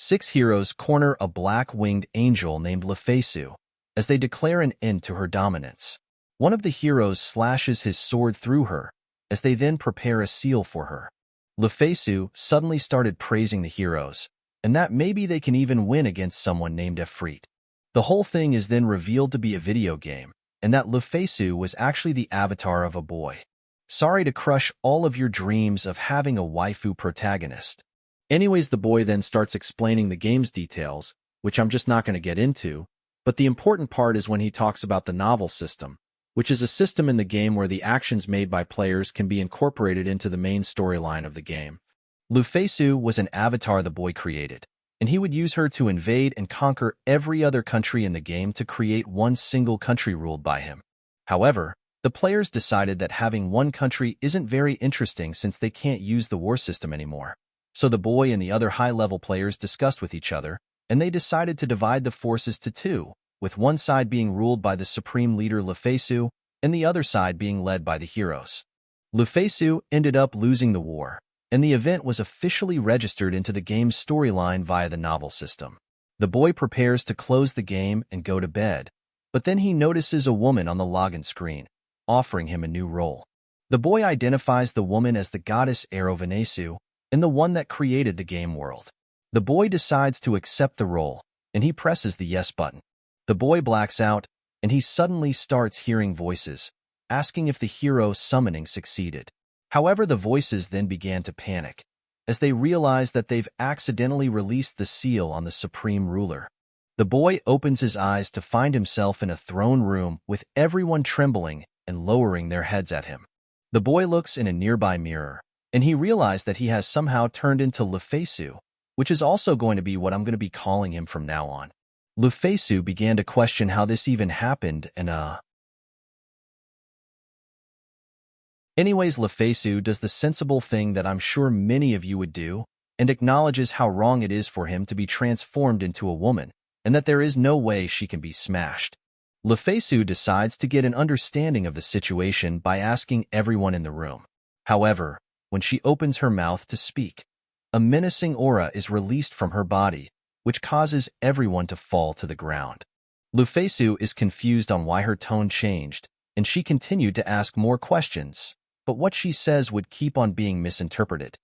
Six heroes corner a black-winged angel named Lufasu as they declare an end to her dominance. One of the heroes slashes his sword through her as they then prepare a seal for her. Lufasu suddenly started praising the heroes, and that maybe they can even win against someone named Efreet. The whole thing is then revealed to be a video game, and that Lufasu was actually the avatar of a boy. Sorry to crush all of your dreams of having a waifu protagonist. Anyways, the boy then starts explaining the game's details, which I'm just not going to get into, but the important part is when he talks about the novel system, which is a system in the game where the actions made by players can be incorporated into the main storyline of the game. Lufasu was an avatar the boy created, and he would use her to invade and conquer every other country in the game to create one single country ruled by him. However, the players decided that having one country isn't very interesting since they can't use the war system anymore. So the boy and the other high-level players discussed with each other, and they decided to divide the forces to two, with one side being ruled by the supreme leader Lufasu, and the other side being led by the heroes. Lufasu ended up losing the war, and the event was officially registered into the game's storyline via the novel system. The boy prepares to close the game and go to bed, but then he notices a woman on the login screen, offering him a new role. The boy identifies the woman as the goddess Venesu, and the one that created the game world. The boy decides to accept the role, and he presses the yes button. The boy blacks out, and he suddenly starts hearing voices, asking if the hero summoning succeeded. However, the voices then began to panic, as they realized that they've accidentally released the seal on the supreme ruler. The boy opens his eyes to find himself in a throne room with everyone trembling and lowering their heads at him. The boy looks in a nearby mirror, and he realized that he has somehow turned into Lufasu, which is also going to be what I'm going to be calling him from now on. Lufasu began to question how this even happened Anyways, Lufasu does the sensible thing that I'm sure many of you would do, and acknowledges how wrong it is for him to be transformed into a woman, and that there is no way she can be smashed. Lufasu decides to get an understanding of the situation by asking everyone in the room. However, when she opens her mouth to speak, a menacing aura is released from her body, which causes everyone to fall to the ground. Lufasu is confused on why her tone changed, and she continued to ask more questions, but what she says would keep on being misinterpreted.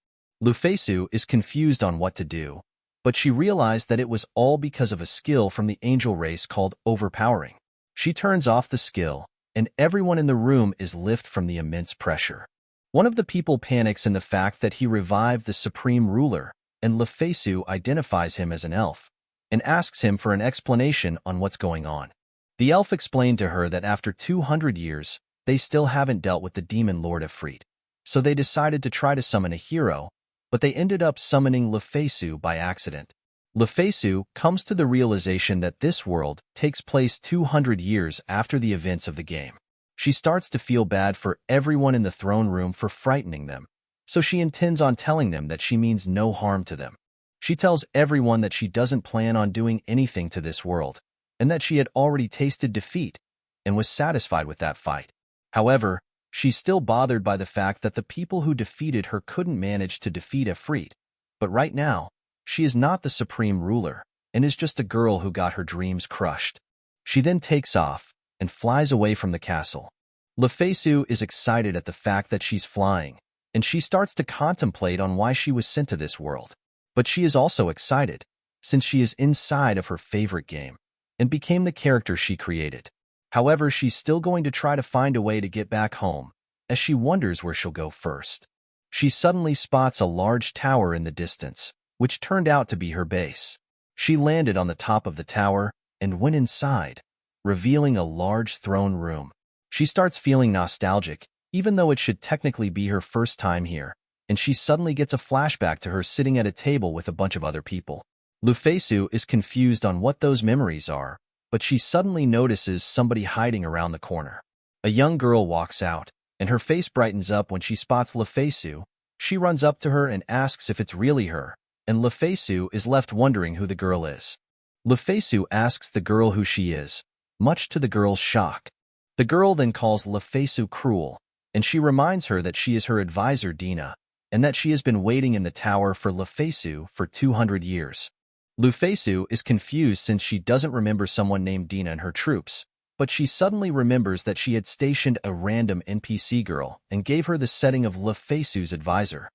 Lufasu is confused on what to do, but she realized that it was all because of a skill from the angel race called Overpowering. She turns off the skill, and everyone in the room is lifted from the immense pressure. One of the people panics in the fact that he revived the supreme ruler, and Lufasu identifies him as an elf, and asks him for an explanation on what's going on. The elf explained to her that after 200 years, they still haven't dealt with the demon lord Efreet, so they decided to try to summon a hero, but they ended up summoning Lufasu by accident. Lufasu comes to the realization that this world takes place 200 years after the events of the game. She starts to feel bad for everyone in the throne room for frightening them, so she intends on telling them that she means no harm to them. She tells everyone that she doesn't plan on doing anything to this world, and that she had already tasted defeat and was satisfied with that fight. However, she's still bothered by the fact that the people who defeated her couldn't manage to defeat Efreet, but right now, she is not the supreme ruler and is just a girl who got her dreams crushed. She then takes off and flies away from the castle. Lufasu is excited at the fact that she's flying, and she starts to contemplate on why she was sent to this world. But she is also excited, since she is inside of her favorite game, and became the character she created. However, she's still going to try to find a way to get back home, as she wonders where she'll go first. She suddenly spots a large tower in the distance, which turned out to be her base. She landed on the top of the tower and went inside, revealing a large throne room. She starts feeling nostalgic, even though it should technically be her first time here, and she suddenly gets a flashback to her sitting at a table with a bunch of other people. Lufasu is confused on what those memories are, but she suddenly notices somebody hiding around the corner. A young girl walks out, and her face brightens up when she spots Lufasu. She runs up to her and asks if it's really her, and Lufasu is left wondering who the girl is. Lufasu asks the girl who she is, much to the girl's shock. The girl then calls Lufasu cruel, and she reminds her that she is her advisor Dina, and that she has been waiting in the tower for Lufasu for 200 years. Lufasu is confused since she doesn't remember someone named Dina and her troops, but she suddenly remembers that she had stationed a random NPC girl and gave her the setting of Lufasu's advisor.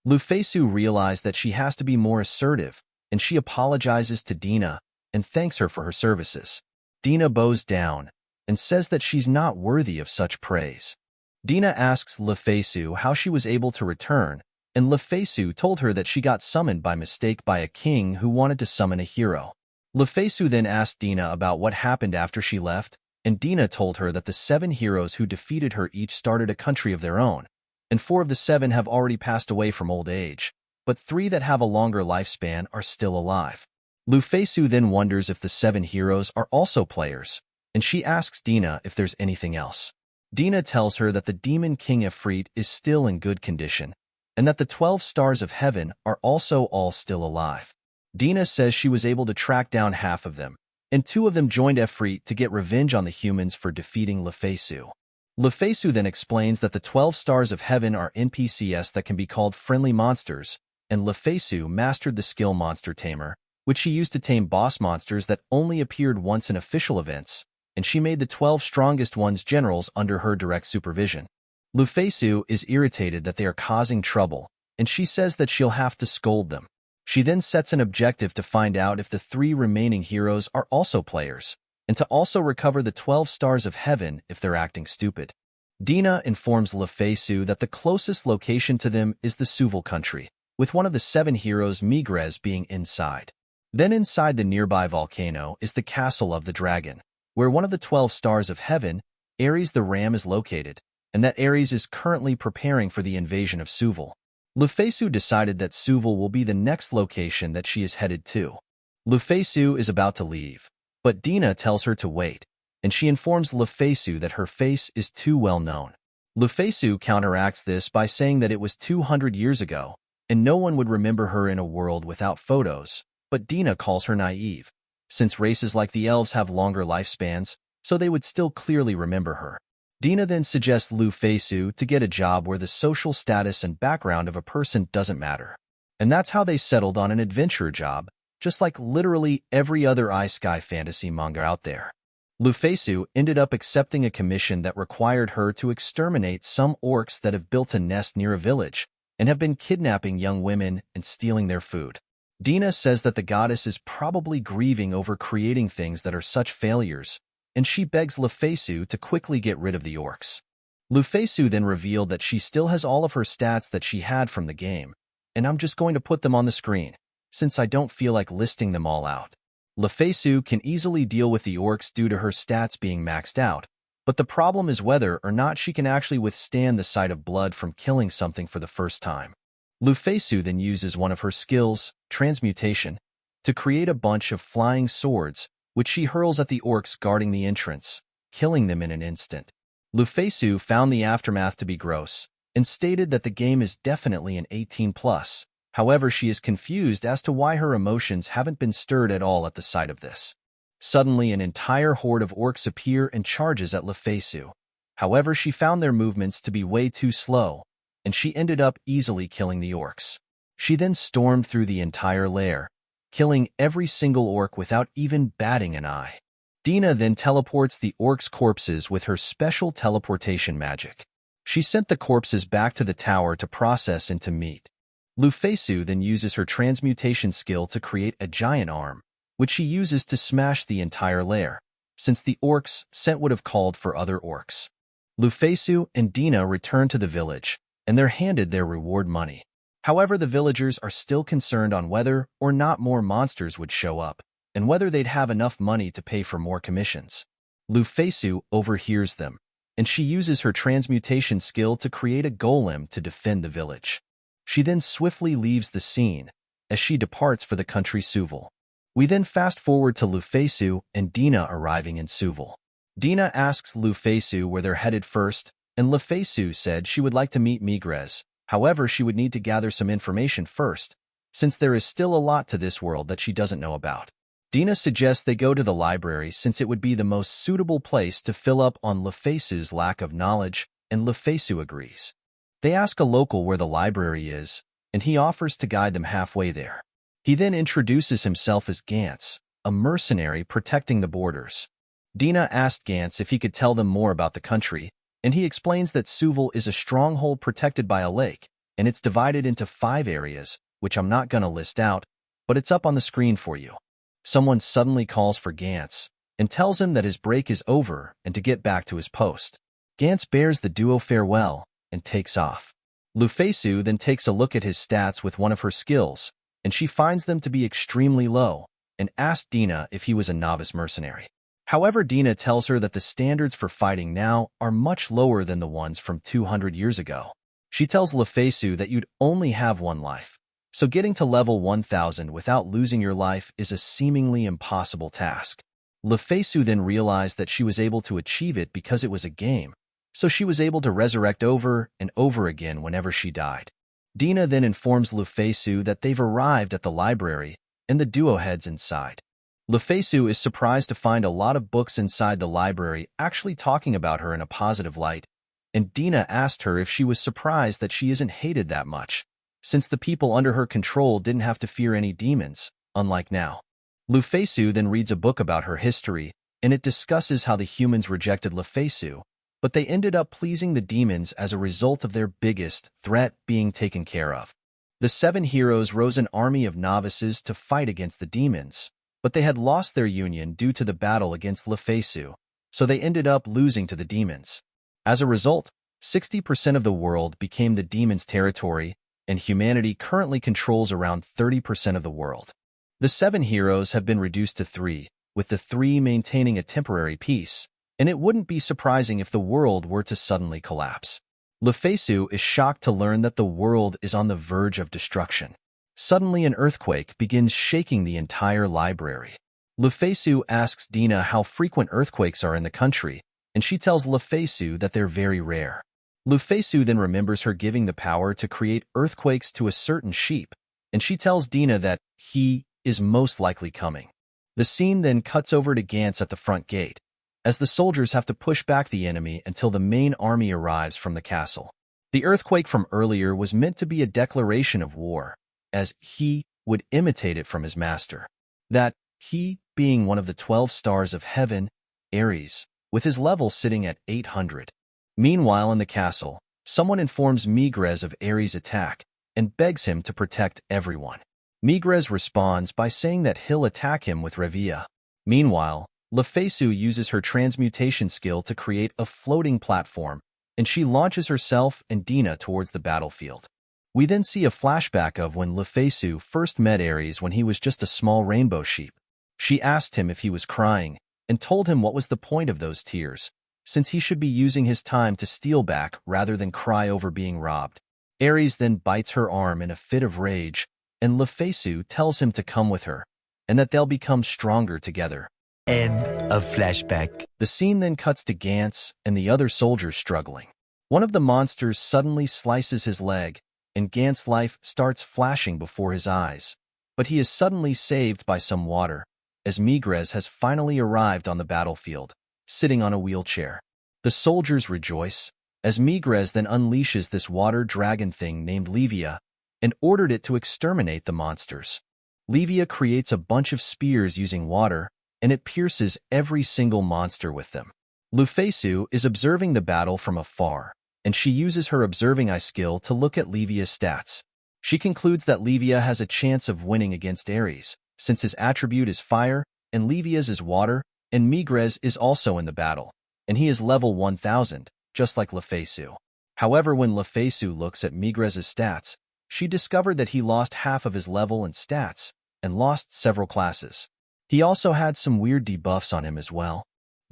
Lufasu realized that she has to be more assertive, and she apologizes to Dina and thanks her for her services. Dina bows down and says that she's not worthy of such praise. Dina asks Lufasu how she was able to return, and Lufasu told her that she got summoned by mistake by a king who wanted to summon a hero. Lufasu then asked Dina about what happened after she left, and Dina told her that the 7 heroes who defeated her each started a country of their own, and 4 of the 7 have already passed away from old age, but 3 that have a longer lifespan are still alive. Lufasu then wonders if the 7 heroes are also players, and she asks Dina if there's anything else. Dina tells her that the Demon King Efreet is still in good condition, and that the 12 stars of heaven are also all still alive. Dina says she was able to track down half of them, and 2 of them joined Efreet to get revenge on the humans for defeating Lufasu. Lufasu then explains that the 12 stars of heaven are NPCs that can be called friendly monsters, and Lufasu mastered the skill Monster Tamer, which she used to tame boss monsters that only appeared once in official events, and she made the 12 strongest ones generals under her direct supervision. Lufasu is irritated that they are causing trouble, and she says that she'll have to scold them. She then sets an objective to find out if the 3 remaining heroes are also players, and to also recover the 12 stars of heaven if they're acting stupid. Dina informs Lufasu that the closest location to them is the Suval country, with one of the 7 heroes Migres being inside. Then inside the nearby volcano is the Castle of the Dragon, where one of the 12 stars of heaven, Ares the Ram, is located, and that Ares is currently preparing for the invasion of Suval. Lufasu decided that Suval will be the next location that she is headed to. Lufasu is about to leave, but Dina tells her to wait, and she informs Lufasu that her face is too well known. Lufasu counteracts this by saying that it was 200 years ago, and no one would remember her in a world without photos, but Dina calls her naive, since races like the elves have longer lifespans, so they would still clearly remember her. Dina then suggests Lufasu to get a job where the social status and background of a person doesn't matter. And that's how they settled on an adventurer job, just like literally every other iSky fantasy manga out there. Lufasu ended up accepting a commission that required her to exterminate some orcs that have built a nest near a village and have been kidnapping young women and stealing their food. Dina says that the goddess is probably grieving over creating things that are such failures, and she begs Lufasu to quickly get rid of the orcs. Lufasu then revealed that she still has all of her stats that she had from the game, and I'm just going to put them on the screen, since I don't feel like listing them all out. Lufasu can easily deal with the orcs due to her stats being maxed out, but the problem is whether or not she can actually withstand the sight of blood from killing something for the first time. Lufasu then uses one of her skills, Transmutation, to create a bunch of flying swords, which she hurls at the orcs guarding the entrance, killing them in an instant. Lufasu found the aftermath to be gross, and stated that the game is definitely an 18+. However, she is confused as to why her emotions haven't been stirred at all at the sight of this. Suddenly, an entire horde of orcs appear and charges at Lufasu. However, she found their movements to be way too slow, and she ended up easily killing the orcs. She then stormed through the entire lair, killing every single orc without even batting an eye. Dina then teleports the orcs' corpses with her special teleportation magic. She sent the corpses back to the tower to process into meat. Lufasu then uses her transmutation skill to create a giant arm, which she uses to smash the entire lair, since the orcs sent would have called for other orcs. Lufasu and Dina return to the village, and they're handed their reward money. However, the villagers are still concerned on whether or not more monsters would show up, and whether they'd have enough money to pay for more commissions. Lufasu overhears them, and she uses her transmutation skill to create a golem to defend the village. She then swiftly leaves the scene, as she departs for the country Suval. We then fast forward to Lufasu and Dina arriving in Suval. Dina asks Lufasu where they're headed first, and Lufasu said she would like to meet Migres. However, she would need to gather some information first, since there is still a lot to this world that she doesn't know about. Dina suggests they go to the library since it would be the most suitable place to fill up on Lufasu's lack of knowledge, and Lufasu agrees. They ask a local where the library is, and he offers to guide them halfway there. He then introduces himself as Gantz, a mercenary protecting the borders. Dina asked Gantz if he could tell them more about the country, and he explains that Suvil is a stronghold protected by a lake, and it's divided into 5 areas, which I'm not gonna list out, but it's up on the screen for you. Someone suddenly calls for Gantz and tells him that his break is over and to get back to his post. Gantz bears the duo farewell and takes off. Lufasu then takes a look at his stats with one of her skills, and she finds them to be extremely low, and asks Dina if he was a novice mercenary. However, Dina tells her that the standards for fighting now are much lower than the ones from 200 years ago. She tells Lufasu that you'd only have one life, so getting to level 1000 without losing your life is a seemingly impossible task. Lufasu then realized that she was able to achieve it because it was a game, so she was able to resurrect over and over again whenever she died. Dina then informs Lufasu that they've arrived at the library, and the duo heads inside. Lufasu is surprised to find a lot of books inside the library actually talking about her in a positive light, and Dina asked her if she was surprised that she isn't hated that much, since the people under her control didn't have to fear any demons, unlike now. Lufasu then reads a book about her history, and it discusses how the humans rejected Lufasu, but they ended up pleasing the demons as a result of their biggest threat being taken care of. The 7 heroes rose an army of novices to fight against the demons, but they had lost their union due to the battle against Lufasu, so they ended up losing to the demons. As a result, 60% of the world became the demons' territory, and humanity currently controls around 30% of the world. The 7 heroes have been reduced to 3, with the 3 maintaining a temporary peace, and it wouldn't be surprising if the world were to suddenly collapse. Lufasu is shocked to learn that the world is on the verge of destruction. Suddenly, an earthquake begins shaking the entire library. Lufasu asks Dina how frequent earthquakes are in the country, and she tells Lufasu that they're very rare. Lufasu then remembers her giving the power to create earthquakes to a certain sheep, and she tells Dina that he is most likely coming. The scene then cuts over to Gantz at the front gate, as the soldiers have to push back the enemy until the main army arrives from the castle. The earthquake from earlier was meant to be a declaration of war, as he would imitate it from his master. That he being one of the 12 stars of heaven, Ares, with his level sitting at 800. Meanwhile, in the castle, someone informs Migres of Ares' attack and begs him to protect everyone. Migres responds by saying that he'll attack him with Revia. Meanwhile, Lufasu uses her transmutation skill to create a floating platform, and she launches herself and Dina towards the battlefield. We then see a flashback of when Lufasu first met Ares when he was just a small rainbow sheep. She asked him if he was crying, and told him what was the point of those tears, since he should be using his time to steal back rather than cry over being robbed. Ares then bites her arm in a fit of rage, and Lufasu tells him to come with her, and that they'll become stronger together. End of flashback. The scene then cuts to Gantz and the other soldiers struggling. One of the monsters suddenly slices his leg, and Gantz's life starts flashing before his eyes, but he is suddenly saved by some water, as Migres has finally arrived on the battlefield, sitting on a wheelchair. The soldiers rejoice, as Migres then unleashes this water dragon thing named Levia, and ordered it to exterminate the monsters. Levia creates a bunch of spears using water, and it pierces every single monster with them. Lufasu is observing the battle from afar, and she uses her observing eye skill to look at Levia's stats. She concludes that Levia has a chance of winning against Ares, since his attribute is fire, and Levia's is water, and Migres is also in the battle, and he is level 1000, just like Lufasu. However, when Lufasu looks at Migres' stats, she discovered that he lost half of his level and stats, and lost several classes. He also had some weird debuffs on him as well.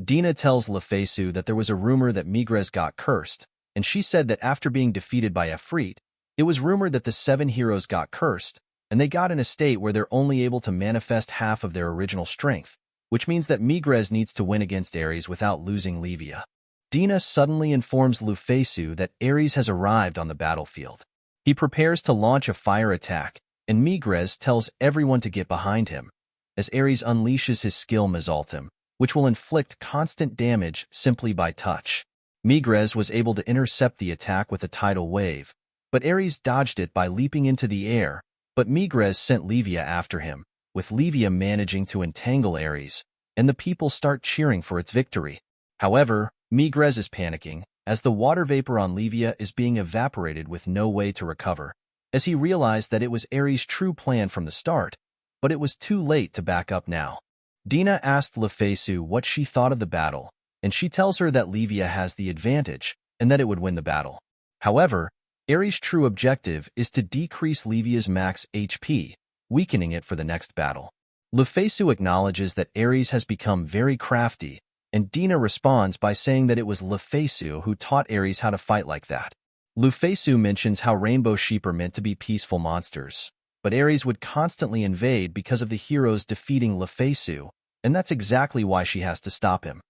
Dina tells Lufasu that there was a rumor that Migres got cursed, and she said that after being defeated by Ifrit, it was rumored that the 7 heroes got cursed, and they got in a state where they're only able to manifest half of their original strength, which means that Migres needs to win against Ares without losing Levia. Dina suddenly informs Lufasu that Ares has arrived on the battlefield. He prepares to launch a fire attack, and Migres tells everyone to get behind him, as Ares unleashes his skill Mizaltim, which will inflict constant damage simply by touch. Migres was able to intercept the attack with a tidal wave, but Ares dodged it by leaping into the air, But Migres sent Livia after him, with Livia managing to entangle Ares, and the people start cheering for its victory. However, Migres is panicking, as the water vapor on Livia is being evaporated with no way to recover, as he realized that it was Ares' true plan from the start, but it was too late to back up now. Dina asked Lufasu what she thought of the battle, and she tells her that Livia has the advantage, and that it would win the battle. However, Ares' true objective is to decrease Livia's max HP, weakening it for the next battle. Lufasu acknowledges that Ares has become very crafty, and Dina responds by saying that it was Lufasu who taught Ares how to fight like that. Lufasu mentions how rainbow sheep are meant to be peaceful monsters, but Ares would constantly invade because of the heroes defeating Lufasu, and that's exactly why she has to stop him.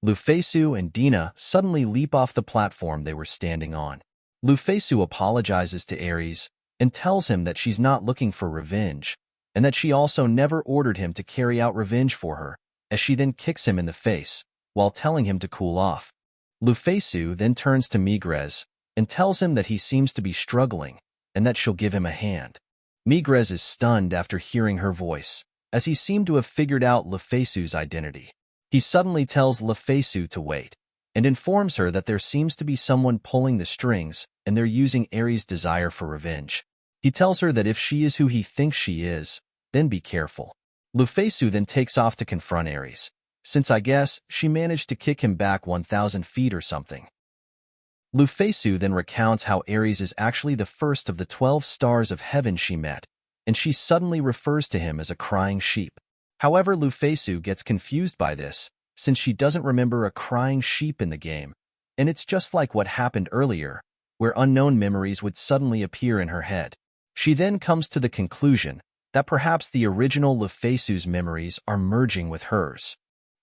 Lufasu and Dina suddenly leap off the platform they were standing on. Lufasu apologizes to Ares and tells him that she's not looking for revenge, and that she also never ordered him to carry out revenge for her, as she then kicks him in the face, while telling him to cool off. Lufasu then turns to Migres and tells him that he seems to be struggling, and that she'll give him a hand. Migres is stunned after hearing her voice, as he seemed to have figured out Lufasu's identity. He suddenly tells Lufasu to wait, and informs her that there seems to be someone pulling the strings, and they're using Ares' desire for revenge. He tells her that if she is who he thinks she is, then be careful. Lufasu then takes off to confront Ares, since I guess she managed to kick him back 1,000 feet or something. Lufasu then recounts how Ares is actually the first of the 12 stars of heaven she met, and she suddenly refers to him as a crying sheep. However, Lufasu gets confused by this, since she doesn't remember a crying sheep in the game, and it's just like what happened earlier, where unknown memories would suddenly appear in her head. She then comes to the conclusion that perhaps the original Lufasu's memories are merging with hers.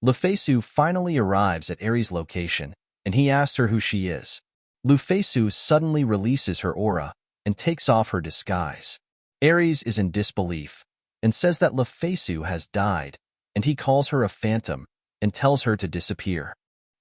Lufasu finally arrives at Ares' location, and he asks her who she is. Lufasu suddenly releases her aura and takes off her disguise. Ares is in disbelief and says that Lufasu has died, and he calls her a phantom and tells her to disappear.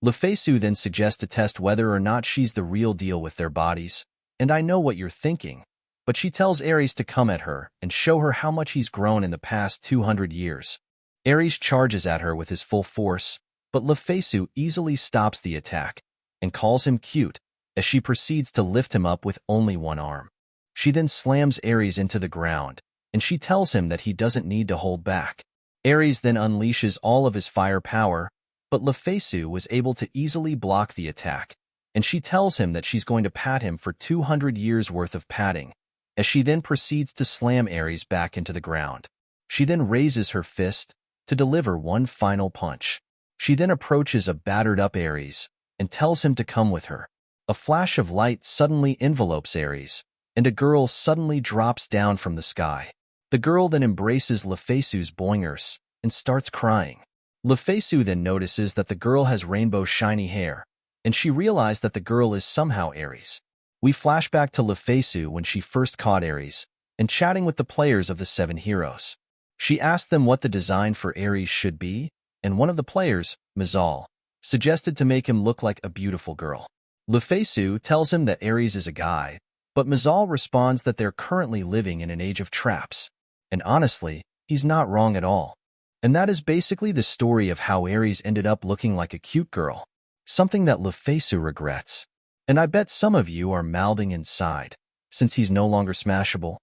Lufasu then suggests to test whether or not she's the real deal with their bodies, and I know what you're thinking, but she tells Ares to come at her and show her how much he's grown in the past 200 years. Ares charges at her with his full force, but Lufasu easily stops the attack and calls him cute as she proceeds to lift him up with only one arm. She then slams Ares into the ground, and she tells him that he doesn't need to hold back. Ares then unleashes all of his fire power, but Lufasu was able to easily block the attack, and she tells him that she's going to pat him for 200 years worth of patting, as she then proceeds to slam Ares back into the ground. She then raises her fist to deliver one final punch. She then approaches a battered-up Ares and tells him to come with her. A flash of light suddenly envelopes Ares, and a girl suddenly drops down from the sky. The girl then embraces Lufasu's boingers and starts crying. Lufasu then notices that the girl has rainbow shiny hair, and she realized that the girl is somehow Ares. We flash back to Lufasu when she first caught Ares, and chatting with the players of the 7 heroes. She asked them what the design for Ares should be, and one of the players, Mafahl, suggested to make him look like a beautiful girl. Lufasu tells him that Ares is a guy, but Mafahl responds that they're currently living in an age of traps. And honestly, he's not wrong at all. And that is basically the story of how Ares ended up looking like a cute girl, something that Lufasu regrets. And I bet some of you are mouthing inside, since he's no longer smashable.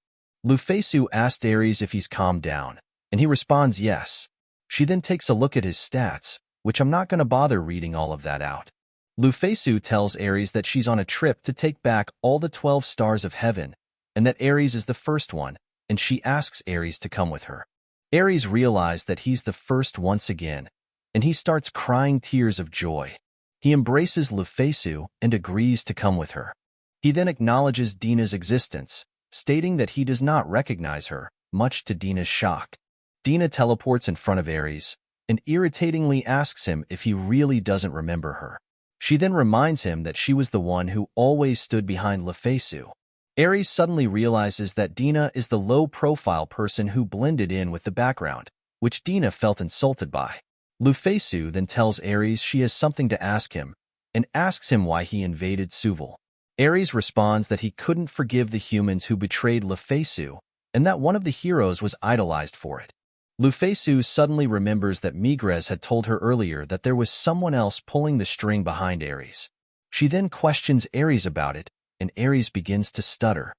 Lufasu asked Ares if he's calmed down, and he responds yes. She then takes a look at his stats, which I'm not going to bother reading all of that out. Lufasu tells Ares that she's on a trip to take back all the 12 stars of heaven, and that Ares is the first one, and she asks Ares to come with her. Ares realizes that he's the first once again, and he starts crying tears of joy. He embraces Lufasu and agrees to come with her. He then acknowledges Dina's existence, stating that he does not recognize her, much to Dina's shock. Dina teleports in front of Ares, and irritatingly asks him if he really doesn't remember her. She then reminds him that she was the one who always stood behind Lufasu. Ares suddenly realizes that Dina is the low-profile person who blended in with the background, which Dina felt insulted by. Lufasu then tells Ares she has something to ask him, and asks him why he invaded Suval. Ares responds that he couldn't forgive the humans who betrayed Lufasu, and that one of the heroes was idolized for it. Lufasu suddenly remembers that Migres had told her earlier that there was someone else pulling the string behind Ares. She then questions Ares about it, and Ares begins to stutter.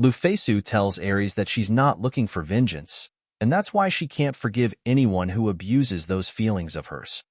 Lufasu tells Ares that she's not looking for vengeance, and that's why she can't forgive anyone who abuses those feelings of hers.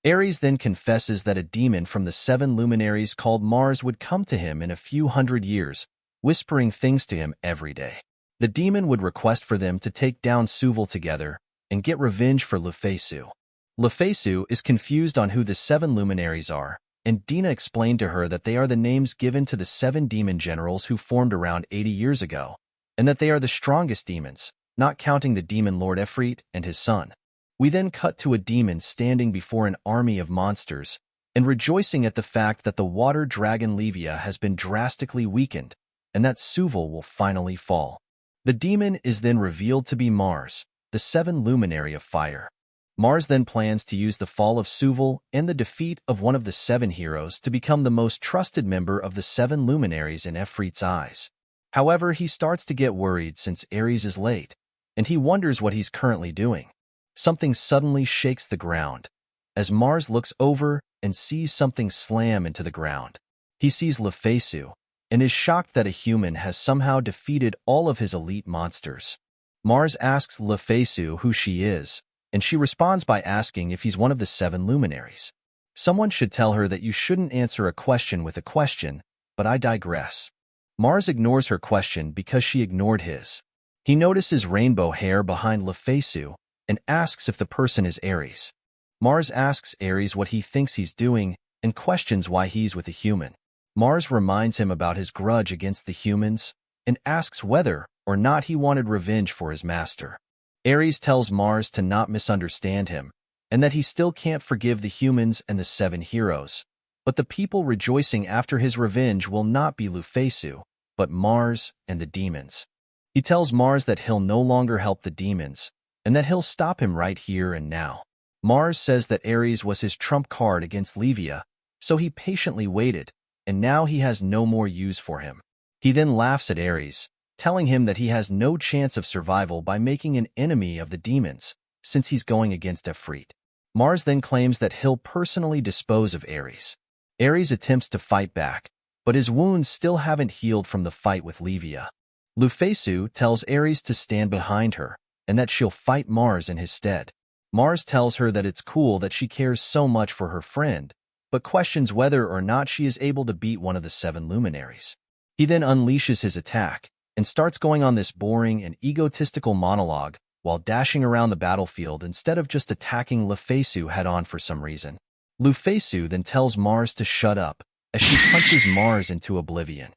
Ares then confesses that a demon from the 7 luminaries called Mars would come to him in a few hundred years, whispering things to him every day. The demon would request for them to take down Suval together and get revenge for Lufasu. Lufasu is confused on who the 7 luminaries are, and Dina explained to her that they are the names given to the 7 demon generals who formed around 80 years ago, and that they are the strongest demons, not counting the demon Lord Efreet and his son. We then cut to a demon standing before an army of monsters and rejoicing at the fact that the water dragon Levia has been drastically weakened and that Suval will finally fall. The demon is then revealed to be Mars, the 7 luminary of fire. Mars then plans to use the fall of Suval and the defeat of one of the 7 heroes to become the most trusted member of the 7 luminaries in Efreet's eyes. However, he starts to get worried since Ares is late, and he wonders what he's currently doing. Something suddenly shakes the ground, as Mars looks over and sees something slam into the ground. He sees Lufasu, and is shocked that a human has somehow defeated all of his elite monsters. Mars asks Lufasu who she is, and she responds by asking if he's one of the 7 luminaries. Someone should tell her that you shouldn't answer a question with a question, but I digress. Mars ignores her question because she ignored his. He notices rainbow hair behind Lufasu and asks if the person is Ares. Mars asks Ares what he thinks he's doing and questions why he's with a human. Mars reminds him about his grudge against the humans and asks whether or not he wanted revenge for his master. Ares tells Mars to not misunderstand him and that he still can't forgive the humans and the 7 heroes, but the people rejoicing after his revenge will not be Lufasu, but Mars and the demons. He tells Mars that he'll no longer help the demons and that he'll stop him right here and now. Mars says that Ares was his trump card against Levia, so he patiently waited, and now he has no more use for him. He then laughs at Ares, telling him that he has no chance of survival by making an enemy of the demons, since he's going against Efreet. Mars then claims that he'll personally dispose of Ares. Ares attempts to fight back, but his wounds still haven't healed from the fight with Levia. Lufasu tells Ares to stand behind her, and that she'll fight Mars in his stead. Mars tells her that it's cool that she cares so much for her friend, but questions whether or not she is able to beat one of the 7 luminaries. He then unleashes his attack and starts going on this boring and egotistical monologue while dashing around the battlefield instead of just attacking Lufasu head-on for some reason. Lufasu then tells Mars to shut up as she punches Mars into oblivion.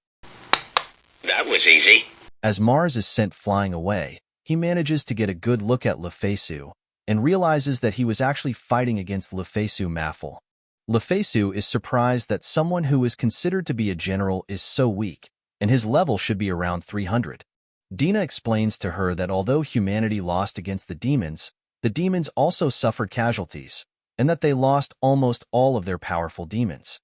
That was easy. As Mars is sent flying away, he manages to get a good look at Lufasu and realizes that he was actually fighting against Lufasu Mafahl. Lufasu is surprised that someone who is considered to be a general is so weak, and his level should be around 300. Dina explains to her that although humanity lost against the demons also suffered casualties, and that they lost almost all of their powerful demons.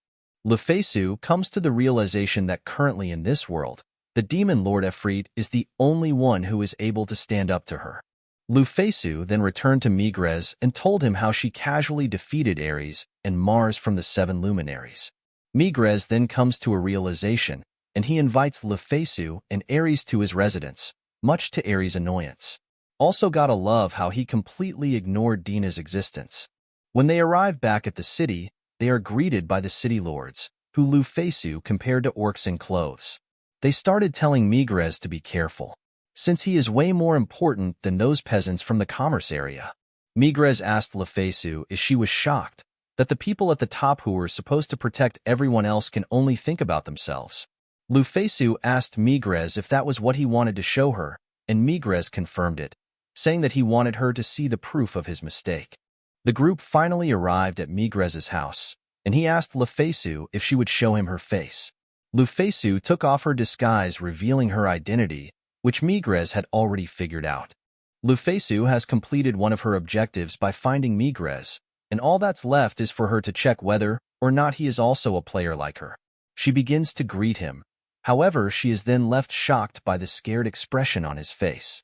Lufasu comes to the realization that currently in this world, the demon Lord Efreet is the only one who is able to stand up to her. Lufasu then returned to Migres and told him how she casually defeated Ares and Mars from the 7 luminaries. Migres then comes to a realization, and he invites Lufasu and Ares to his residence, much to Ares' annoyance. Also gotta love how he completely ignored Dina's existence. When they arrive back at the city, they are greeted by the city lords, who Lufasu compared to orcs in clothes. They started telling Migres to be careful, since he is way more important than those peasants from the commerce area. Migres asked Lufasu if she was shocked that the people at the top who were supposed to protect everyone else can only think about themselves. Lufasu asked Migres if that was what he wanted to show her, and Migres confirmed it, saying that he wanted her to see the proof of his mistake. The group finally arrived at Migres' house, and he asked Lufasu if she would show him her face. Lufasu took off her disguise, revealing her identity, which Migres had already figured out. Lufasu has completed one of her objectives by finding Migres, and all that's left is for her to check whether or not he is also a player like her. She begins to greet him. However, she is then left shocked by the scared expression on his face.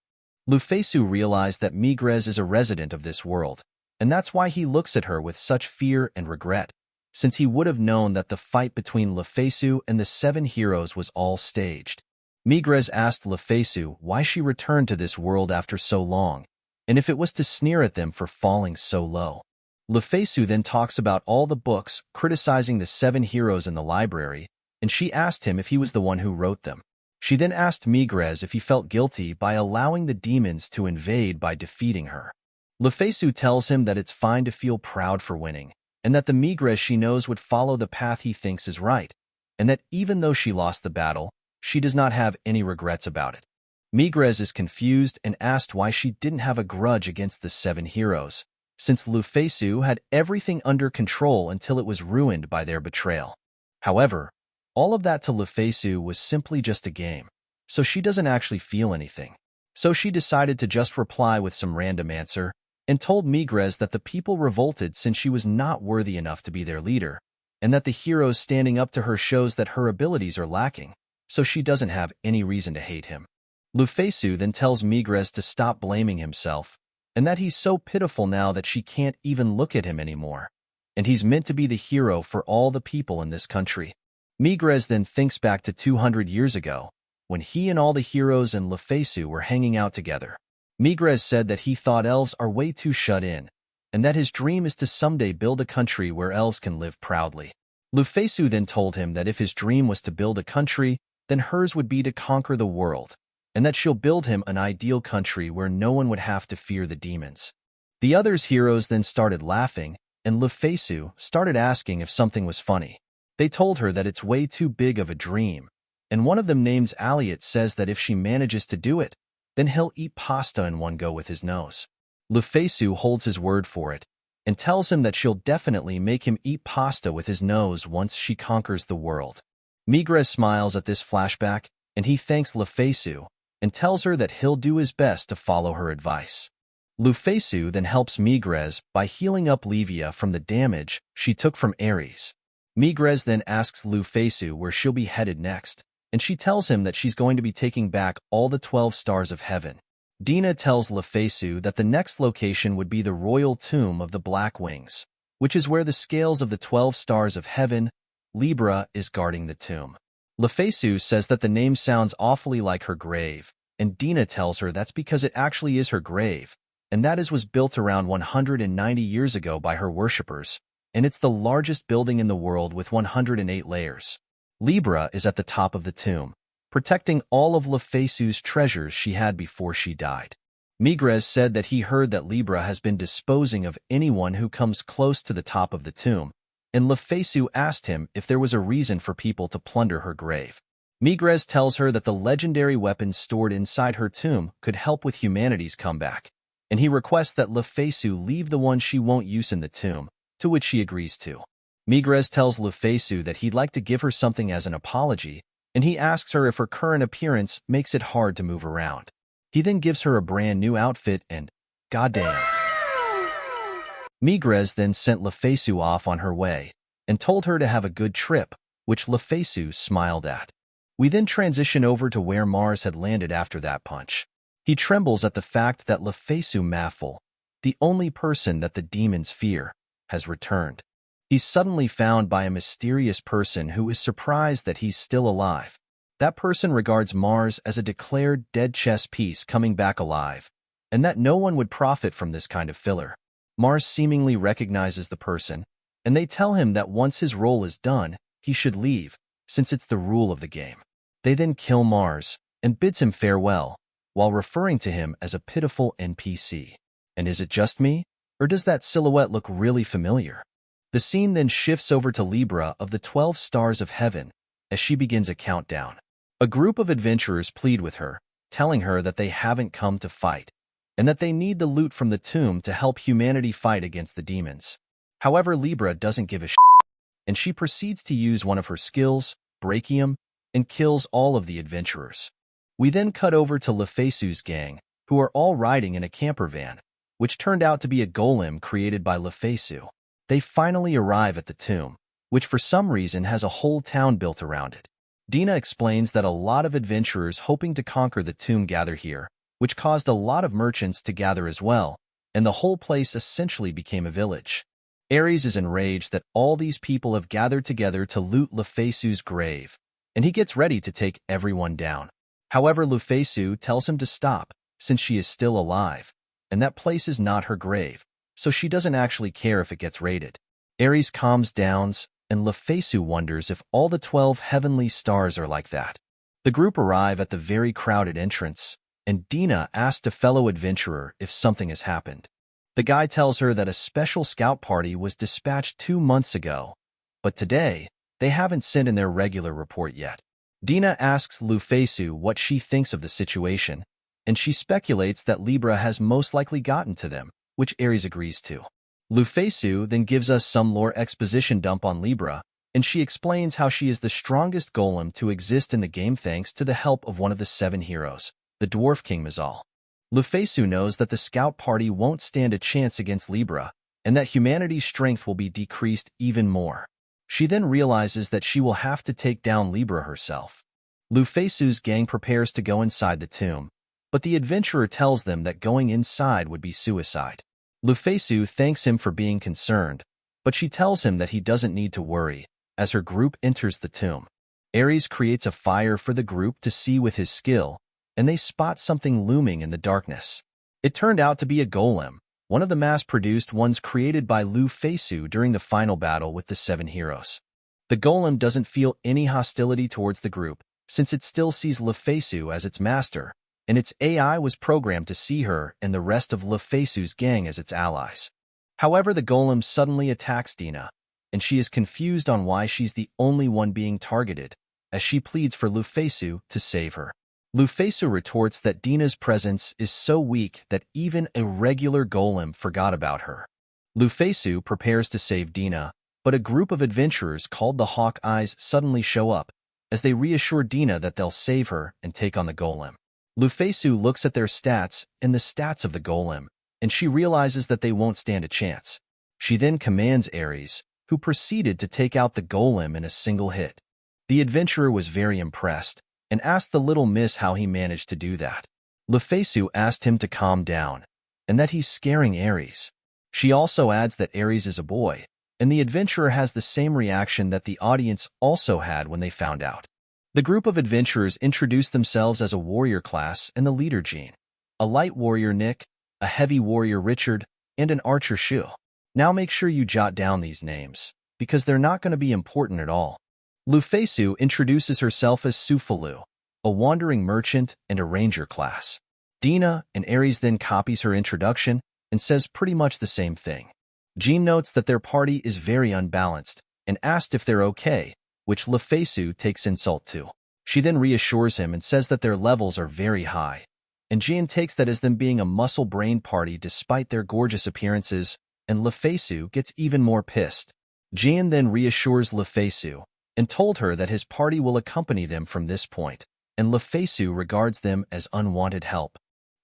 Lufasu realized that Migres is a resident of this world, and that's why he looks at her with such fear and regret, since he would have known that the fight between Lufasu and the 7 heroes was all staged. Migres asked Lufasu why she returned to this world after so long, and if it was to sneer at them for falling so low. Lufasu then talks about all the books criticizing the 7 heroes in the library, and she asked him if he was the one who wrote them. She then asked Migres if he felt guilty by allowing the demons to invade by defeating her. Lufasu tells him that it's fine to feel proud for winning, and that the Migres she knows would follow the path he thinks is right, and that even though she lost the battle, she does not have any regrets about it. Migres is confused and asked why she didn't have a grudge against the 7 heroes, since Lufasu had everything under control until it was ruined by their betrayal. However, all of that to Lufasu was simply just a game, so she doesn't actually feel anything. So she decided to just reply with some random answer, and told Migres that the people revolted since she was not worthy enough to be their leader, and that the heroes standing up to her shows that her abilities are lacking, so she doesn't have any reason to hate him. Lufasu then tells Migres to stop blaming himself, and that he's so pitiful now that she can't even look at him anymore, and he's meant to be the hero for all the people in this country. Migres then thinks back to 200 years ago, when he and all the heroes and Lufasu were hanging out together. Migres said that he thought elves are way too shut in, and that his dream is to someday build a country where elves can live proudly. Lufasu then told him that if his dream was to build a country, then hers would be to conquer the world, and that she'll build him an ideal country where no one would have to fear the demons. The others heroes then started laughing, and Lufasu started asking if something was funny. They told her that it's way too big of a dream, and one of them named Aliot says that if she manages to do it, then he'll eat pasta in one go with his nose. Lufasu holds his word for it, and tells him that she'll definitely make him eat pasta with his nose once she conquers the world. Migres smiles at this flashback, and he thanks Lufasu, and tells her that he'll do his best to follow her advice. Lufasu then helps Migres by healing up Livia from the damage she took from Ares. Migres then asks Lufasu where she'll be headed next, and she tells him that she's going to be taking back all the 12 stars of heaven. Dina tells Lufasu that the next location would be the royal tomb of the Black Wings, which is where the scales of the 12 stars of heaven, Libra, is guarding the tomb. Lufasu says that the name sounds awfully like her grave, and Dina tells her that's because it actually is her grave, and that was built around 190 years ago by her worshippers, and it's the largest building in the world with 108 layers. Libra is at the top of the tomb, protecting all of Lufasu's treasures she had before she died. Migres said that he heard that Libra has been disposing of anyone who comes close to the top of the tomb, and Lufasu asked him if there was a reason for people to plunder her grave. Migres tells her that the legendary weapons stored inside her tomb could help with humanity's comeback, and he requests that Lufasu leave the one she won't use in the tomb, to which she agrees to. Migres tells Lufasu that he'd like to give her something as an apology, and he asks her if her current appearance makes it hard to move around. He then gives her a brand new outfit and, goddamn. Migres then sent Lufasu off on her way, and told her to have a good trip, which Lufasu smiled at. We then transition over to where Mars had landed after that punch. He trembles at the fact that Lufasu Mafahl, the only person that the demons fear, has returned. He's suddenly found by a mysterious person who is surprised that he's still alive. That person regards Mars as a declared dead chess piece coming back alive, and that no one would profit from this kind of filler. Mars seemingly recognizes the person, and they tell him that once his role is done, he should leave, since it's the rule of the game. They then kill Mars, and bids him farewell, while referring to him as a pitiful NPC. And is it just me, or does that silhouette look really familiar? The scene then shifts over to Libra of the 12 stars of heaven, as she begins a countdown. A group of adventurers plead with her, telling her that they haven't come to fight, and that they need the loot from the tomb to help humanity fight against the demons. However, Libra doesn't give a shit, and she proceeds to use one of her skills, Brachium, and kills all of the adventurers. We then cut over to Lufasu's gang, who are all riding in a camper van, which turned out to be a golem created by Lufasu. They finally arrive at the tomb, which for some reason has a whole town built around it. Dina explains that a lot of adventurers hoping to conquer the tomb gather here, which caused a lot of merchants to gather as well, and the whole place essentially became a village. Ares is enraged that all these people have gathered together to loot Lufasu's grave, and he gets ready to take everyone down. However, Lufasu tells him to stop, since she is still alive, and that place is not her grave, so she doesn't actually care if it gets raided. Ares calms down, and Lufasu wonders if all the 12 heavenly stars are like that. The group arrive at the very crowded entrance, and Dina asks a fellow adventurer if something has happened. The guy tells her that a special scout party was dispatched 2 months ago, but today, they haven't sent in their regular report yet. Dina asks Lufasu what she thinks of the situation, and she speculates that Libra has most likely gotten to them, which Ares agrees to. Lufasu then gives us some lore exposition dump on Libra, and she explains how she is the strongest golem to exist in the game thanks to the help of one of the 7 heroes, the Dwarf King Mafahl. Lufasu knows that the scout party won't stand a chance against Libra, and that humanity's strength will be decreased even more. She then realizes that she will have to take down Libra herself. Lufasu's gang prepares to go inside the tomb, but the adventurer tells them that going inside would be suicide. Lufasu thanks him for being concerned, but she tells him that he doesn't need to worry, as her group enters the tomb. Ares creates a fire for the group to see with his skill, and they spot something looming in the darkness. It turned out to be a golem, one of the mass-produced ones created by Lufasu during the final battle with the 7 heroes. The golem doesn't feel any hostility towards the group, since it still sees Lufasu as its master, and its AI was programmed to see her and the rest of Lufasu's gang as its allies. However, the golem suddenly attacks Dina, and she is confused on why she's the only one being targeted, as she pleads for Lufasu to save her. Lufasu retorts that Dina's presence is so weak that even a regular golem forgot about her. Lufasu prepares to save Dina, but a group of adventurers called the Hawkeyes suddenly show up, as they reassure Dina that they'll save her and take on the golem. Lufasu looks at their stats and the stats of the golem, and she realizes that they won't stand a chance. She then commands Ares, who proceeded to take out the golem in a single hit. The adventurer was very impressed, and asked the little miss how he managed to do that. Lufasu asked him to calm down, and that he's scaring Ares. She also adds that Ares is a boy, and the adventurer has the same reaction that the audience also had when they found out. The group of adventurers introduced themselves as a warrior class and the leader Jean, a light warrior Nick, a heavy warrior Richard, and an archer Shu. Now make sure you jot down these names, because they're not going to be important at all. Lufasu introduces herself as Sufalu, a wandering merchant and a ranger class. Dina and Ares then copies her introduction and says pretty much the same thing. Jean notes that their party is very unbalanced and asked if they're okay, which Lufasu takes insult to. She then reassures him and says that their levels are very high, and Jean takes that as them being a muscle-brained party despite their gorgeous appearances, and Lufasu gets even more pissed. Jean then reassures Lufasu and told her that his party will accompany them from this point, and Lufasu regards them as unwanted help.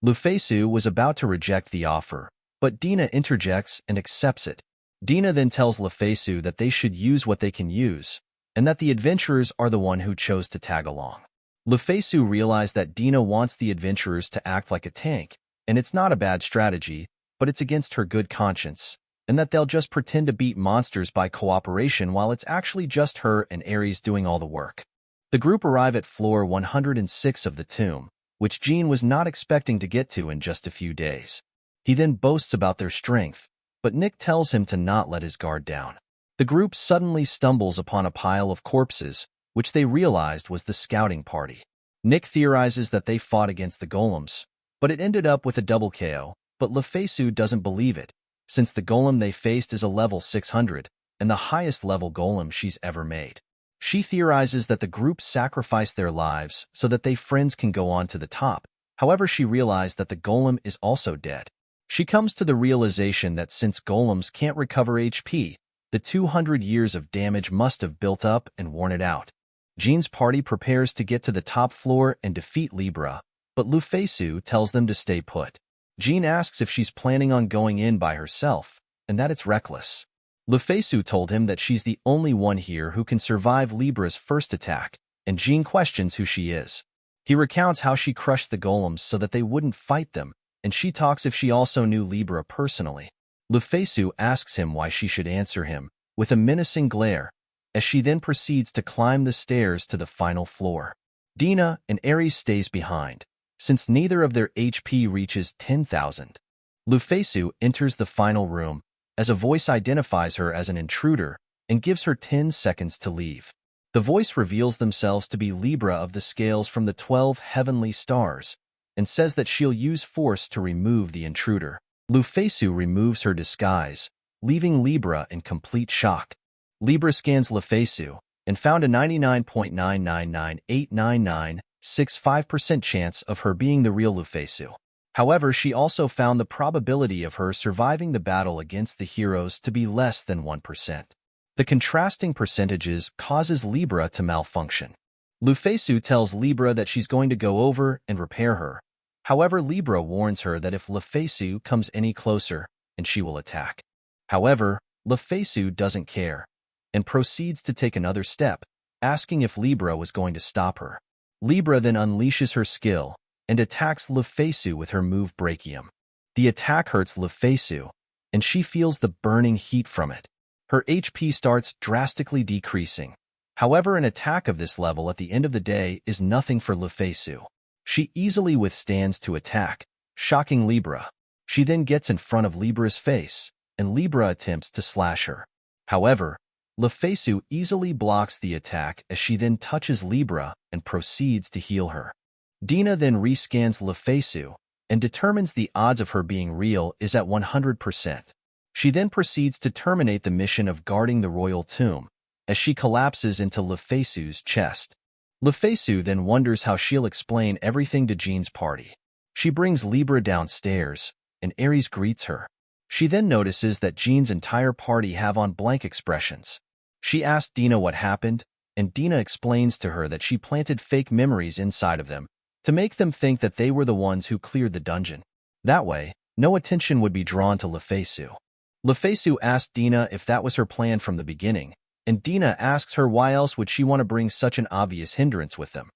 Lufasu was about to reject the offer, but Dina interjects and accepts it. Dina then tells Lufasu that they should use what they can use, and that the adventurers are the one who chose to tag along. Lufasu realized that Dina wants the adventurers to act like a tank, and it's not a bad strategy, but it's against her good conscience, and that they'll just pretend to beat monsters by cooperation while it's actually just her and Ares doing all the work. The group arrive at floor 106 of the tomb, which Jean was not expecting to get to in just a few days. He then boasts about their strength, but Nick tells him to not let his guard down. The group suddenly stumbles upon a pile of corpses, which they realized was the scouting party. Nick theorizes that they fought against the golems, but it ended up with a double KO, but Lufasu doesn't believe it, since the golem they faced is a level 600, and the highest level golem she's ever made. She theorizes that the group sacrificed their lives so that they friends can go on to the top. However, she realized that the golem is also dead. She comes to the realization that since golems can't recover HP, the 200 years of damage must have built up and worn it out. Jean's party prepares to get to the top floor and defeat Libra, but Lufasu tells them to stay put. Jean asks if she's planning on going in by herself, and that it's reckless. Lufasu told him that she's the only one here who can survive Libra's first attack, and Jean questions who she is. He recounts how she crushed the golems so that they wouldn't fight them, and she talks if she also knew Libra personally. Lufasu asks him why she should answer him, with a menacing glare, as she then proceeds to climb the stairs to the final floor. Dina and Ares stays behind, since neither of their HP reaches 10,000. Lufasu enters the final room, as a voice identifies her as an intruder and gives her 10 seconds to leave. The voice reveals themselves to be Libra of the scales from the 12 heavenly stars, and says that she'll use force to remove the intruder. Lufasu removes her disguise, leaving Libra in complete shock. Libra scans Lufasu and found a 99.999899965% chance of her being the real Lufasu. However, she also found the probability of her surviving the battle against the heroes to be less than 1%. The contrasting percentages causes Libra to malfunction. Lufasu tells Libra that she's going to go over and repair her. However, Libra warns her that if Lufasu comes any closer, and she will attack. However, Lufasu doesn't care, and proceeds to take another step, asking if Libra was going to stop her. Libra then unleashes her skill and attacks Lufasu with her move Brachium. The attack hurts Lufasu, and she feels the burning heat from it. Her HP starts drastically decreasing. However, an attack of this level at the end of the day is nothing for Lufasu. She easily withstands to attack, shocking Libra. She then gets in front of Libra's face, and Libra attempts to slash her. However, Lufasu easily blocks the attack as she then touches Libra and proceeds to heal her. Dina then rescans Lufasu and determines the odds of her being real is at 100%. She then proceeds to terminate the mission of guarding the royal tomb, as she collapses into Lufasu's chest. Lufasu then wonders how she'll explain everything to Jean's party. She brings Libra downstairs, and Ares greets her. She then notices that Jean's entire party have on blank expressions. She asks Dina what happened, and Dina explains to her that she planted fake memories inside of them to make them think that they were the ones who cleared the dungeon. That way, no attention would be drawn to Lufasu. Lufasu asks Dina if that was her plan from the beginning, and Dina asks her why else would she want to bring such an obvious hindrance with them.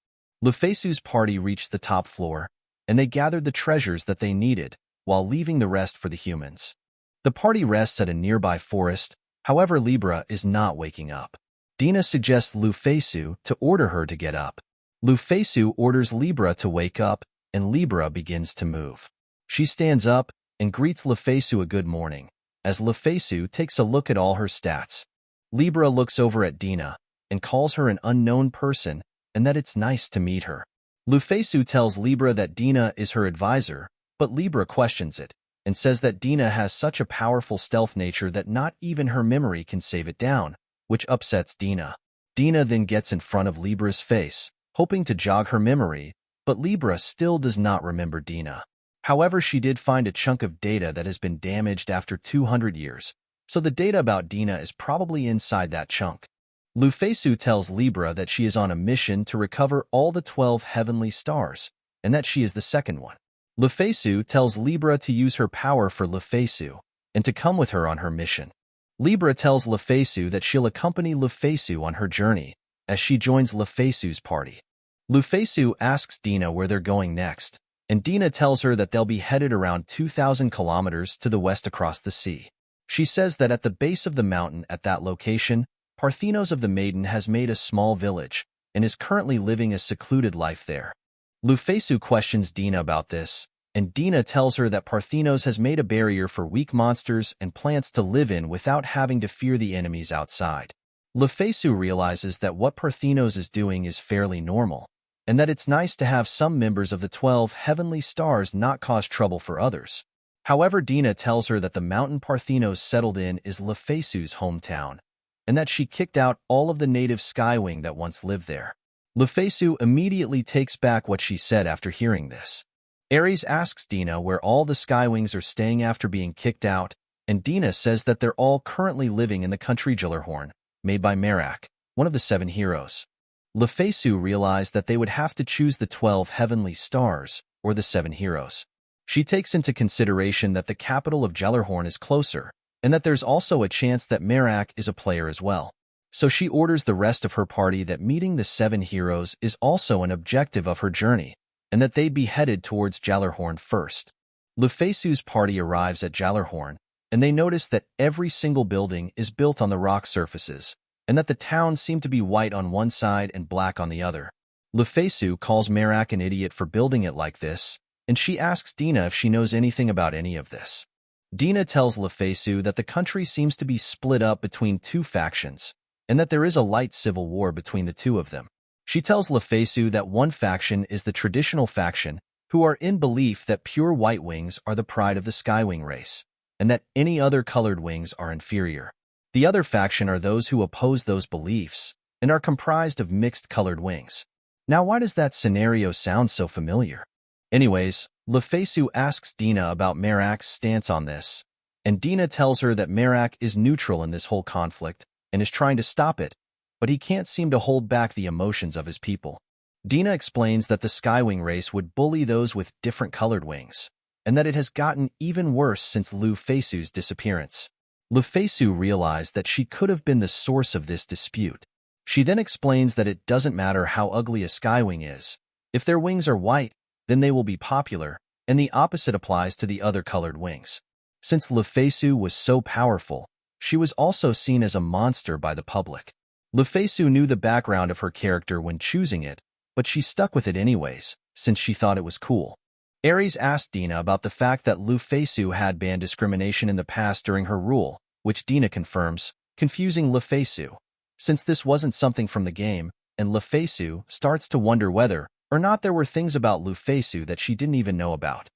Lufasu's party reached the top floor, and they gathered the treasures that they needed, while leaving the rest for the humans. The party rests at a nearby forest, however Libra is not waking up. Dina suggests Lufasu to order her to get up. Lufasu orders Libra to wake up, and Libra begins to move. She stands up and greets Lufasu a good morning, as Lufasu takes a look at all her stats. Libra looks over at Dina and calls her an unknown person and that it's nice to meet her. Lufasu tells Libra that Dina is her advisor, but Libra questions it and says that Dina has such a powerful stealth nature that not even her memory can save it down, which upsets Dina. Dina then gets in front of Libra's face, hoping to jog her memory, but Libra still does not remember Dina. However, she did find a chunk of data that has been damaged after 200 years, so the data about Dina is probably inside that chunk. Lufasu tells Libra that she is on a mission to recover all the 12 heavenly stars, and that she is the second one. Lufasu tells Libra to use her power for Lufasu, and to come with her on her mission. Libra tells Lufasu that she'll accompany Lufasu on her journey, as she joins Lufasu's party. Lufasu asks Dina where they're going next, and Dina tells her that they'll be headed around 2,000 kilometers to the west across the sea. She says that at the base of the mountain at that location, Parthenos of the Maiden has made a small village, and is currently living a secluded life there. Lufasu questions Dina about this, and Dina tells her that Parthenos has made a barrier for weak monsters and plants to live in without having to fear the enemies outside. Lufasu realizes that what Parthenos is doing is fairly normal, and that it's nice to have some members of the 12 heavenly stars not cause trouble for others. However, Dina tells her that the mountain Parthenos settled in is Lufasu's hometown, and that she kicked out all of the native Skywing that once lived there. Lufasu immediately takes back what she said after hearing this. Ares asks Dina where all the Skywings are staying after being kicked out, and Dina says that they're all currently living in the country Gillerhorn, made by Merak, one of the 7 heroes. Lufasu realized that they would have to choose the 12 heavenly stars, or the 7 heroes. She takes into consideration that the capital of Gjellerhorn is closer, and that there's also a chance that Merak is a player as well. So she orders the rest of her party that meeting the 7 heroes is also an objective of her journey, and that they'd be headed towards Jallarhorn first. Lufasu's party arrives at Jallarhorn, and they notice that every single building is built on the rock surfaces, and that the towns seem to be white on one side and black on the other. Lufasu calls Merak an idiot for building it like this, and she asks Dina if she knows anything about any of this. Dina tells Lufasu that the country seems to be split up between 2 factions, and that there is a light civil war between the 2 of them. She tells Lufasu that one faction is the traditional faction, who are in belief that pure white wings are the pride of the Skywing race, and that any other colored wings are inferior. The other faction are those who oppose those beliefs, and are comprised of mixed-colored wings. Now, why does that scenario sound so familiar? Anyways, Lufasu asks Dina about Merak's stance on this, and Dina tells her that Merak is neutral in this whole conflict and is trying to stop it, but he can't seem to hold back the emotions of his people. Dina explains that the Skywing race would bully those with different colored wings, and that it has gotten even worse since Lufasu's disappearance. Lufasu realized that she could have been the source of this dispute. She then explains that it doesn't matter how ugly a Skywing is. If their wings are white, then they will be popular, and the opposite applies to the other colored wings. Since Lufasu was so powerful, she was also seen as a monster by the public. Lufasu knew the background of her character when choosing it, but she stuck with it anyways, since she thought it was cool. Ares asked Dina about the fact that Lufasu had banned discrimination in the past during her rule, which Dina confirms, confusing Lufasu, since this wasn't something from the game, and Lufasu starts to wonder whether or not there were things about Lufasu that she didn't even know about.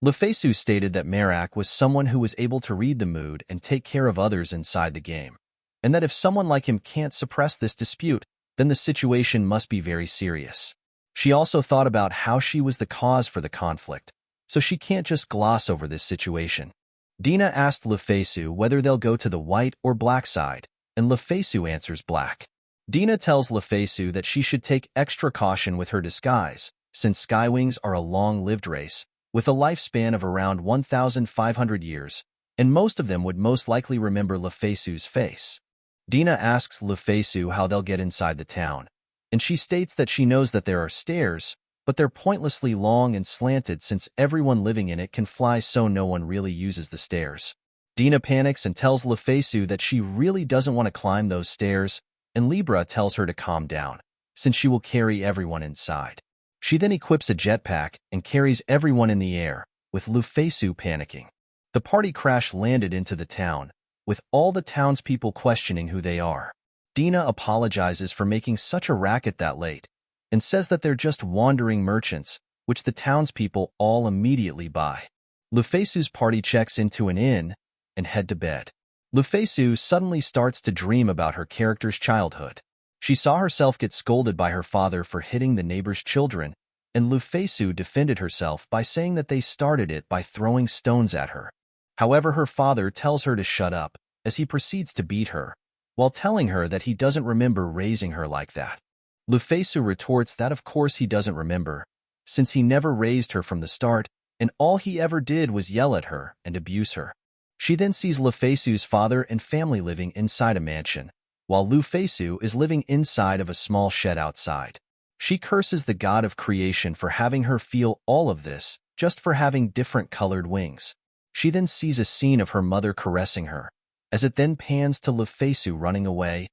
Lufasu stated that Merak was someone who was able to read the mood and take care of others inside the game, and that if someone like him can't suppress this dispute, then the situation must be very serious. She also thought about how she was the cause for the conflict, so she can't just gloss over this situation. Dina asked Lufasu whether they'll go to the white or black side, and Lufasu answers black. Dina tells Lufasu that she should take extra caution with her disguise, since Skywings are a long-lived race, with a lifespan of around 1,500 years, and most of them would most likely remember Lufasu's face. Dina asks Lufasu how they'll get inside the town, and she states that she knows that there are stairs, but they're pointlessly long and slanted since everyone living in it can fly, so no one really uses the stairs. Dina panics and tells Lufasu that she really doesn't want to climb those stairs, and Libra tells her to calm down, since she will carry everyone inside. She then equips a jetpack and carries everyone in the air, with Lufasu panicking. The party crash-landed into the town, with all the townspeople questioning who they are. Dina apologizes for making such a racket that late, and says that they're just wandering merchants, which the townspeople all immediately buy. Lufasu's party checks into an inn and head to bed. Lufasu suddenly starts to dream about her character's childhood. She saw herself get scolded by her father for hitting the neighbor's children, and Lufasu defended herself by saying that they started it by throwing stones at her. However, her father tells her to shut up, as he proceeds to beat her, while telling her that he doesn't remember raising her like that. Lufasu retorts that of course he doesn't remember, since he never raised her from the start, and all he ever did was yell at her and abuse her. She then sees Lufasu's father and family living inside a mansion, while Lufasu is living inside of a small shed outside. She curses the god of creation for having her feel all of this, just for having different colored wings. She then sees a scene of her mother caressing her, as it then pans to Lufasu running away,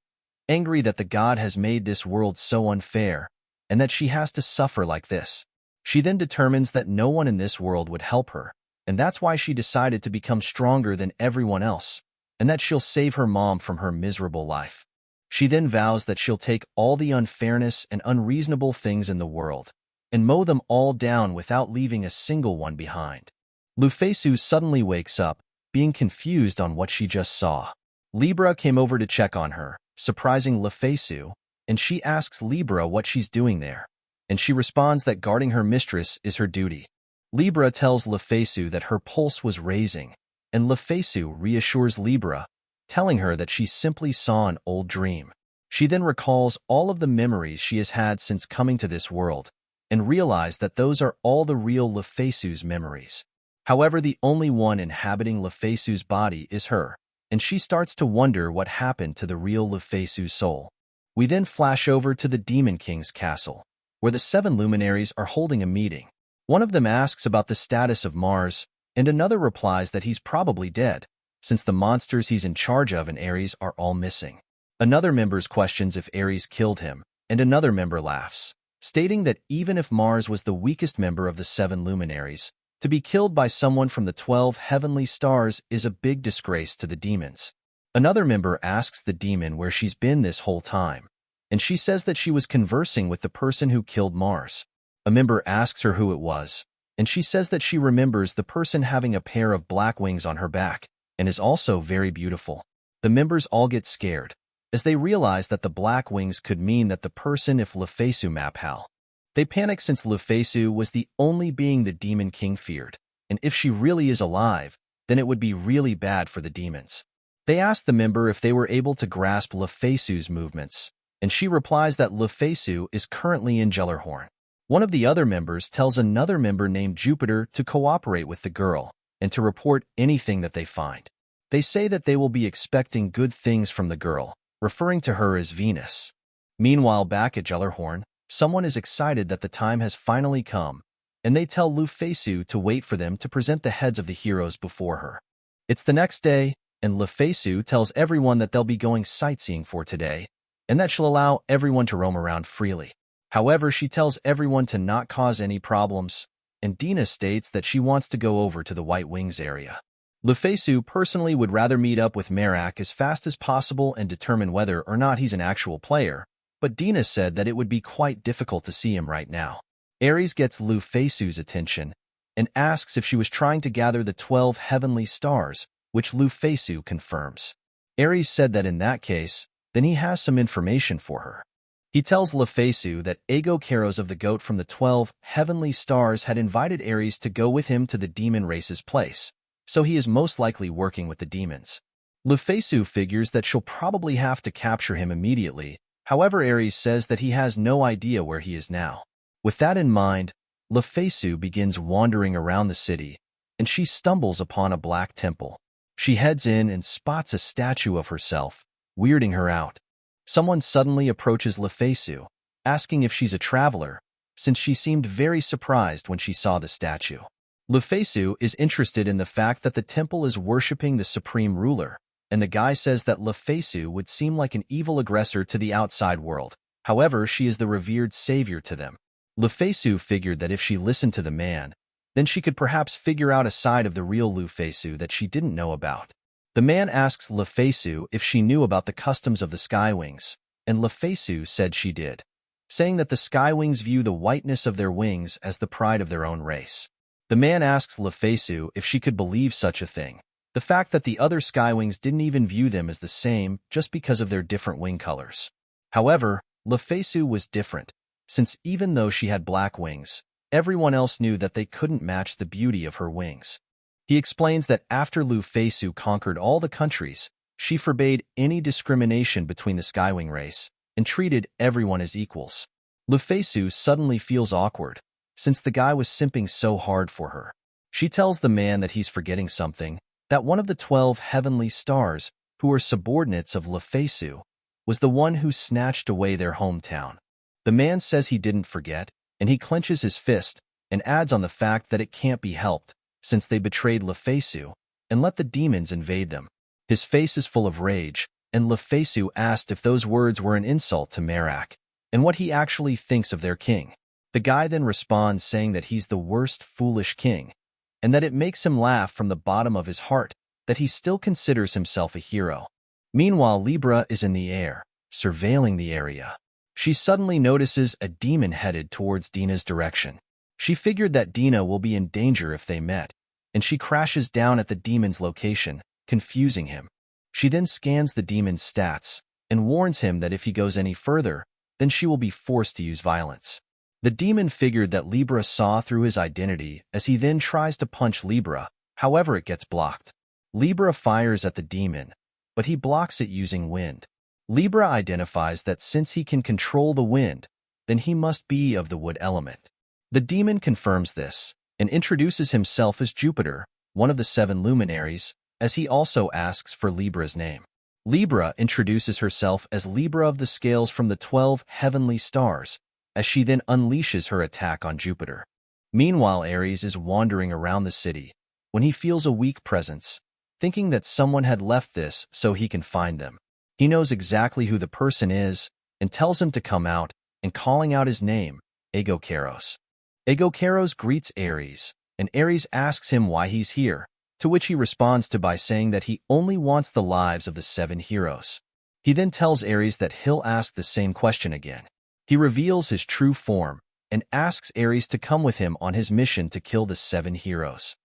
angry that the god has made this world so unfair, and that she has to suffer like this. She then determines that no one in this world would help her, and that's why she decided to become stronger than everyone else, and that she'll save her mom from her miserable life. She then vows that she'll take all the unfairness and unreasonable things in the world, and mow them all down without leaving a single one behind. Lufasu suddenly wakes up, being confused on what she just saw. Libra came over to check on her, surprising Lufasu, and she asks Libra what she's doing there, and she responds that guarding her mistress is her duty. Libra tells Lufasu that her pulse was raising, and Lufasu reassures Libra, telling her that she simply saw an old dream. She then recalls all of the memories she has had since coming to this world, and realized that those are all the real Lufasu's memories. However, the only one inhabiting Lufasu's body is her, and she starts to wonder what happened to the real Lufasu's soul. We then flash over to the Demon King's castle, where the 7 luminaries are holding a meeting. One of them asks about the status of Mars, and another replies that he's probably dead, since the monsters he's in charge of in Ares are all missing. Another member questions if Ares killed him, and another member laughs, stating that even if Mars was the weakest member of the 7 luminaries, to be killed by someone from the 12 heavenly stars is a big disgrace to the demons. Another member asks the demon where she's been this whole time, and she says that she was conversing with the person who killed Mars. A member asks her who it was, and she says that she remembers the person having a pair of black wings on her back and is also very beautiful. The members all get scared, as they realize that the black wings could mean that the person is Lufasu Mafahl. They panic since Lufasu was the only being the Demon King feared, and if she really is alive, then it would be really bad for the demons. They ask the member if they were able to grasp Lufasu's movements, and she replies that Lufasu is currently in Gellerhorn. One of the other members tells another member named Jupiter to cooperate with the girl and to report anything that they find. They say that they will be expecting good things from the girl, referring to her as Venus. Meanwhile, back at Gellerhorn, someone is excited that the time has finally come, and they tell Lufasu to wait for them to present the heads of the heroes before her. It's the next day, and Lufasu tells everyone that they'll be going sightseeing for today, and that she'll allow everyone to roam around freely. However, she tells everyone to not cause any problems, and Dina states that she wants to go over to the White Wings area. Lufasu personally would rather meet up with Merak as fast as possible and determine whether or not he's an actual player, but Dina said that it would be quite difficult to see him right now. Ares gets Lufasu's attention and asks if she was trying to gather the 12 heavenly stars, which Lufasu confirms. Ares said that in that case, then he has some information for her. He tells Lufasu that Ego Karos of the goat from the 12 heavenly stars had invited Ares to go with him to the demon race's place, so he is most likely working with the demons. Lufasu figures that she'll probably have to capture him immediately. However, Ares says that he has no idea where he is now. With that in mind, Lufasu begins wandering around the city, and she stumbles upon a black temple. She heads in and spots a statue of herself, weirding her out. Someone suddenly approaches Lufasu, asking if she's a traveler, since she seemed very surprised when she saw the statue. Lufasu is interested in the fact that the temple is worshipping the supreme ruler, and the guy says that Lufasu would seem like an evil aggressor to the outside world. However, she is the revered savior to them. Lufasu figured that if she listened to the man, then she could perhaps figure out a side of the real Lufasu that she didn't know about. The man asks Lufasu if she knew about the customs of the Skywings, and Lufasu said she did, saying that the Skywings view the whiteness of their wings as the pride of their own race. The man asks Lufasu if she could believe such a thing, the fact that the other Skywings didn't even view them as the same just because of their different wing colors. However, Lufasu was different, since even though she had black wings, everyone else knew that they couldn't match the beauty of her wings. He explains that after Lufasu conquered all the countries, she forbade any discrimination between the Skywing race and treated everyone as equals. Lufasu suddenly feels awkward, since the guy was simping so hard for her. She tells the man that he's forgetting something, that one of the 12 heavenly stars, who are subordinates of Lufasu, was the one who snatched away their hometown. The man says he didn't forget, and he clenches his fist and adds on the fact that it can't be helped, since they betrayed Lufasu and let the demons invade them. His face is full of rage, and Lufasu asked if those words were an insult to Merak, and what he actually thinks of their king. The guy then responds saying that he's the worst foolish king, and that it makes him laugh from the bottom of his heart that he still considers himself a hero. Meanwhile, Libra is in the air, surveilling the area. She suddenly notices a demon headed towards Dina's direction. She figured that Dina will be in danger if they met, and she crashes down at the demon's location, confusing him. She then scans the demon's stats and warns him that if he goes any further, then she will be forced to use violence. The demon figured that Libra saw through his identity as he then tries to punch Libra, however it gets blocked. Libra fires at the demon, but he blocks it using wind. Libra identifies that since he can control the wind, then he must be of the wood element. The demon confirms this and introduces himself as Jupiter, one of the 7 luminaries, as he also asks for Libra's name. Libra introduces herself as Libra of the scales from the 12 heavenly stars, as she then unleashes her attack on Jupiter. Meanwhile, Ares is wandering around the city when he feels a weak presence, thinking that someone had left this so he can find them. He knows exactly who the person is and tells him to come out, and calling out his name, Agokeros. Agokeros greets Ares, and Ares asks him why he's here, to which he responds by saying that he only wants the lives of the 7 heroes. He then tells Ares that he'll ask the same question again. He reveals his true form and asks Ares to come with him on his mission to kill the 7 heroes.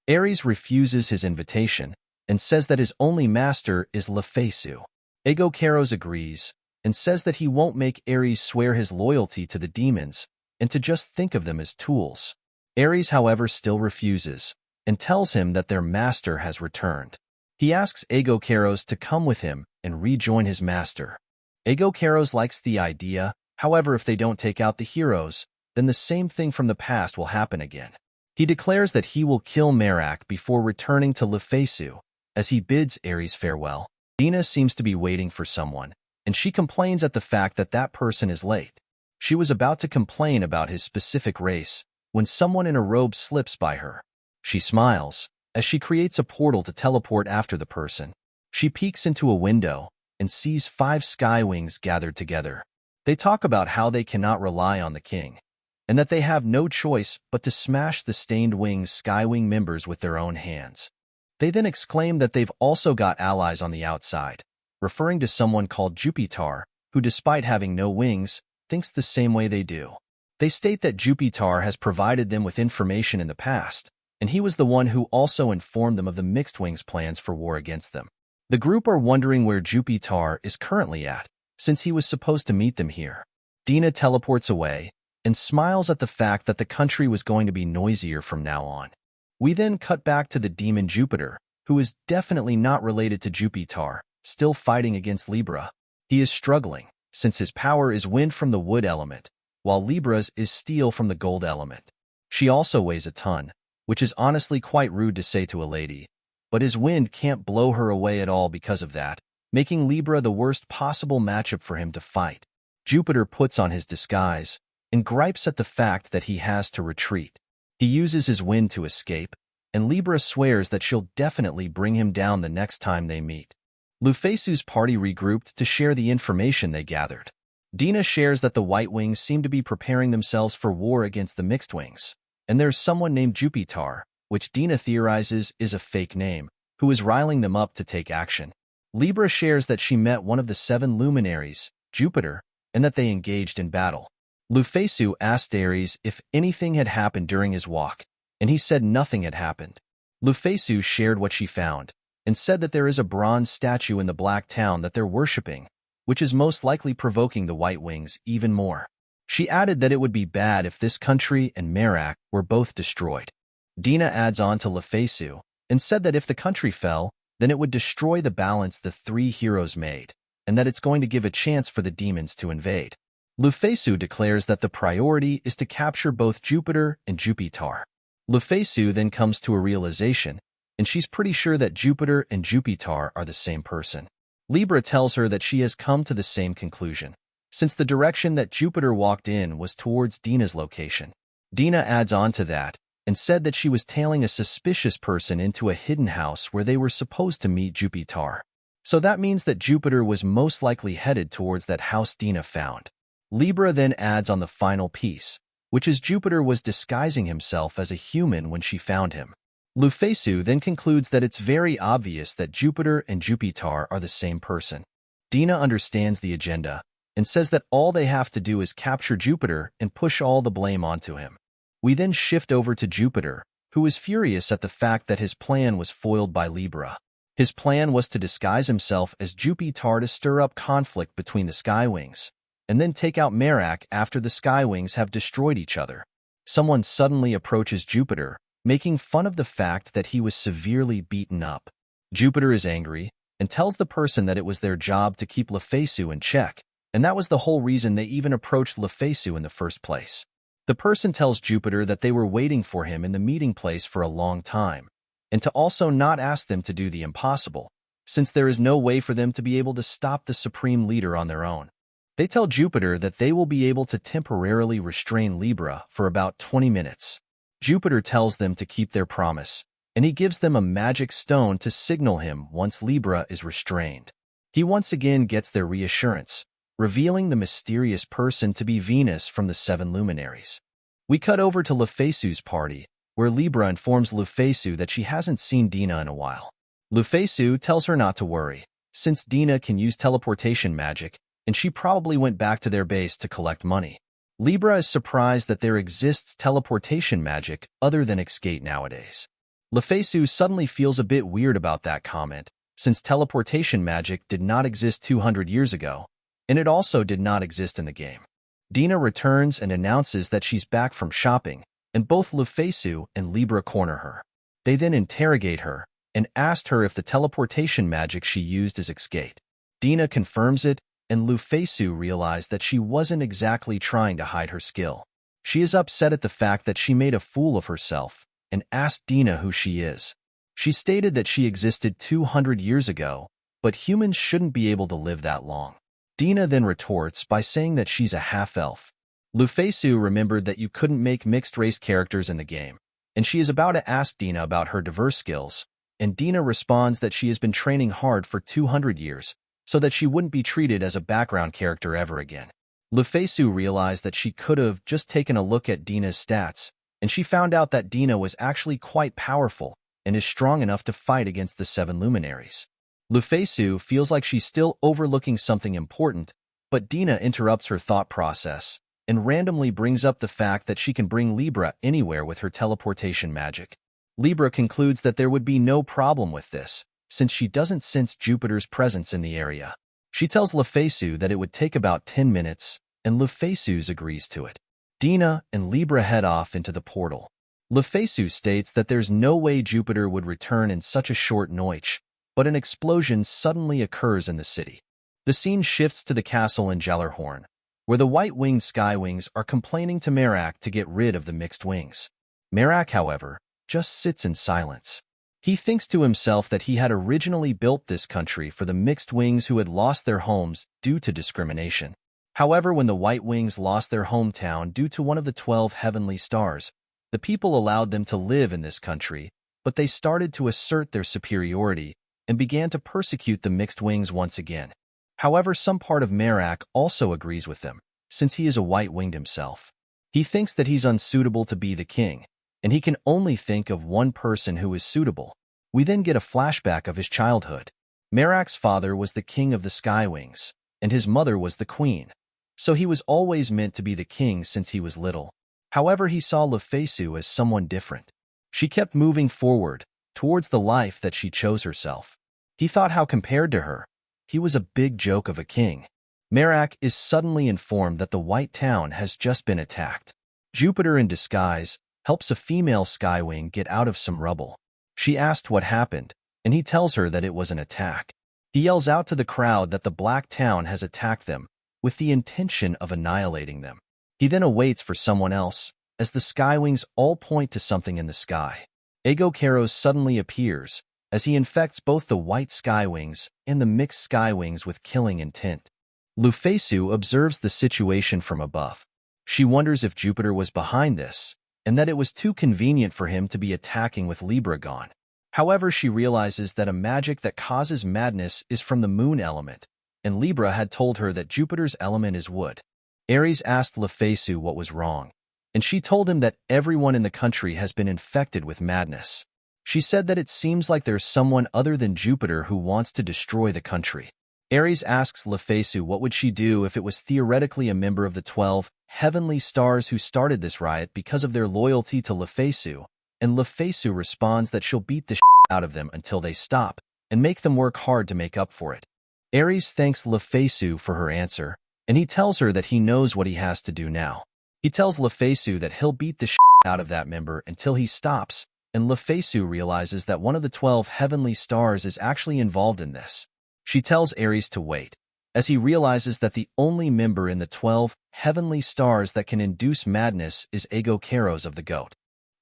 Ares refuses his invitation and says that his only master is Lufasu. Agokeros agrees and says that he won't make Ares swear his loyalty to the demons and to just think of them as tools. Ares, however, still refuses and tells him that their master has returned. He asks Agokeros to come with him and rejoin his master. Agokeros likes the idea, however, if they don't take out the heroes, then the same thing from the past will happen again. He declares that he will kill Merak before returning to Lufasu, as he bids Ares farewell. Dina seems to be waiting for someone, and she complains at the fact that that person is late. She was about to complain about his specific race when someone in a robe slips by her. She smiles as she creates a portal to teleport after the person. She peeks into a window and sees 5 skywings gathered together. They talk about how they cannot rely on the king, and that they have no choice but to smash the stained wings skywing members with their own hands. They then exclaim that they've also got allies on the outside, referring to someone called Jupiter, who despite having no wings, thinks the same way they do. They state that Jupiter has provided them with information in the past, and he was the one who also informed them of the Mixed Wings' plans for war against them. The group are wondering where Jupiter is currently at, since he was supposed to meet them here. Dina teleports away and smiles at the fact that the country was going to be noisier from now on. We then cut back to the demon Jupiter, who is definitely not related to Jupiter, still fighting against Libra. He is struggling, since his power is wind from the wood element, while Libra's is steel from the gold element. She also weighs a ton, which is honestly quite rude to say to a lady, but his wind can't blow her away at all because of that, making Libra the worst possible matchup for him to fight. Jupiter puts on his disguise and gripes at the fact that he has to retreat. He uses his wind to escape, and Libra swears that she'll definitely bring him down the next time they meet. Lufasu's party regrouped to share the information they gathered. Dina shares that the White Wings seem to be preparing themselves for war against the Mixed Wings, and there's someone named Jupiter, which Dina theorizes is a fake name, who is riling them up to take action. Libra shares that she met one of the 7 luminaries, Jupiter, and that they engaged in battle. Lufasu asked Ares if anything had happened during his walk, and he said nothing had happened. Lufasu shared what she found, and said that there is a bronze statue in the Black Town that they're worshipping, which is most likely provoking the White Wings even more. She added that it would be bad if this country and Merak were both destroyed. Dina adds on to Lufasu, and said that if the country fell, then it would destroy the balance the 3 heroes made, and that it's going to give a chance for the demons to invade. Lufasu declares that the priority is to capture both Jupiter and Jupiter. Lufasu then comes to a realization, and she's pretty sure that Jupiter and Jupiter are the same person. Libra tells her that she has come to the same conclusion, since the direction that Jupiter walked in was towards Dina's location. Dina adds on to that, and said that she was tailing a suspicious person into a hidden house where they were supposed to meet Jupiter. So that means that Jupiter was most likely headed towards that house Dina found. Libra then adds on the final piece, which is Jupiter was disguising himself as a human when she found him. Lufasu then concludes that it's very obvious that Jupiter and Jupiter are the same person. Dina understands the agenda and says that all they have to do is capture Jupiter and push all the blame onto him. We then shift over to Jupiter, who is furious at the fact that his plan was foiled by Libra. His plan was to disguise himself as Jupiter to stir up conflict between the Skywings, and then take out Merak after the Skywings have destroyed each other. Someone suddenly approaches Jupiter, making fun of the fact that he was severely beaten up. Jupiter is angry and tells the person that it was their job to keep Lufasu in check, and that was the whole reason they even approached Lufasu in the first place. The person tells Jupiter that they were waiting for him in the meeting place for a long time, and to also not ask them to do the impossible, since there is no way for them to be able to stop the Supreme Leader on their own. They tell Jupiter that they will be able to temporarily restrain Libra for about 20 minutes. Jupiter tells them to keep their promise, and he gives them a magic stone to signal him once Libra is restrained. He once again gets their reassurance, revealing the mysterious person to be Venus from the Seven Luminaries. We cut over to Lufasu's party, where Libra informs Lufasu that she hasn't seen Dina in a while. Lufasu tells her not to worry, since Dina can use teleportation magic, and she probably went back to their base to collect money. Libra is surprised that there exists teleportation magic other than Xskate nowadays. Lufasu suddenly feels a bit weird about that comment, since teleportation magic did not exist 200 years ago, and it also did not exist in the game. Dina returns and announces that she's back from shopping, and both Lufasu and Libra corner her. They then interrogate her and asked her if the teleportation magic she used is Xskate. Dina confirms it, and Lufasu realized that she wasn't exactly trying to hide her skill. She is upset at the fact that she made a fool of herself and asked Dina who she is. She stated that she existed 200 years ago, but humans shouldn't be able to live that long. Dina then retorts by saying that she's a half-elf. Lufasu remembered that you couldn't make mixed-race characters in the game, and she is about to ask Dina about her diverse skills, and Dina responds that she has been training hard for 200 years, so that she wouldn't be treated as a background character ever again. Lufasu realized that she could have just taken a look at Dina's stats, and she found out that Dina was actually quite powerful and is strong enough to fight against the Seven Luminaries. Lufasu feels like she's still overlooking something important, but Dina interrupts her thought process and randomly brings up the fact that she can bring Libra anywhere with her teleportation magic. Libra concludes that there would be no problem with this, since she doesn't sense Jupiter's presence in the area. She tells Lufasu that it would take about 10 minutes, and Lufasu agrees to it. Dina and Libra head off into the portal. Lufasu states that there's no way Jupiter would return in such a short noich, but an explosion suddenly occurs in the city. The scene shifts to the castle in Gellerhorn, where the white-winged skywings are complaining to Merak to get rid of the mixed wings. Merak, however, just sits in silence. He thinks to himself that he had originally built this country for the mixed wings who had lost their homes due to discrimination. However, when the white wings lost their hometown due to one of the 12 heavenly stars, the people allowed them to live in this country, but they started to assert their superiority and began to persecute the mixed wings once again. However, some part of Merak also agrees with them, since he is a white-winged himself. He thinks that he's unsuitable to be the king, and he can only think of one person who is suitable. We then get a flashback of his childhood. Merak's father was the king of the Skywings, and his mother was the queen, so he was always meant to be the king since he was little. However, he saw Lufasu as someone different. She kept moving forward, towards the life that she chose herself. He thought how compared to her, he was a big joke of a king. Merak is suddenly informed that the White Town has just been attacked. Jupiter in disguise helps a female Skywing get out of some rubble. She asked what happened, and he tells her that it was an attack. He yells out to the crowd that the Black Town has attacked them, with the intention of annihilating them. He then awaits for someone else, as the Skywings all point to something in the sky. Ego Karos suddenly appears, as he infects both the white Skywings and the mixed Skywings with killing intent. Lufasu observes the situation from above. She wonders if Jupiter was behind this, and that it was too convenient for him to be attacking with Libra gone. However, she realizes that a magic that causes madness is from the moon element, and Libra had told her that Jupiter's element is wood. Ares asked Lufasu what was wrong, and she told him that everyone in the country has been infected with madness. She said that it seems like there's someone other than Jupiter who wants to destroy the country. Ares asks Lufasu what would she do if it was theoretically a member of the 12 heavenly stars who started this riot because of their loyalty to Lufasu, and Lufasu responds that she'll beat the shit out of them until they stop, and make them work hard to make up for it. Ares thanks Lufasu for her answer, and he tells her that he knows what he has to do now. He tells Lufasu that he'll beat the shit out of that member until he stops, and Lufasu realizes that one of the 12 heavenly stars is actually involved in this. She tells Ares to wait, as he realizes that the only member in the 12 heavenly stars that can induce madness is Ego Karos of the goat.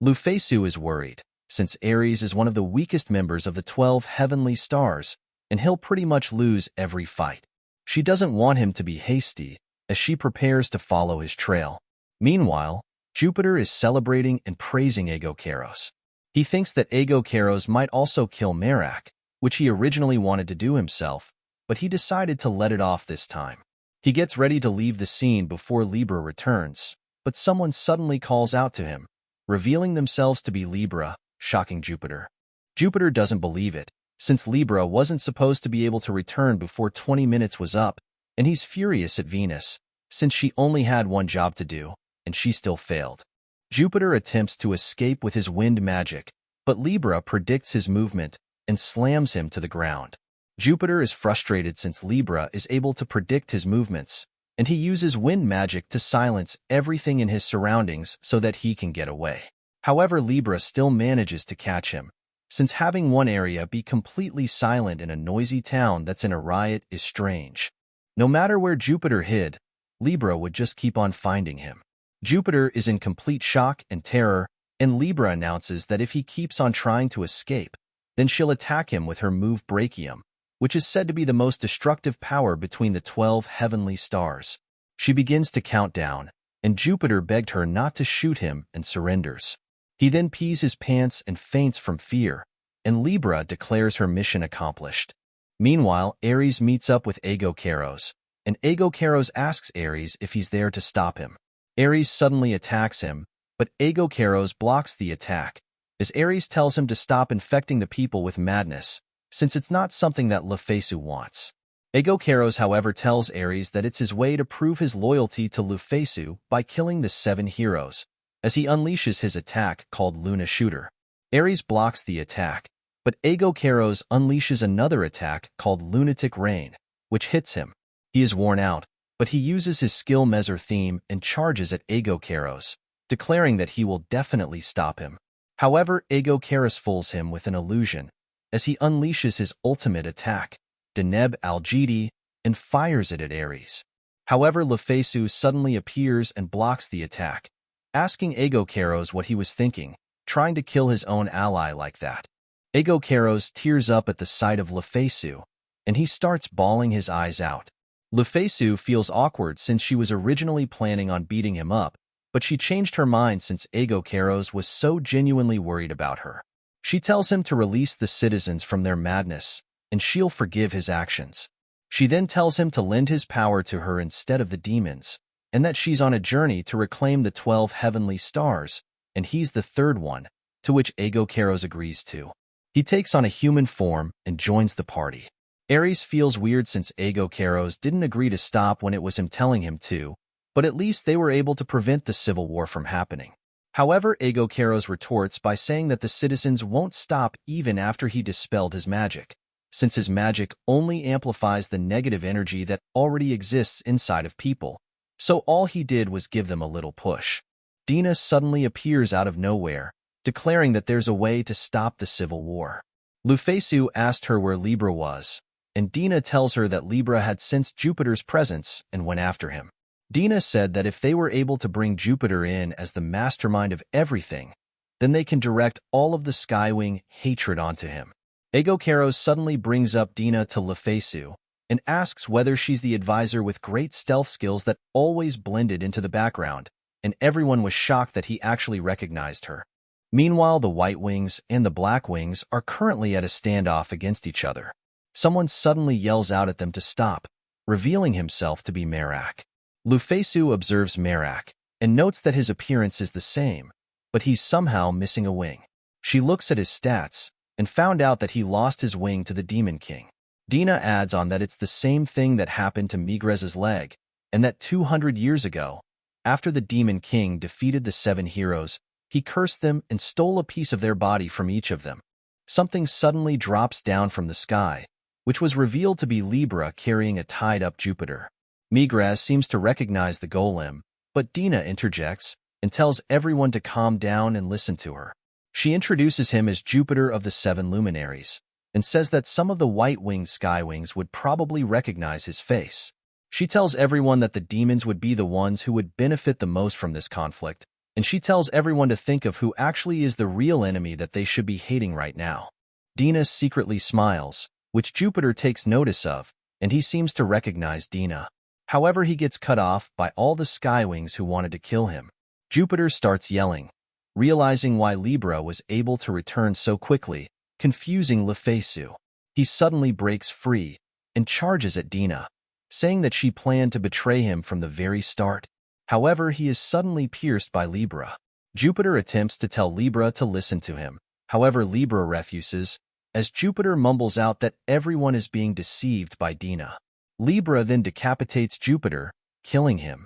Lufasu is worried, since Aries is one of the weakest members of the 12 heavenly stars, and he'll pretty much lose every fight. She doesn't want him to be hasty as she prepares to follow his trail. Meanwhile, Jupiter is celebrating and praising Aegocaros. He thinks that Aegocaros might also kill Merak, which he originally wanted to do himself, but he decided to let it off this time. He gets ready to leave the scene before Libra returns, but someone suddenly calls out to him, revealing themselves to be Libra, shocking Jupiter. Jupiter doesn't believe it, since Libra wasn't supposed to be able to return before 20 minutes was up, and he's furious at Venus, since she only had one job to do, and she still failed. Jupiter attempts to escape with his wind magic, but Libra predicts his movement and slams him to the ground. Jupiter is frustrated since Libra is able to predict his movements, and he uses wind magic to silence everything in his surroundings so that he can get away. However, Libra still manages to catch him, since having one area be completely silent in a noisy town that's in a riot is strange. No matter where Jupiter hid, Libra would just keep on finding him. Jupiter is in complete shock and terror, and Libra announces that if he keeps on trying to escape, then she'll attack him with her move Brachium, which is said to be the most destructive power between the 12 heavenly stars. She begins to count down, and Jupiter begged her not to shoot him and surrenders. He then pees his pants and faints from fear, and Libra declares her mission accomplished. Meanwhile, Aries meets up with Aegocaros, and Aegocaros asks Aries if he's there to stop him. Aries suddenly attacks him, but Aegocaros blocks the attack, as Aries tells him to stop infecting the people with madness, since it's not something that Lufasu wants. Aegocaros, however, tells Aries that it's his way to prove his loyalty to Lufasu by killing the 7 heroes, as he unleashes his attack called Luna Shooter. Aries blocks the attack, but Aegocaros unleashes another attack called Lunatic Rain, which hits him. He is worn out, but he uses his skill Messer theme and charges at Aegocaros, declaring that he will definitely stop him. However, Aegocaros fools him with an illusion, as he unleashes his ultimate attack, Deneb Al-Jidi, and fires it at Aries. However, Lufasu suddenly appears and blocks the attack, asking Aegocaros what he was thinking, trying to kill his own ally like that. Aegocaros tears up at the sight of Lufasu, and he starts bawling his eyes out. Lufasu feels awkward since she was originally planning on beating him up, but she changed her mind since Aegocaros was so genuinely worried about her. She tells him to release the citizens from their madness, and she'll forgive his actions. She then tells him to lend his power to her instead of the demons, and that she's on a journey to reclaim the 12 heavenly stars, and he's the third one, to which Aegocaros agrees to. He takes on a human form and joins the party. Aries feels weird since Aegocaros didn't agree to stop when it was him telling him to, but at least they were able to prevent the civil war from happening. However, Aegocaros retorts by saying that the citizens won't stop even after he dispelled his magic, since his magic only amplifies the negative energy that already exists inside of people, so all he did was give them a little push. Dina suddenly appears out of nowhere, declaring that there's a way to stop the civil war. Lufasu asked her where Libra was, and Dina tells her that Libra had sensed Jupiter's presence and went after him. Dina said that if they were able to bring Jupiter in as the mastermind of everything, then they can direct all of the Skywing hatred onto him. Aegocaros suddenly brings up Dina to Lufasu and asks whether she's the advisor with great stealth skills that always blended into the background, and everyone was shocked that he actually recognized her. Meanwhile, the White Wings and the Black Wings are currently at a standoff against each other. Someone suddenly yells out at them to stop, revealing himself to be Merak. Lufasu observes Merak and notes that his appearance is the same, but he's somehow missing a wing. She looks at his stats and found out that he lost his wing to the Demon King. Dina adds on that it's the same thing that happened to Migrez's leg, and that 200 years ago, after the Demon King defeated the 7 heroes, he cursed them and stole a piece of their body from each of them. Something suddenly drops down from the sky, which was revealed to be Libra carrying a tied-up Jupiter. Migrez seems to recognize the golem, but Dina interjects and tells everyone to calm down and listen to her. She introduces him as Jupiter of the 7 luminaries, and says that some of the white-winged Skywings would probably recognize his face. She tells everyone that the demons would be the ones who would benefit the most from this conflict, and she tells everyone to think of who actually is the real enemy that they should be hating right now. Dina secretly smiles, which Jupiter takes notice of, and he seems to recognize Dina. However, he gets cut off by all the Skywings who wanted to kill him. Jupiter starts yelling, realizing why Libra was able to return so quickly, confusing Lufasu. He suddenly breaks free and charges at Dina, saying that she planned to betray him from the very start. However, he is suddenly pierced by Libra. Jupiter attempts to tell Libra to listen to him. However, Libra refuses, as Jupiter mumbles out that everyone is being deceived by Dina. Libra then decapitates Jupiter, killing him.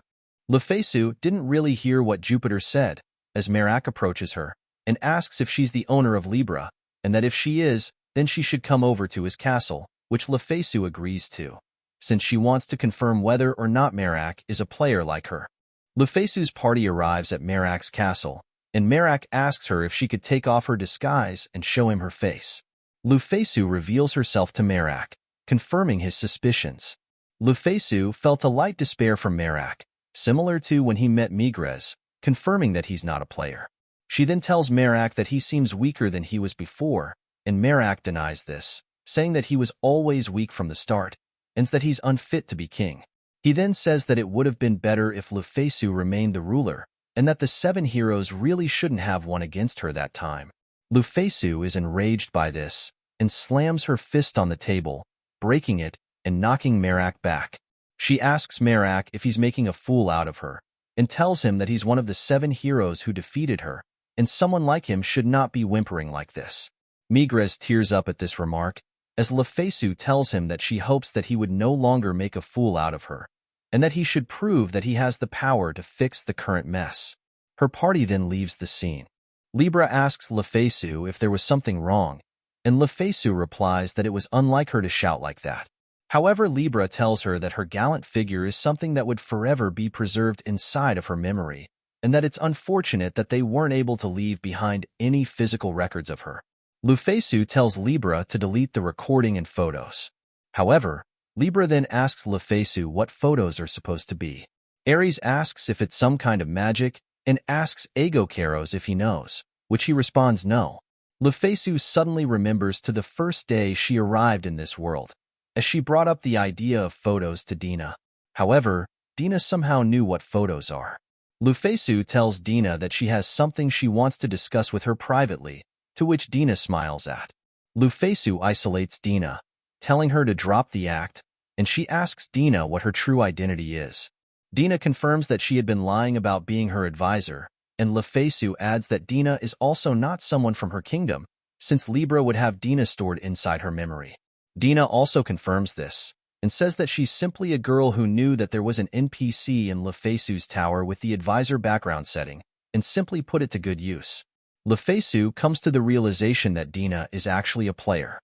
Lufasu didn't really hear what Jupiter said, as Merak approaches her and asks if she's the owner of Libra, and that if she is, then she should come over to his castle, which Lufasu agrees to, since she wants to confirm whether or not Merak is a player like her. Lufasu's party arrives at Merak's castle, and Merak asks her if she could take off her disguise and show him her face. Lufasu reveals herself to Merak, confirming his suspicions. Lufasu felt a light despair from Merak, similar to when he met Migres, confirming that he's not a player. She then tells Merak that he seems weaker than he was before, and Merak denies this, saying that he was always weak from the start, and that he's unfit to be king. He then says that it would have been better if Lufasu remained the ruler, and that the 7 heroes really shouldn't have won against her that time. Lufasu is enraged by this, and slams her fist on the table, breaking it and knocking Merak back. She asks Merak if he's making a fool out of her, and tells him that he's one of the 7 heroes who defeated her, and someone like him should not be whimpering like this. Migres tears up at this remark, as Lufasu tells him that she hopes that he would no longer make a fool out of her, and that he should prove that he has the power to fix the current mess. Her party then leaves the scene. Libra asks Lufasu if there was something wrong, and Lufasu replies that it was unlike her to shout like that. However, Libra tells her that her gallant figure is something that would forever be preserved inside of her memory, and that it's unfortunate that they weren't able to leave behind any physical records of her. Lufasu tells Libra to delete the recording and photos. However, Libra then asks Lufasu what photos are supposed to be. Ares asks if it's some kind of magic, and asks Agokaros if he knows, which he responds no. Lufasu suddenly remembers to the first day she arrived in this world, as she brought up the idea of photos to Dina. However, Dina somehow knew what photos are. Lufasu tells Dina that she has something she wants to discuss with her privately, to which Dina smiles at. Lufasu isolates Dina, telling her to drop the act, and she asks Dina what her true identity is. Dina confirms that she had been lying about being her advisor, and Lufasu adds that Dina is also not someone from her kingdom, since Libra would have Dina stored inside her memory. Dina also confirms this, and says that she's simply a girl who knew that there was an NPC in Lufasu's tower with the advisor background setting, and simply put it to good use. Lufasu comes to the realization that Dina is actually a player.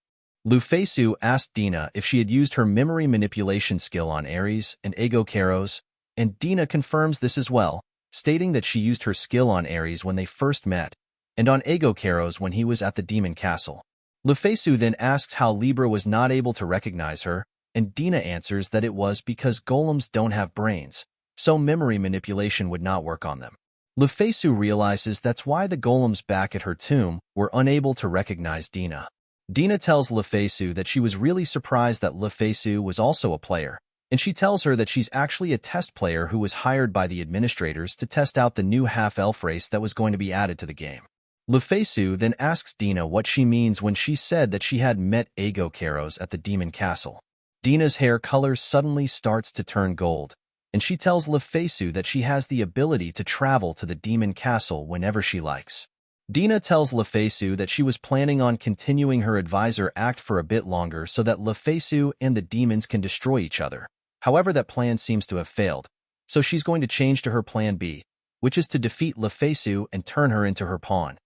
Lufasu asked Dina if she had used her memory manipulation skill on Ares and Agokaros, and Dina confirms this as well, stating that she used her skill on Ares when they first met, and on Agokaros when he was at the demon castle. Lufasu then asks how Libra was not able to recognize her, and Dina answers that it was because golems don't have brains, so memory manipulation would not work on them. Lufasu realizes that's why the golems back at her tomb were unable to recognize Dina. Dina tells Lufasu that she was really surprised that Lufasu was also a player, and she tells her that she's actually a test player who was hired by the administrators to test out the new half-elf race that was going to be added to the game. Lufasu then asks Dina what she means when she said that she had met Agokaros at the demon castle. Dina's hair color suddenly starts to turn gold, and she tells Lufasu that she has the ability to travel to the demon castle whenever she likes. Dina tells Lufasu that she was planning on continuing her advisor act for a bit longer so that Lufasu and the demons can destroy each other. However, that plan seems to have failed, so she's going to change to her plan B, which is to defeat Lufasu and turn her into her pawn.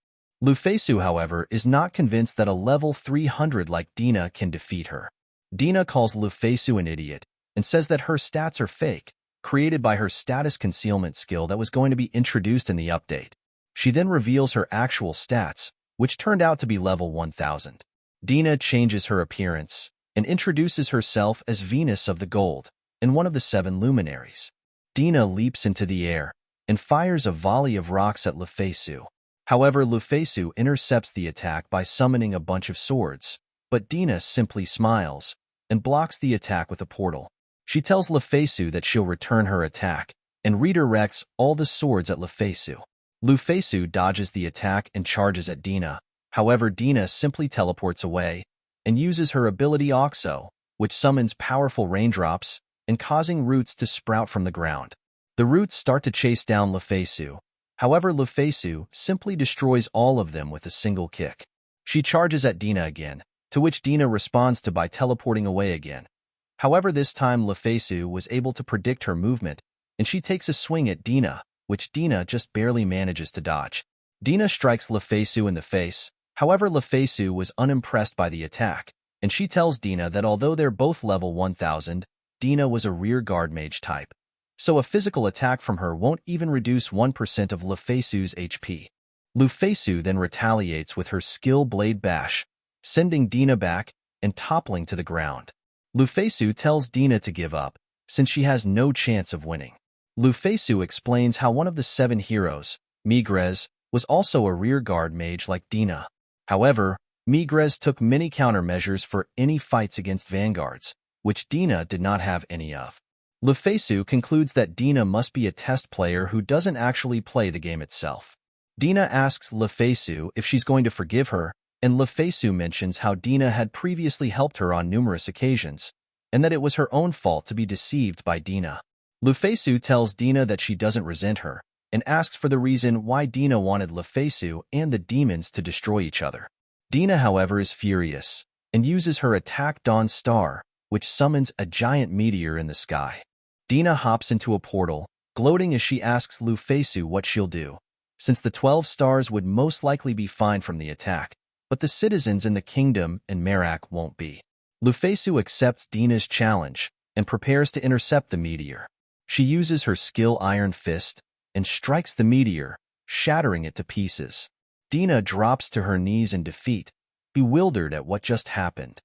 Lufasu, however, is not convinced that a level 300 like Dina can defeat her. Dina calls Lufasu an idiot and says that her stats are fake, created by her status concealment skill that was going to be introduced in the update. She then reveals her actual stats, which turned out to be level 1000. Dina changes her appearance and introduces herself as Venus of the Gold and one of the 7 luminaries. Dina leaps into the air and fires a volley of rocks at Lufasu. However, Lufasu intercepts the attack by summoning a bunch of swords, but Dina simply smiles and blocks the attack with a portal. She tells Lufasu that she'll return her attack and redirects all the swords at Lufasu. Lufasu dodges the attack and charges at Dina. However, Dina simply teleports away and uses her ability Oxo, which summons powerful raindrops and causing roots to sprout from the ground. The roots start to chase down Lufasu. However, Lufasu simply destroys all of them with a single kick. She charges at Dina again, to which Dina responds by teleporting away again. However, this time Lufasu was able to predict her movement, and she takes a swing at Dina, which Dina just barely manages to dodge. Dina strikes Lufasu in the face. However, Lufasu was unimpressed by the attack, and she tells Dina that although they're both level 1000, Dina was a rear guard mage type, so a physical attack from her won't even reduce 1% of Lufasu's HP. Lufasu then retaliates with her skill Blade Bash, sending Dina back and toppling to the ground. Lufasu tells Dina to give up, since she has no chance of winning. Lufasu explains how one of the 7 heroes, Migrez, was also a rear guard mage like Dina. However, Migrez took many countermeasures for any fights against vanguards, which Dina did not have any of. Lufasu concludes that Dina must be a test player who doesn't actually play the game itself. Dina asks Lufasu if she's going to forgive her, and Lufasu mentions how Dina had previously helped her on numerous occasions, and that it was her own fault to be deceived by Dina. Lufasu tells Dina that she doesn't resent her, and asks for the reason why Dina wanted Lufasu and the demons to destroy each other. Dina, however, is furious, and uses her attack Dawn Star, which summons a giant meteor in the sky. Dina hops into a portal, gloating as she asks Lufasu what she'll do, since the 12 stars would most likely be fine from the attack, but the citizens in the kingdom and Merak won't be. Lufasu accepts Dina's challenge and prepares to intercept the meteor. She uses her skill Iron Fist and strikes the meteor, shattering it to pieces. Dina drops to her knees in defeat, bewildered at what just happened.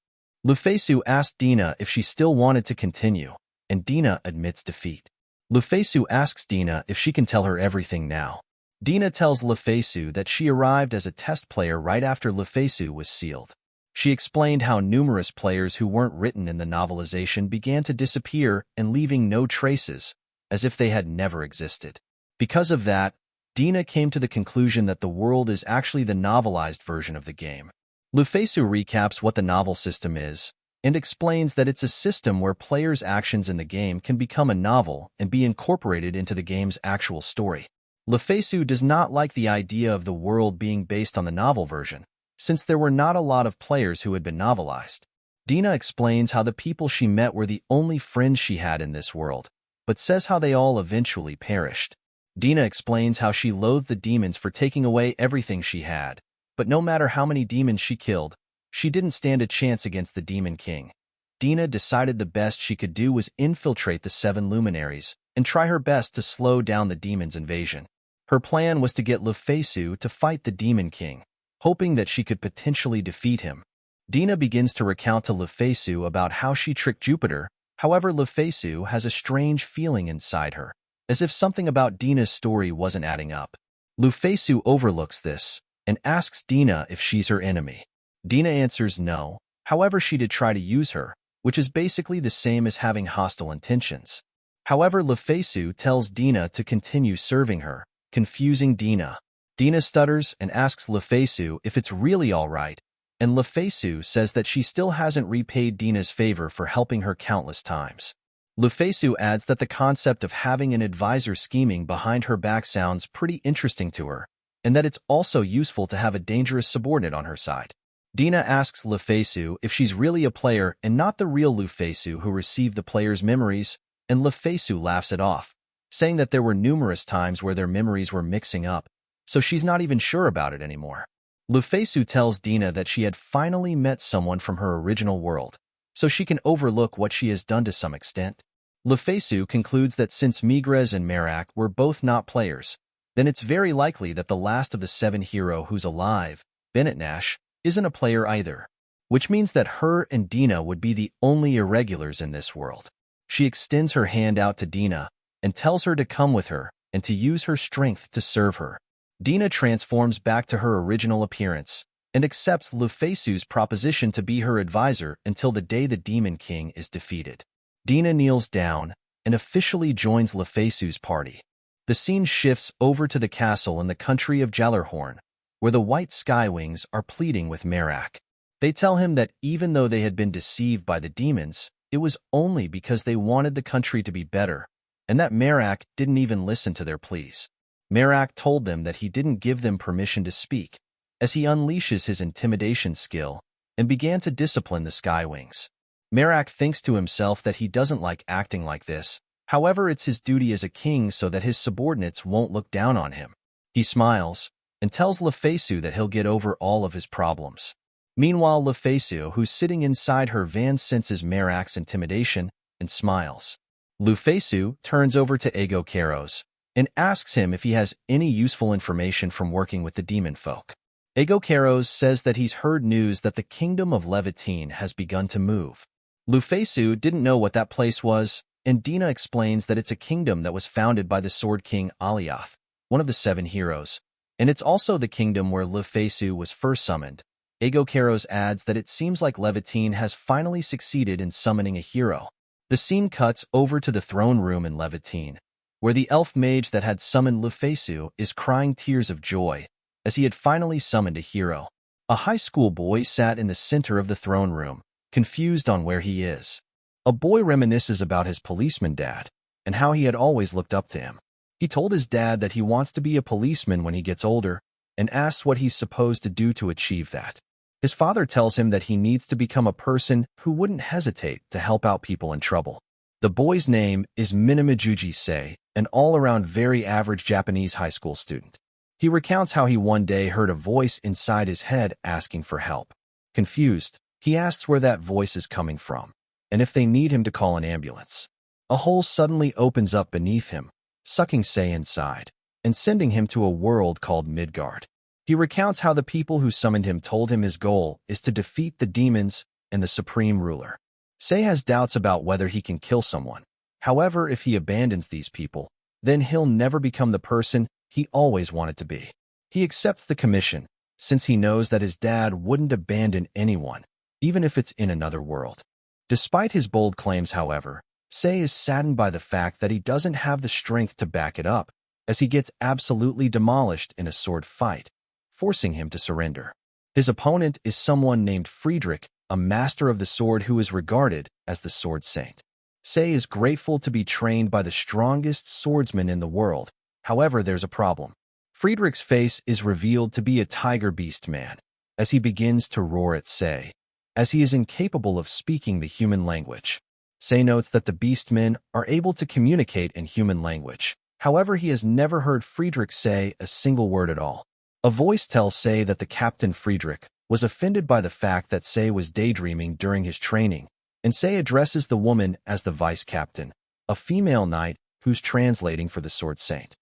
Lufasu asks Dina if she still wanted to continue, and Dina admits defeat. Lufasu asks Dina if she can tell her everything now. Dina tells Lufasu that she arrived as a test player right after Lufasu was sealed. She explained how numerous players who weren't written in the novelization began to disappear and leaving no traces, as if they had never existed. Because of that, Dina came to the conclusion that the world is actually the novelized version of the game. Lufasu recaps what the novel system is, and explains that it's a system where players' actions in the game can become a novel and be incorporated into the game's actual story. Lufasu does not like the idea of the world being based on the novel version, since there were not a lot of players who had been novelized. Dina explains how the people she met were the only friends she had in this world, but says how they all eventually perished. Dina explains how she loathed the demons for taking away everything she had, but no matter how many demons she killed, she didn't stand a chance against the Demon King. Dina decided the best she could do was infiltrate the 7 luminaries and try her best to slow down the demon's invasion. Her plan was to get Lufasu to fight the Demon King, hoping that she could potentially defeat him. Dina begins to recount to Lufasu about how she tricked Jupiter. However, Lufasu has a strange feeling inside her, as if something about Dina's story wasn't adding up. Lufasu overlooks this and asks Dina if she's her enemy. Dina answers no, however she did try to use her, which is basically the same as having hostile intentions. However, Lufasu tells Dina to continue serving her, confusing Dina. Dina stutters and asks Lufasu if it's really alright, and Lufasu says that she still hasn't repaid Dina's favor for helping her countless times. Lufasu adds that the concept of having an advisor scheming behind her back sounds pretty interesting to her, and that it's also useful to have a dangerous subordinate on her side. Dina asks Lufasu if she's really a player and not the real Lufasu who received the player's memories, and Lufasu laughs it off, saying that there were numerous times where their memories were mixing up, so she's not even sure about it anymore. Lufasu tells Dina that she had finally met someone from her original world, so she can overlook what she has done to some extent. Lufasu concludes that since Migrez and Merak were both not players, then it's very likely that the last of the 7 hero who's alive, Bennett Nash, isn't a player either, which means that her and Dina would be the only irregulars in this world. She extends her hand out to Dina and tells her to come with her and to use her strength to serve her. Dina transforms back to her original appearance and accepts Lufasu's proposition to be her advisor until the day the Demon King is defeated. Dina kneels down and officially joins Lufasu's party. The scene shifts over to the castle in the country of Jallarhorn, where the White Skywings are pleading with Merak. They tell him that even though they had been deceived by the demons, it was only because they wanted the country to be better, and that Merak didn't even listen to their pleas. Merak told them that he didn't give them permission to speak, as he unleashes his intimidation skill and began to discipline the Skywings. Merak thinks to himself that he doesn't like acting like this. However, it's his duty as a king so that his subordinates won't look down on him. He smiles and tells Lufasu that he'll get over all of his problems. Meanwhile, Lufasu, who's sitting inside her van, senses Merak's intimidation and smiles. Lufasu turns over to Ego Karos and asks him if he has any useful information from working with the demon folk. Ego Karos says that he's heard news that the kingdom of Levitine has begun to move. Lufasu didn't know what that place was, and Dina explains that it's a kingdom that was founded by the Sword King Aliath, one of the 7 heroes, and it's also the kingdom where Lufasu was first summoned. Ego Karos adds that it seems like Levitine has finally succeeded in summoning a hero. The scene cuts over to the throne room in Levitine, where the elf mage that had summoned Lufasu is crying tears of joy, as he had finally summoned a hero. A high school boy sat in the center of the throne room, confused on where he is. A boy reminisces about his policeman dad and how he had always looked up to him. He told his dad that he wants to be a policeman when he gets older and asks what he's supposed to do to achieve that. His father tells him that he needs to become a person who wouldn't hesitate to help out people in trouble. The boy's name is Minamijuji Sei, an all-around very average Japanese high school student. He recounts how he one day heard a voice inside his head asking for help. Confused, he asks where that voice is coming from, and if they need him to call an ambulance. A hole suddenly opens up beneath him, sucking Sei inside, and sending him to a world called Midgard. He recounts how the people who summoned him told him his goal is to defeat the demons and the supreme ruler. Sei has doubts about whether he can kill someone. However, if he abandons these people, then he'll never become the person he always wanted to be. He accepts the commission, since he knows that his dad wouldn't abandon anyone, even if it's in another world. Despite his bold claims, however, Sei is saddened by the fact that he doesn't have the strength to back it up, as he gets absolutely demolished in a sword fight, forcing him to surrender. His opponent is someone named Friedrich, a master of the sword who is regarded as the sword saint. Sei is grateful to be trained by the strongest swordsman in the world. However, there's a problem. Friedrich's face is revealed to be a tiger beast man, as he begins to roar at Sei, as he is incapable of speaking the human language. Sei notes that the beastmen are able to communicate in human language. However, he has never heard Friedrich say a single word at all. A voice tells Sei that the Captain Friedrich was offended by the fact that Sei was daydreaming during his training, and Sei addresses the woman as the vice captain, a female knight who's translating for the sword saint.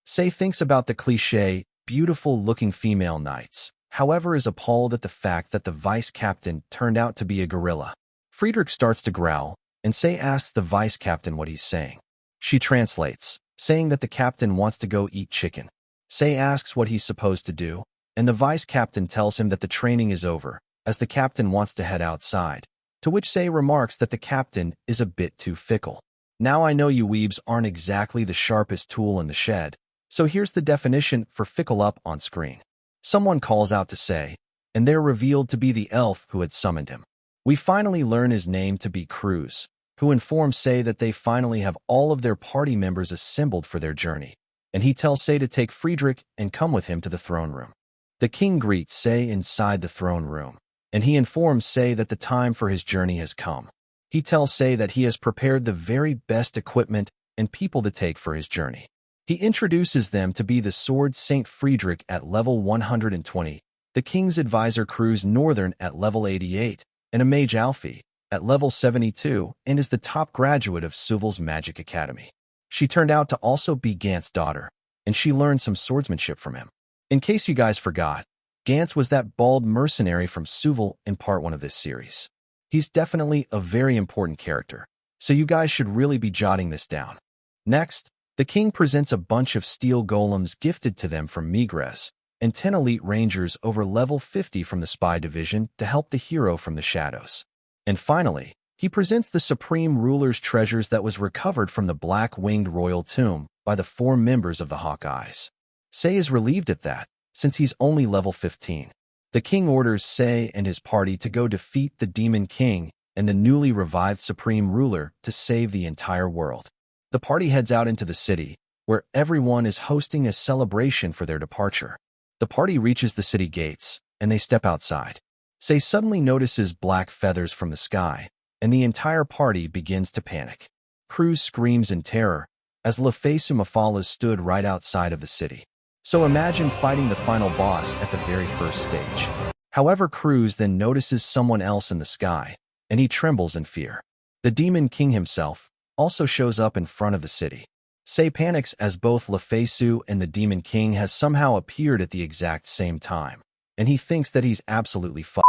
Sei thinks about the cliché, beautiful-looking female knights, however is appalled at the fact that the vice captain turned out to be a gorilla. Friedrich starts to growl, and Sei asks the vice captain what he's saying. She translates, saying that the captain wants to go eat chicken. Sei asks what he's supposed to do, and the vice captain tells him that the training is over, as the captain wants to head outside, to which Sei remarks that the captain is a bit too fickle. Now I know you weebs aren't exactly the sharpest tool in the shed, so here's the definition for fickle up on screen. Someone calls out to Sei, and they're revealed to be the elf who had summoned him. We finally learn his name to be Cruz, who informs Sei that they finally have all of their party members assembled for their journey, and he tells Sei to take Friedrich and come with him to the throne room. The king greets Sei inside the throne room, and he informs Sei that the time for his journey has come. He tells Sei that he has prepared the very best equipment and people to take for his journey. He introduces them to be the Sword Saint Friedrich at level 120, the King's Advisor Cruz Northern at level 88, and a Mage Alfie at level 72, and is the top graduate of Suval's Magic Academy. She turned out to also be Gant's daughter, and she learned some swordsmanship from him. In case you guys forgot, Gantz was that bald mercenary from Suval in part 1 of this series. He's definitely a very important character, so you guys should really be jotting this down. Next, The king presents a bunch of steel golems gifted to them from Migres, and 10 elite rangers over level 50 from the spy division to help the hero from the shadows. And finally, he presents the supreme ruler's treasures that was recovered from the black-winged royal tomb by the 4 members of the Hawkeyes. Sei is relieved at that, since he's only level 15. The king orders Sei and his party to go defeat the Demon King and the newly revived supreme ruler to save the entire world. The party heads out into the city, where everyone is hosting a celebration for their departure. The party reaches the city gates, and they step outside. Sei suddenly notices black feathers from the sky, and the entire party begins to panic. Cruz screams in terror, as Lufasu Mafahl stood right outside of the city. So imagine fighting the final boss at the very first stage. However, Cruz then notices someone else in the sky, and he trembles in fear. The Demon King himself also shows up in front of the city. Sei panics as both Lufasu and the Demon King has somehow appeared at the exact same time, and he thinks that he's absolutely fucked.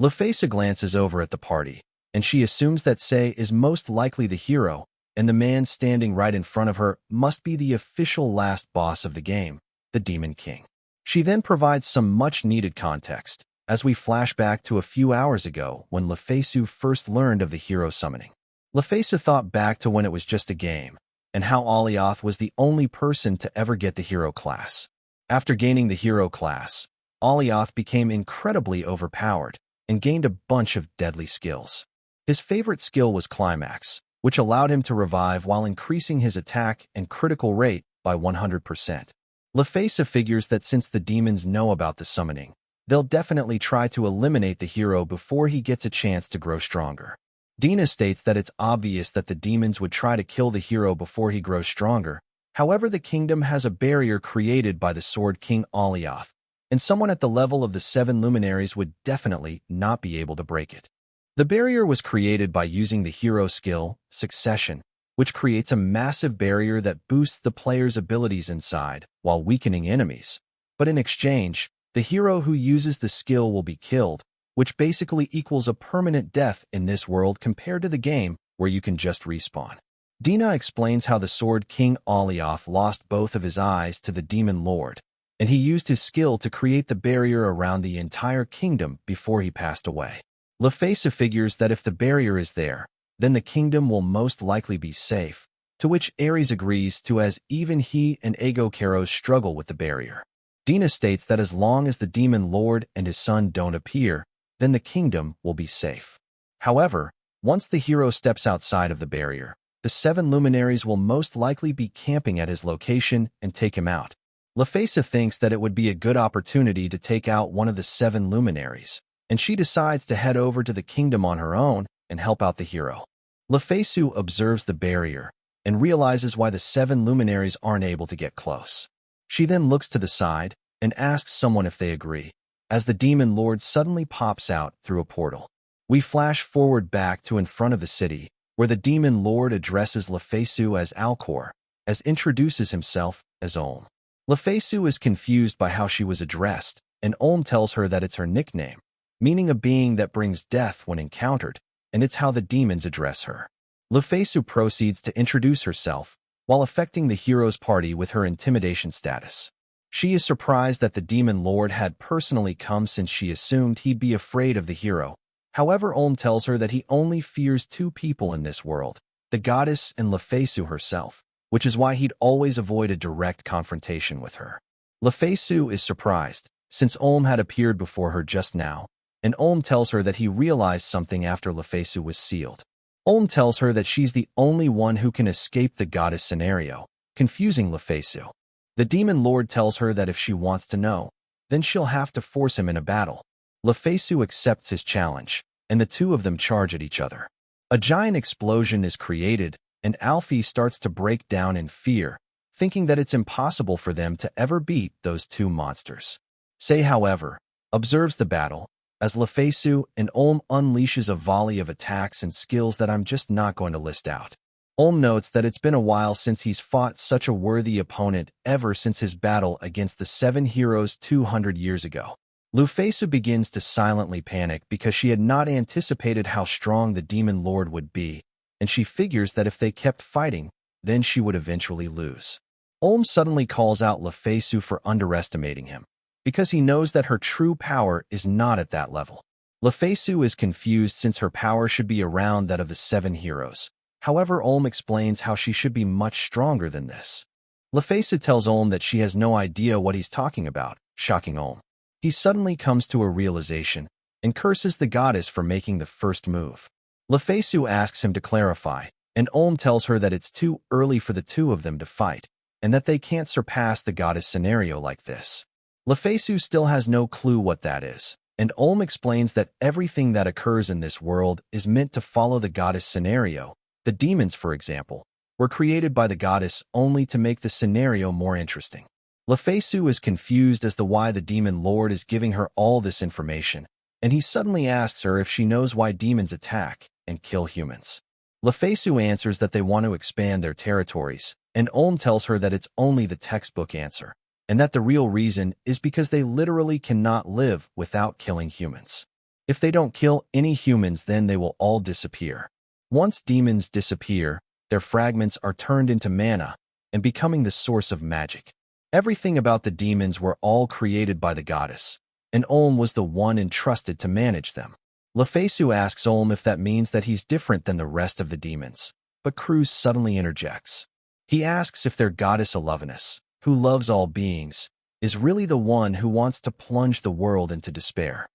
Lufasu glances over at the party, and she assumes that Sei is most likely the hero, and the man standing right in front of her must be the official last boss of the game, the Demon King. She then provides some much-needed context, as we flash back to a few hours ago when Lufasu first learned of the hero summoning. Lufasu thought back to when it was just a game, and how Alioth was the only person to ever get the hero class. After gaining the hero class, Alioth became incredibly overpowered and gained a bunch of deadly skills. His favorite skill was Climax, which allowed him to revive while increasing his attack and critical rate by 100%. Lufasu figures that since the demons know about the summoning, they'll definitely try to eliminate the hero before he gets a chance to grow stronger. Dina states that it's obvious that the demons would try to kill the hero before he grows stronger. However, the kingdom has a barrier created by the Sword King Alioth, and someone at the level of the 7 luminaries would definitely not be able to break it. The barrier was created by using the hero skill, Succession, which creates a massive barrier that boosts the player's abilities inside while weakening enemies. But in exchange, the hero who uses the skill will be killed, which basically equals a permanent death in this world compared to the game where you can just respawn. Dina explains how the Sword King Alioth lost both of his eyes to the Demon Lord, and he used his skill to create the barrier around the entire kingdom before he passed away. Lufasu figures that if the barrier is there, then the kingdom will most likely be safe, to which Ares agrees to as even he and Ego Karos struggle with the barrier. Dina states that as long as the Demon Lord and his son don't appear, then the kingdom will be safe. However, once the hero steps outside of the barrier, the 7 luminaries will most likely be camping at his location and take him out. Lufasu thinks that it would be a good opportunity to take out one of the 7 luminaries, and she decides to head over to the kingdom on her own and help out the hero. Lufasu observes the barrier and realizes why the 7 luminaries aren't able to get close. She then looks to the side and asks someone if they agree, as the Demon Lord suddenly pops out through a portal. We flash forward back to in front of the city, where the Demon Lord addresses Lufasu as Alcor, as introduces himself as Olm. Lufasu is confused by how she was addressed, and Olm tells her that it's her nickname, meaning a being that brings death when encountered, and it's how the demons address her. Lufasu proceeds to introduce herself, while affecting the hero's party with her intimidation status. She is surprised that the Demon Lord had personally come since she assumed he'd be afraid of the hero. However, Olm tells her that he only fears 2 people in this world, the goddess and Lufasu herself, which is why he'd always avoid a direct confrontation with her. Lufasu is surprised, since Olm had appeared before her just now, and Olm tells her that he realized something after Lufasu was sealed. Olm tells her that she's the only one who can escape the goddess scenario, confusing Lufasu. The Demon Lord tells her that if she wants to know, then she'll have to force him in a battle. Lufasu accepts his challenge, and the 2 of them charge at each other. A giant explosion is created, and Alfie starts to break down in fear, thinking that it's impossible for them to ever beat those 2 monsters. Sei, however, observes the battle, as Lufasu and Olm unleashes a volley of attacks and skills that I'm just not going to list out. Olm notes that it's been a while since he's fought such a worthy opponent ever since his battle against the 7 heroes 200 years ago. Lufasu begins to silently panic because she had not anticipated how strong the Demon Lord would be, and she figures that if they kept fighting, then she would eventually lose. Ulm suddenly calls out Lufasu for underestimating him, because he knows that her true power is not at that level. Lufasu is confused since her power should be around that of the 7 heroes. However, Ulm explains how she should be much stronger than this. Lufasu tells Ulm that she has no idea what he's talking about, shocking Ulm. He suddenly comes to a realization and curses the goddess for making the first move. Lufasu asks him to clarify, and Ulm tells her that it's too early for the two of them to fight, and that they can't surpass the goddess scenario like this. Lufasu still has no clue what that is, and Ulm explains that everything that occurs in this world is meant to follow the goddess scenario. The demons, for example, were created by the goddess only to make the scenario more interesting. Lufasu is confused as to why the demon lord is giving her all this information, and he suddenly asks her if she knows why demons attack and kill humans. Lufasu answers that they want to expand their territories, and Ulm tells her that it's only the textbook answer, and that the real reason is because they literally cannot live without killing humans. If they don't kill any humans, then they will all disappear. Once demons disappear, their fragments are turned into mana and becoming the source of magic. Everything about the demons were all created by the goddess, and Ulm was the one entrusted to manage them. Lufasu asks Ulm if that means that he's different than the rest of the demons, but Cruz suddenly interjects. He asks if their goddess Alovenus, who loves all beings, is really the one who wants to plunge the world into despair.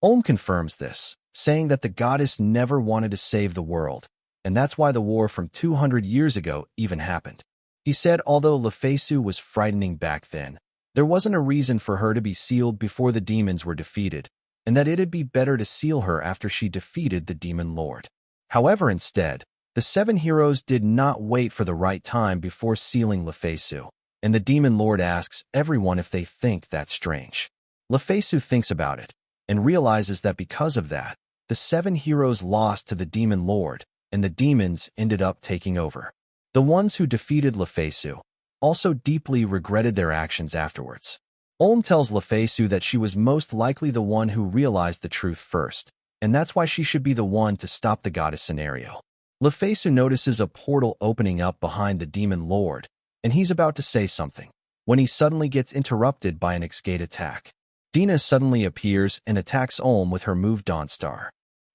Ulm confirms this, saying that the goddess never wanted to save the world, and that's why the war from 200 years ago even happened. He said although Lufasu was frightening back then, there wasn't a reason for her to be sealed before the demons were defeated, and that it'd be better to seal her after she defeated the demon lord. However, instead, the 7 heroes did not wait for the right time before sealing Lufasu, and the demon lord asks everyone if they think that's strange. Lufasu thinks about it, and realizes that because of that, the 7 heroes lost to the demon lord, and the demons ended up taking over. The ones who defeated Lufasu also deeply regretted their actions afterwards. Ulm tells Lufasu that she was most likely the one who realized the truth first, and that's why she should be the one to stop the goddess scenario. Lufasu notices a portal opening up behind the demon lord, and he's about to say something, when he suddenly gets interrupted by an X-Gate attack. Dina suddenly appears and attacks Ulm with her move Dawnstar.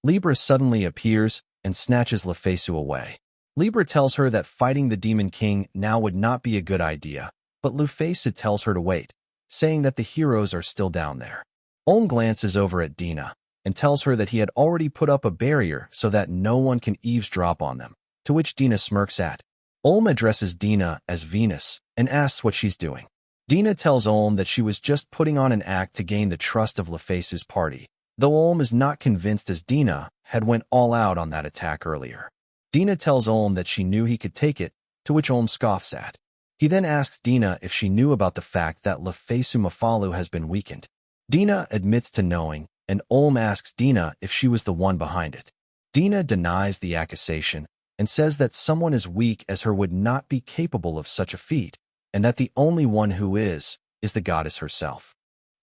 Libra suddenly appears and snatches Lufasu away. Libra tells her that fighting the Demon King now would not be a good idea, but Lufasu tells her to wait, saying that the heroes are still down there. Ulm glances over at Dina and tells her that he had already put up a barrier so that no one can eavesdrop on them, to which Dina smirks at. Ulm addresses Dina as Venus and asks what she's doing. Dina tells Ulm that she was just putting on an act to gain the trust of Lufasu's party, though Ulm is not convinced as Dina had went all out on that attack earlier. Dina tells Ulm that she knew he could take it, to which Ulm scoffs at. He then asks Dina if she knew about the fact that Lufasu Mafahl has been weakened. Dina admits to knowing, and Ulm asks Dina if she was the one behind it. Dina denies the accusation and says that someone as weak as her would not be capable of such a feat, and that the only one who is the goddess herself.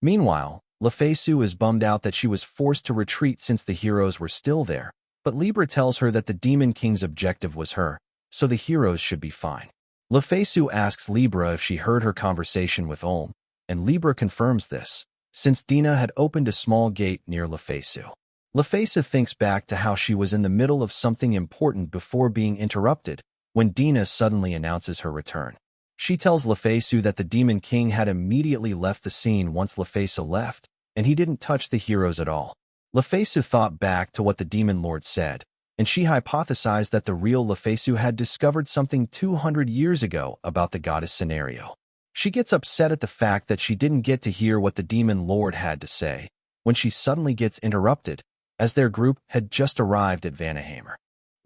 Meanwhile, Lufasu is bummed out that she was forced to retreat since the heroes were still there, but Libra tells her that the Demon King's objective was her, so the heroes should be fine. Lufasu asks Libra if she heard her conversation with Ulm, and Libra confirms this, since Dina had opened a small gate near Lufasu. Lufasu thinks back to how she was in the middle of something important before being interrupted, when Dina suddenly announces her return. She tells Lufasu that the Demon King had immediately left the scene once Lufasu left, and he didn't touch the heroes at all. Lufasu thought back to what the Demon Lord said, and she hypothesized that the real Lufasu had discovered something 200 years ago about the goddess scenario. She gets upset at the fact that she didn't get to hear what the Demon Lord had to say, when she suddenly gets interrupted, as their group had just arrived at Vanaheimer.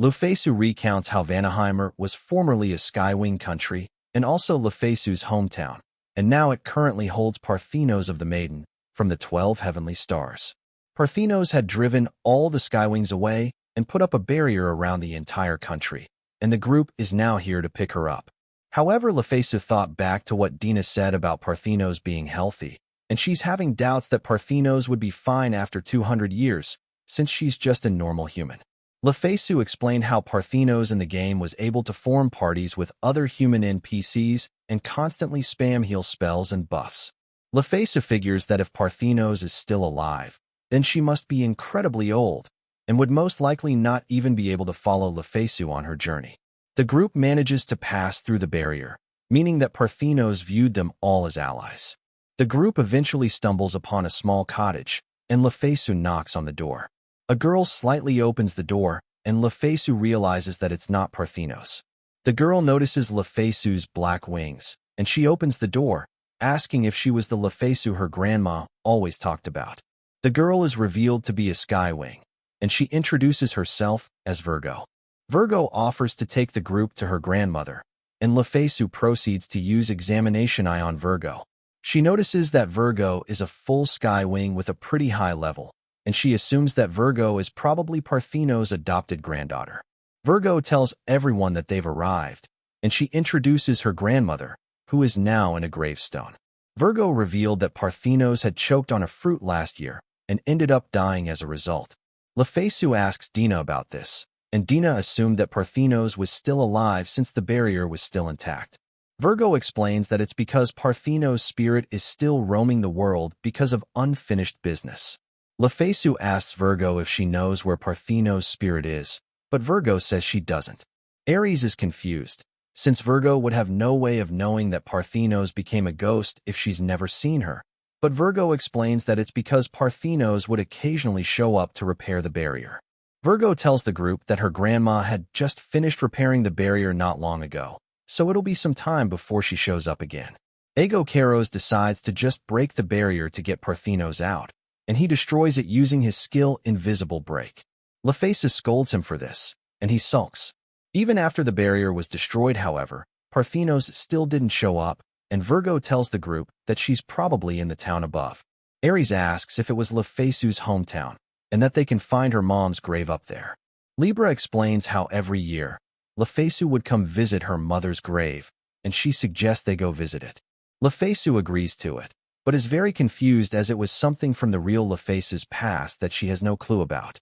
Lufasu recounts how Vanaheimer was formerly a Skywing country, and also Lufasu's hometown, and now it currently holds Parthenos of the Maiden, from the 12 heavenly stars. Parthenos had driven all the Skywings away and put up a barrier around the entire country, and the group is now here to pick her up. However, Lufasu thought back to what Dina said about Parthenos being healthy, and she's having doubts that Parthenos would be fine after 200 years, since she's just a normal human. Lufasu explained how Parthenos in the game was able to form parties with other human NPCs and constantly spam heal spells and buffs. Lufasu figures that if Parthenos is still alive, then she must be incredibly old, and would most likely not even be able to follow Lufasu on her journey. The group manages to pass through the barrier, meaning that Parthenos viewed them all as allies. The group eventually stumbles upon a small cottage, and Lufasu knocks on the door. A girl slightly opens the door, and Lufasu realizes that it's not Parthenos. The girl notices Lufasu's black wings, and she opens the door, asking if she was the Lufasu her grandma always talked about. The girl is revealed to be a skywing, and she introduces herself as Virgo. Virgo offers to take the group to her grandmother, and Lufasu proceeds to use Examination Eye on Virgo. She notices that Virgo is a full skywing with a pretty high level, and she assumes that Virgo is probably Parthenos' adopted granddaughter. Virgo tells everyone that they've arrived, and she introduces her grandmother, who is now in a gravestone. Virgo revealed that Parthenos had choked on a fruit last year and ended up dying as a result. Lufasu asks Dina about this, and Dina assumed that Parthenos was still alive since the barrier was still intact. Virgo explains that it's because Parthenos' spirit is still roaming the world because of unfinished business. Lufasu asks Virgo if she knows where Parthenos' spirit is, but Virgo says she doesn't. Ares is confused, since Virgo would have no way of knowing that Parthenos became a ghost if she's never seen her. But Virgo explains that it's because Parthenos would occasionally show up to repair the barrier. Virgo tells the group that her grandma had just finished repairing the barrier not long ago, so it'll be some time before she shows up again. Ego Karos decides to just break the barrier to get Parthenos out, and he destroys it using his skill Invisible Break. Lufasu scolds him for this, and he sulks. Even after the barrier was destroyed, however, Parthenos still didn't show up, and Virgo tells the group that she's probably in the town above. Ares asks if it was Lufasu's hometown, and that they can find her mom's grave up there. Libra explains how every year, Lufasu would come visit her mother's grave, and she suggests they go visit it. Lufasu agrees to it, but is very confused as it was something from the real Lufasu's past that she has no clue about.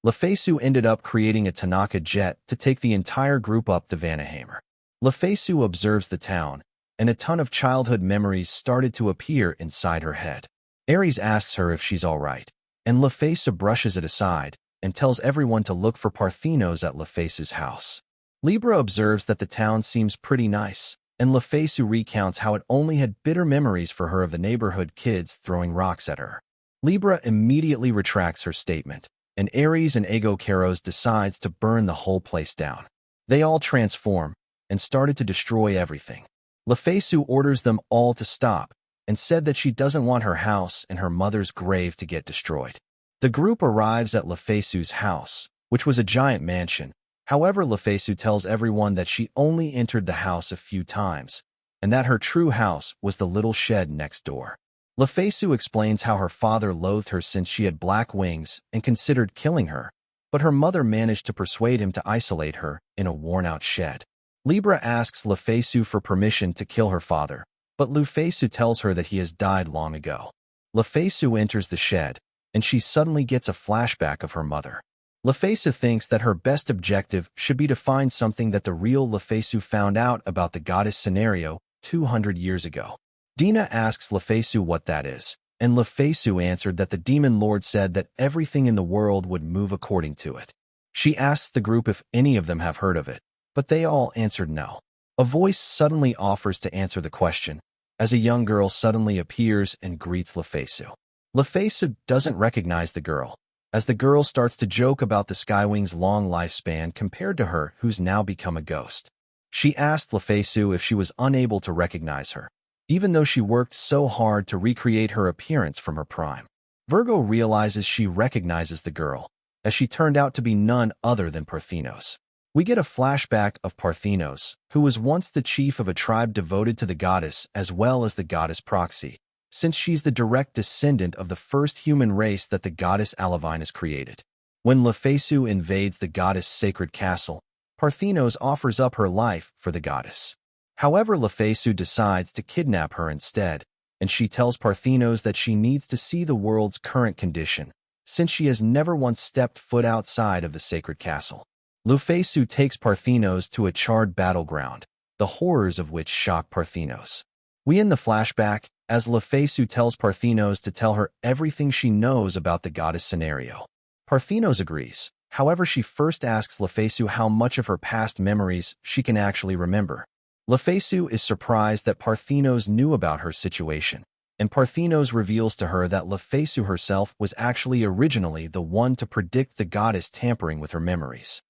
Lufasu ended up creating a Tanaka jet to take the entire group up the Vanahemer. Lufasu observes the town, and a ton of childhood memories started to appear inside her head. Ares asks her if she's all right, and Lufasu brushes it aside and tells everyone to look for Parthenos at Lufasu's house. Libra observes that the town seems pretty nice, and Lufasu recounts how it only had bitter memories for her of the neighborhood kids throwing rocks at her. Libra immediately retracts her statement, and Ares and Ego Karos decides to burn the whole place down. They all transform and started to destroy everything. Lufasu orders them all to stop and said that she doesn't want her house and her mother's grave to get destroyed. The group arrives at Lufasu's house, which was a giant mansion. However, Lufasu tells everyone that she only entered the house a few times, and that her true house was the little shed next door. Lufasu explains how her father loathed her since she had black wings and considered killing her, but her mother managed to persuade him to isolate her in a worn-out shed. Libra asks Lufasu for permission to kill her father, but Lufasu tells her that he has died long ago. Lufasu enters the shed, and she suddenly gets a flashback of her mother. Lufasu thinks that her best objective should be to find something that the real Lufasu found out about the goddess scenario 200 years ago. Dina asks Lufasu what that is, and Lufasu answered that the demon lord said that everything in the world would move according to it. She asks the group if any of them have heard of it, but they all answered no. A voice suddenly offers to answer the question, as a young girl suddenly appears and greets Lufasu. Lufasu doesn't recognize the girl, as the girl starts to joke about the Skywing's long lifespan compared to her who's now become a ghost. She asked Lufasu if she was unable to recognize her, even though she worked so hard to recreate her appearance from her prime. Virgo realizes she recognizes the girl, as she turned out to be none other than Parthenos. We get a flashback of Parthenos, who was once the chief of a tribe devoted to the goddess as well as the goddess Proxy, since she's the direct descendant of the first human race that the goddess Alavine has created. When Lufasu invades the goddess' sacred castle, Parthenos offers up her life for the goddess. However, Lufasu decides to kidnap her instead, and she tells Parthenos that she needs to see the world's current condition, since she has never once stepped foot outside of the sacred castle. Lufasu takes Parthenos to a charred battleground, the horrors of which shock Parthenos. We end the flashback as Lufasu tells Parthenos to tell her everything she knows about the goddess scenario. Parthenos agrees. However, she first asks Lufasu how much of her past memories she can actually remember. Lufasu is surprised that Parthenos knew about her situation, and Parthenos reveals to her that Lufasu herself was actually originally the one to predict the goddess tampering with her memories.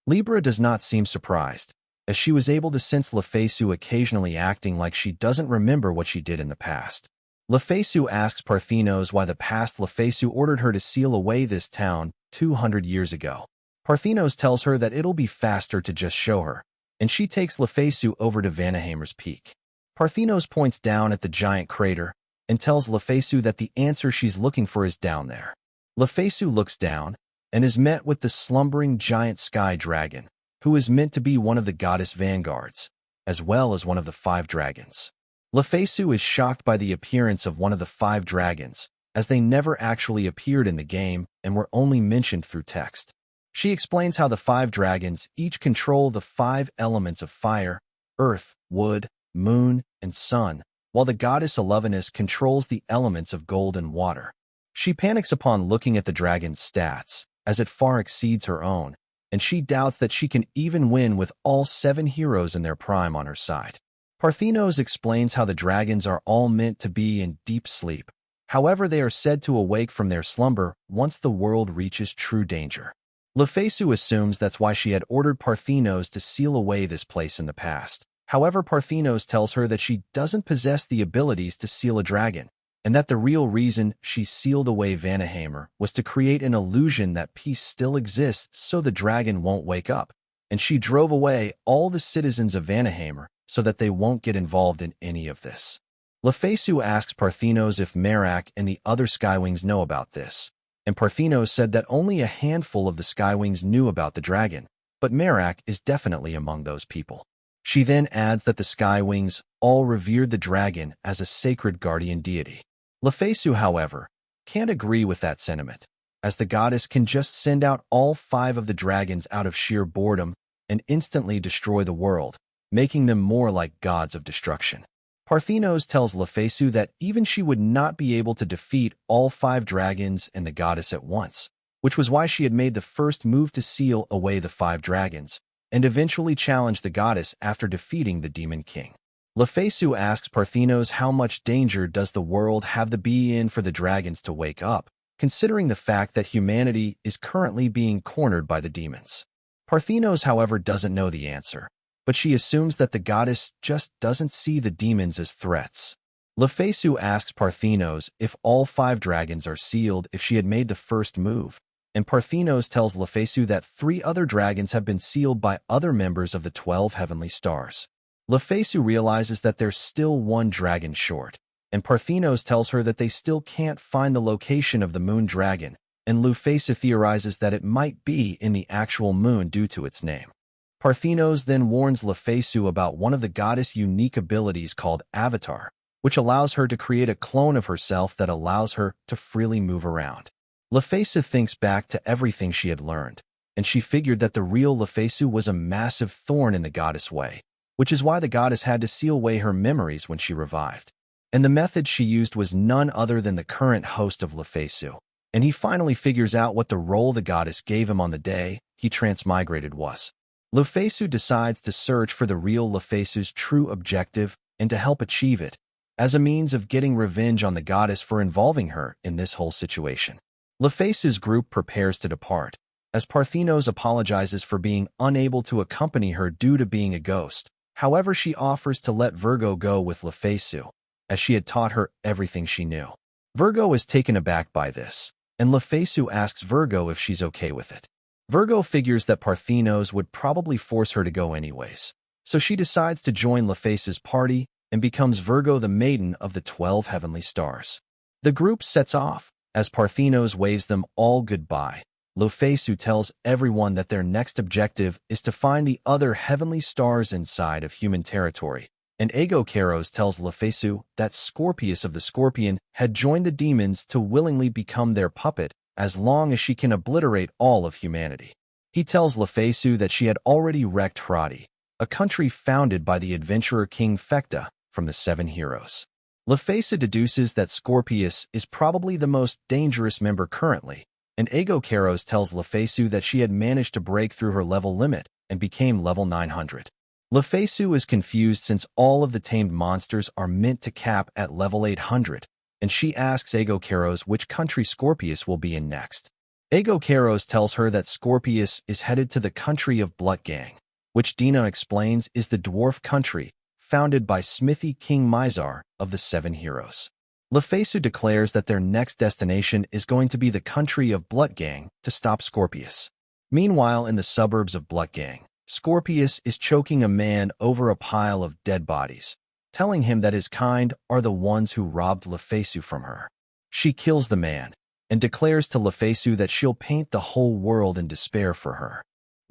Libra does not seem surprised, as she was able to sense Lufasu occasionally acting like she doesn't remember what she did in the past. Lufasu asks Parthenos why the past Lufasu ordered her to seal away this town 200 years ago. Parthenos tells her that it'll be faster to just show her, and she takes Lufasu over to Vanaheim's peak. Parthenos points down at the giant crater and tells Lufasu that the answer she's looking for is down there. Lufasu looks down and is met with the slumbering giant sky dragon, who is meant to be one of the goddess vanguards, as well as one of the 5 dragons. Lufasu is shocked by the appearance of one of the 5 dragons, as they never actually appeared in the game and were only mentioned through text. She explains how the 5 dragons each control the 5 elements of fire, earth, wood, moon, and sun, while the goddess Elevenus controls the elements of gold and water. She panics upon looking at the dragon's stats, as it far exceeds her own, and she doubts that she can even win with all 7 heroes in their prime on her side. Parthenos explains how the dragons are all meant to be in deep sleep. However, they are said to awake from their slumber once the world reaches true danger. Lufasu assumes that's why she had ordered Parthenos to seal away this place in the past. However, Parthenos tells her that she doesn't possess the abilities to seal a dragon, and that the real reason she sealed away Vanaheim was to create an illusion that peace still exists so the dragon won't wake up, and she drove away all the citizens of Vanaheim so that they won't get involved in any of this. Lufasu asks Parthenos if Merak and the other Skywings know about this, and Parthenos said that only a handful of the Skywings knew about the dragon, but Merak is definitely among those people. She then adds that the Skywings all revered the dragon as a sacred guardian deity. Lufasu, however, can't agree with that sentiment, as the goddess can just send out all 5 of the dragons out of sheer boredom and instantly destroy the world, making them more like gods of destruction. Parthenos tells Lufasu that even she would not be able to defeat all 5 dragons and the goddess at once, which was why she had made the first move to seal away the 5 dragons, and eventually challenged the goddess after defeating the Demon King. Lufasu asks Parthenos how much danger does the world have to be in for the dragons to wake up, considering the fact that humanity is currently being cornered by the demons. Parthenos, however, doesn't know the answer, but she assumes that the goddess just doesn't see the demons as threats. Lufasu asks Parthenos if all 5 dragons are sealed if she had made the first move, and Parthenos tells Lufasu that 3 other dragons have been sealed by other members of the 12 heavenly stars. Lufasu realizes that there's still 1 dragon short, and Parthenos tells her that they still can't find the location of the moon dragon, and Lufasu theorizes that it might be in the actual moon due to its name. Parthenos then warns Lufasu about one of the goddess' unique abilities called Avatar, which allows her to create a clone of herself that allows her to freely move around. Lufasu thinks back to everything she had learned, and she figured that the real Lufasu was a massive thorn in the goddess' way, which is why the goddess had to seal away her memories when she revived. And the method she used was none other than the current host of Lufasu, and he finally figures out what the role the goddess gave him on the day he transmigrated was. Lufasu decides to search for the real Lufasu's true objective and to help achieve it, as a means of getting revenge on the goddess for involving her in this whole situation. Lufasu's group prepares to depart, as Parthenos apologizes for being unable to accompany her due to being a ghost. However, she offers to let Virgo go with Lufasu, as she had taught her everything she knew. Virgo is taken aback by this, and Lufasu asks Virgo if she's okay with it. Virgo figures that Parthenos would probably force her to go anyways, so she decides to join Lufasu's party and becomes Virgo, the maiden of the 12 heavenly stars. The group sets off, as Parthenos waves them all goodbye. Lufasu tells everyone that their next objective is to find the other heavenly stars inside of human territory, and Agokaros tells Lufasu that Scorpius of the Scorpion had joined the demons to willingly become their puppet as long as she can obliterate all of humanity. He tells Lufasu that she had already wrecked Hradi, a country founded by the adventurer King Fekta from the Seven Heroes. Lufasu deduces that Scorpius is probably the most dangerous member currently, and Ego Karos tells Lufasu that she had managed to break through her level limit and became level 900. Lufasu is confused since all of the tamed monsters are meant to cap at level 800, and she asks Ego Karos which country Scorpius will be in next. Ego Karos tells her that Scorpius is headed to the country of Blutgang, which Dina explains is the dwarf country founded by Smithy King Mizar of the Seven Heroes. Lufasu declares that their next destination is going to be the country of Blutgang to stop Scorpius. Meanwhile, in the suburbs of Blutgang, Scorpius is choking a man over a pile of dead bodies, telling him that his kind are the ones who robbed Lufasu from her. She kills the man and declares to Lufasu that she'll paint the whole world in despair for her.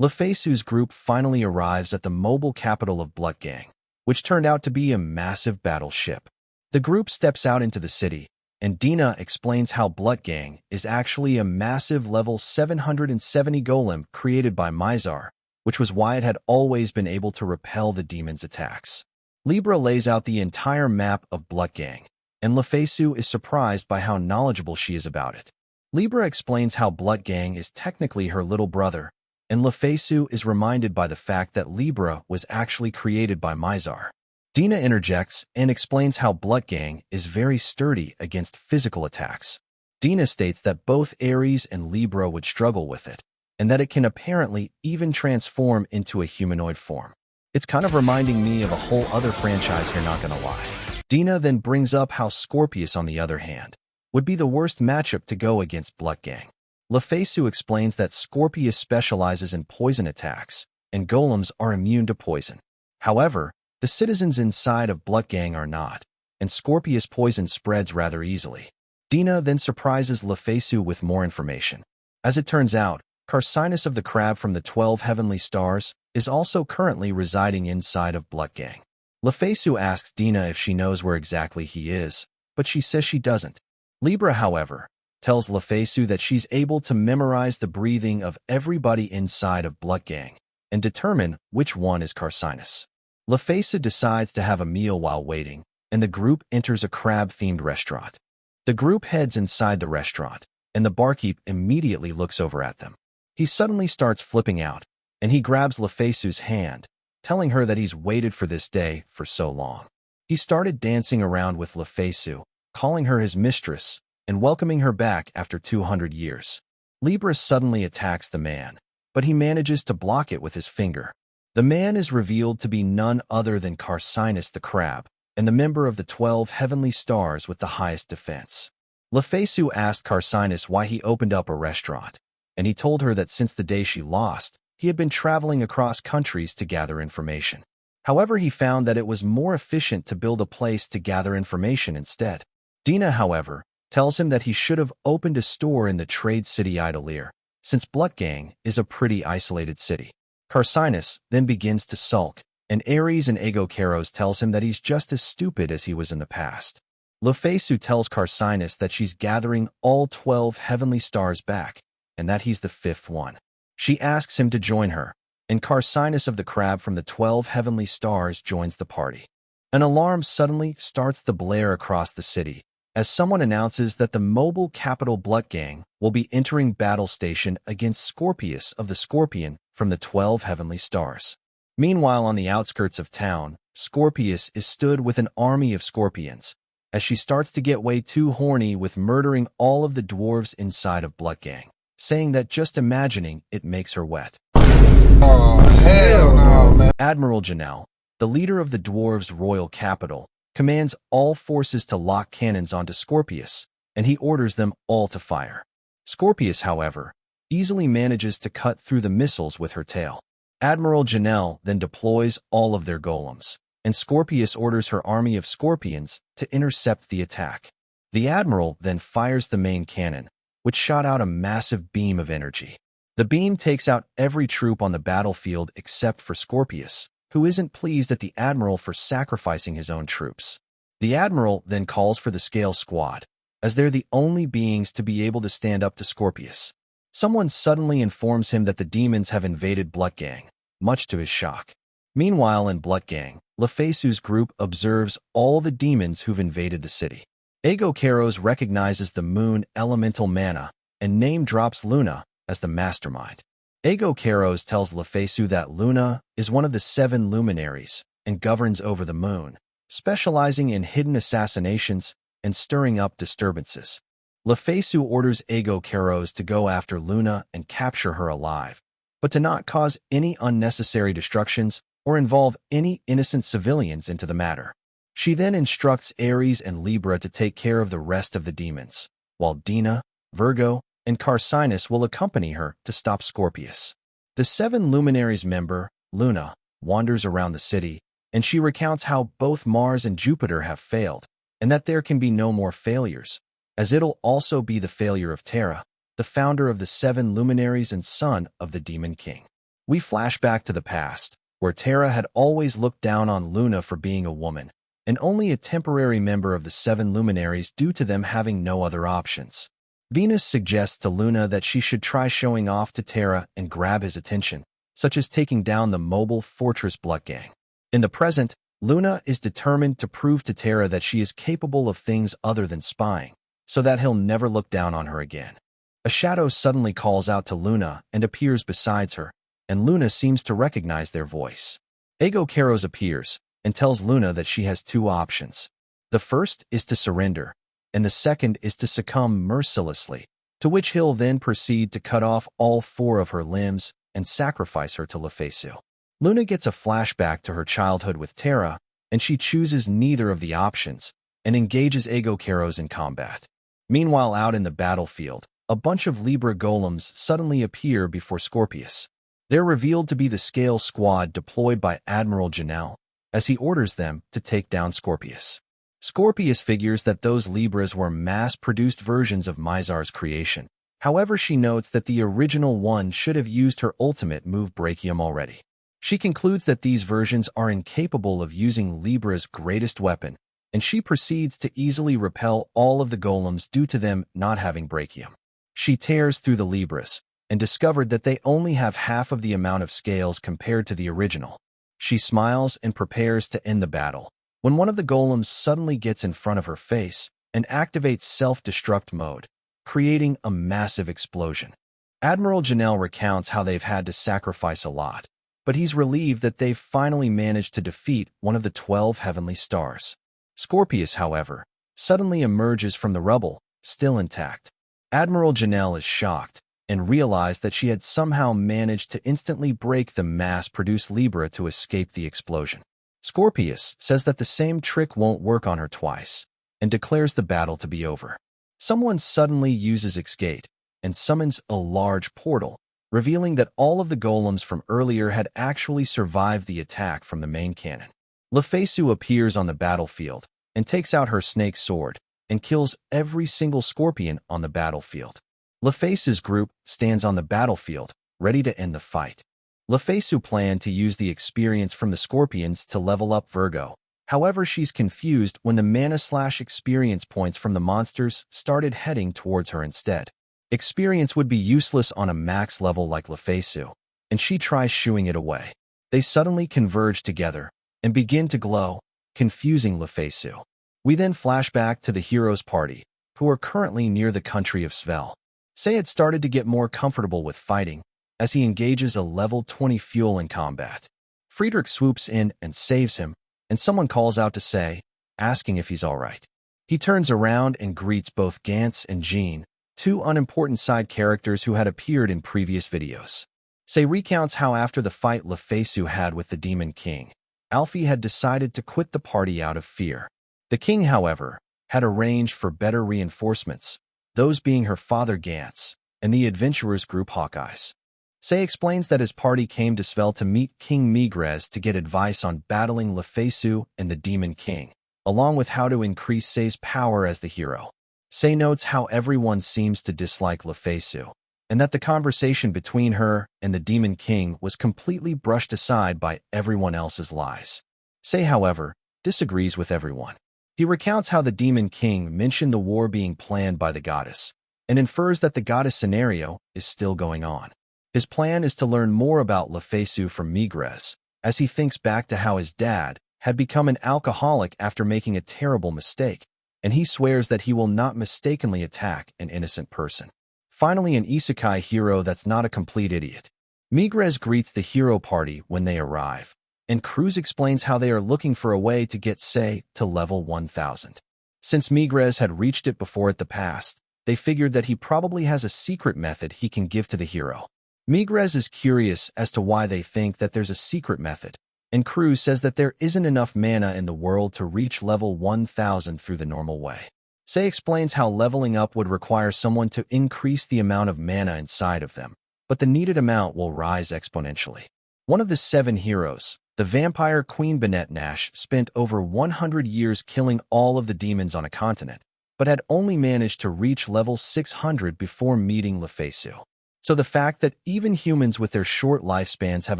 Lufasu's group finally arrives at the mobile capital of Blutgang, which turned out to be a massive battleship. The group steps out into the city, and Dina explains how Blutgang is actually a massive level 770 golem created by Mizar, which was why it had always been able to repel the demon's attacks. Libra lays out the entire map of Blutgang, and Lufasu is surprised by how knowledgeable she is about it. Libra explains how Blutgang is technically her little brother, and Lufasu is reminded by the fact that Libra was actually created by Mizar. Dina interjects and explains how Blutgang is very sturdy against physical attacks. Dina states that both Ares and Libra would struggle with it, and that it can apparently even transform into a humanoid form. It's kind of reminding me of a whole other franchise here, not gonna lie. Dina then brings up how Scorpius, on the other hand, would be the worst matchup to go against Blutgang. Lufasu explains that Scorpius specializes in poison attacks, and golems are immune to poison. However, the citizens inside of Blutgang are not, and Scorpius poison spreads rather easily. Dina then surprises Lufasu with more information. As it turns out, Carcinus of the Crab from the 12 Heavenly Stars is also currently residing inside of Blutgang. Lufasu asks Dina if she knows where exactly he is, but she says she doesn't. Libra, however, tells Lufasu that she's able to memorize the breathing of everybody inside of Blutgang and determine which one is Carcinus. Lufasu decides to have a meal while waiting, and the group enters a crab-themed restaurant. The group heads inside the restaurant, and the barkeep immediately looks over at them. He suddenly starts flipping out, and he grabs Lufasu's hand, telling her that he's waited for this day for so long. He started dancing around with Lufasu, calling her his mistress, and welcoming her back after 200 years. Libra suddenly attacks the man, but he manages to block it with his finger. The man is revealed to be none other than Carcinus the Crab, and the member of the 12 Heavenly Stars with the highest defense. Lufasu asked Carcinus why he opened up a restaurant, and he told her that since the day she lost, he had been traveling across countries to gather information. However, he found that it was more efficient to build a place to gather information instead. Dina, however, tells him that he should have opened a store in the trade city Idolier, since Blutgang is a pretty isolated city. Carcinus then begins to sulk, and Ares and Ego Karos tells him that he's just as stupid as he was in the past. Lufasu tells Carcinus that she's gathering all 12 Heavenly Stars back, and that he's the 5th one. She asks him to join her, and Carcinus of the Crab from the 12 Heavenly Stars joins the party. An alarm suddenly starts to blare across the city, as someone announces that the mobile capital Blutgang will be entering battle station against Scorpius of the Scorpion from the 12 Heavenly Stars. Meanwhile, on the outskirts of town, Scorpius is stood with an army of scorpions, as she starts to get way too horny with murdering all of the dwarves inside of Blutgang, saying that just imagining it makes her wet. Oh, hell no, man. Admiral Janelle, the leader of the dwarves' royal capital, commands all forces to lock cannons onto Scorpius, and he orders them all to fire. Scorpius, however, easily manages to cut through the missiles with her tail. Admiral Janelle then deploys all of their golems, and Scorpius orders her army of scorpions to intercept the attack. The Admiral then fires the main cannon, which shot out a massive beam of energy. The beam takes out every troop on the battlefield except for Scorpius, who isn't pleased at the Admiral for sacrificing his own troops. The Admiral then calls for the Scale Squad, as they're the only beings to be able to stand up to Scorpius. Someone suddenly informs him that the demons have invaded Bloodgang, much to his shock. Meanwhile, in Bloodgang, Lufasu's group observes all the demons who've invaded the city. Ego Karos recognizes the moon elemental mana and name-drops Luna as the mastermind. Ego Karos tells Lufasu that Luna is one of the 7 luminaries and governs over the moon, specializing in hidden assassinations and stirring up disturbances. Lufasu orders Ego Karos to go after Luna and capture her alive, but to not cause any unnecessary destructions or involve any innocent civilians into the matter. She then instructs Ares and Libra to take care of the rest of the demons, while Dina, Virgo, and Carcinus will accompany her to stop Scorpius. The 7 luminaries member, Luna, wanders around the city, and she recounts how both Mars and Jupiter have failed, and that there can be no more failures, as it'll also be the failure of Terra, the founder of the 7 luminaries and son of the Demon King. We flash back to the past, where Terra had always looked down on Luna for being a woman, and only a temporary member of the 7 luminaries due to them having no other options. Venus suggests to Luna that she should try showing off to Terra and grab his attention, such as taking down the mobile fortress Bloodgang. In the present, Luna is determined to prove to Terra that she is capable of things other than spying, so that he'll never look down on her again. A shadow suddenly calls out to Luna and appears beside her, and Luna seems to recognize their voice. Ego Karos appears and tells Luna that she has 2 options. The first is to surrender, and the second is to succumb mercilessly, to which he'll then proceed to cut off all 4 of her limbs and sacrifice her to Lufasu. Luna gets a flashback to her childhood with Terra, and she chooses neither of the options and engages Ego Karos in combat. Meanwhile, out in the battlefield, a bunch of Libra golems suddenly appear before Scorpius. They're revealed to be the Scale Squad deployed by Admiral Janelle, as he orders them to take down Scorpius. Scorpius figures that those Libras were mass-produced versions of Mizar's creation. However, she notes that the original one should have used her ultimate move Brachium already. She concludes that these versions are incapable of using Libra's greatest weapon, and she proceeds to easily repel all of the golems due to them not having Brachium. She tears through the Libras, and discovered that they only have half of the amount of scales compared to the original. She smiles and prepares to end the battle, when one of the golems suddenly gets in front of her face and activates self-destruct mode, creating a massive explosion. Admiral Janelle recounts how they've had to sacrifice a lot, but he's relieved that they've finally managed to defeat one of the 12 heavenly stars. Scorpius, however, suddenly emerges from the rubble, still intact. Admiral Janelle is shocked and realized that she had somehow managed to instantly break the mass-produced Libra to escape the explosion. Scorpius says that the same trick won't work on her twice, and declares the battle to be over. Someone suddenly uses Escape and summons a large portal, revealing that all of the golems from earlier had actually survived the attack from the main cannon. Lufasu appears on the battlefield and takes out her snake sword and kills every single scorpion on the battlefield. Lufasu's group stands on the battlefield, ready to end the fight. Lufasu planned to use the experience from the scorpions to level up Virgo. However, she's confused when the mana/experience points from the monsters started heading towards her instead. Experience would be useless on a max level like Lufasu, and she tries shooing it away. They suddenly converge together and begin to glow, confusing Lufasu. We then flash back to the heroes' party, who are currently near the country of Svel. Say had started to get more comfortable with fighting, as he engages a level 20 fuel in combat. Friedrich swoops in and saves him, and someone calls out to Say, asking if he's alright. He turns around and greets both Gantz and Jean, 2 unimportant side characters who had appeared in previous videos. Say recounts how after the fight Lufasu had with the Demon King, Alfie had decided to quit the party out of fear. The king, however, had arranged for better reinforcements, those being her father Gantz and the adventurers group Hawkeyes. Say explains that his party came to Svel to meet King Migres to get advice on battling Lufasu and the Demon King, along with how to increase Say's power as the hero. Say notes how everyone seems to dislike Lufasu, and that the conversation between her and the Demon King was completely brushed aside by everyone else's lies. Say, however, disagrees with everyone. He recounts how the Demon King mentioned the war being planned by the goddess, and infers that the goddess scenario is still going on. His plan is to learn more about Lufasu from Migres, as he thinks back to how his dad had become an alcoholic after making a terrible mistake, and he swears that he will not mistakenly attack an innocent person. Finally, an isekai hero that's not a complete idiot. Migres greets the hero party when they arrive, and Cruz explains how they are looking for a way to get Sei to level 1000. Since Migres had reached it before at the past, they figured that he probably has a secret method he can give to the hero. Migres is curious as to why they think that there's a secret method, and Cruz says that there isn't enough mana in the world to reach level 1000 through the normal way. Sei explains how leveling up would require someone to increase the amount of mana inside of them, but the needed amount will rise exponentially. One of the 7 heroes, the vampire Queen Banette Nash, spent over 100 years killing all of the demons on a continent, but had only managed to reach level 600 before meeting Lufasu. So the fact that even humans with their short lifespans have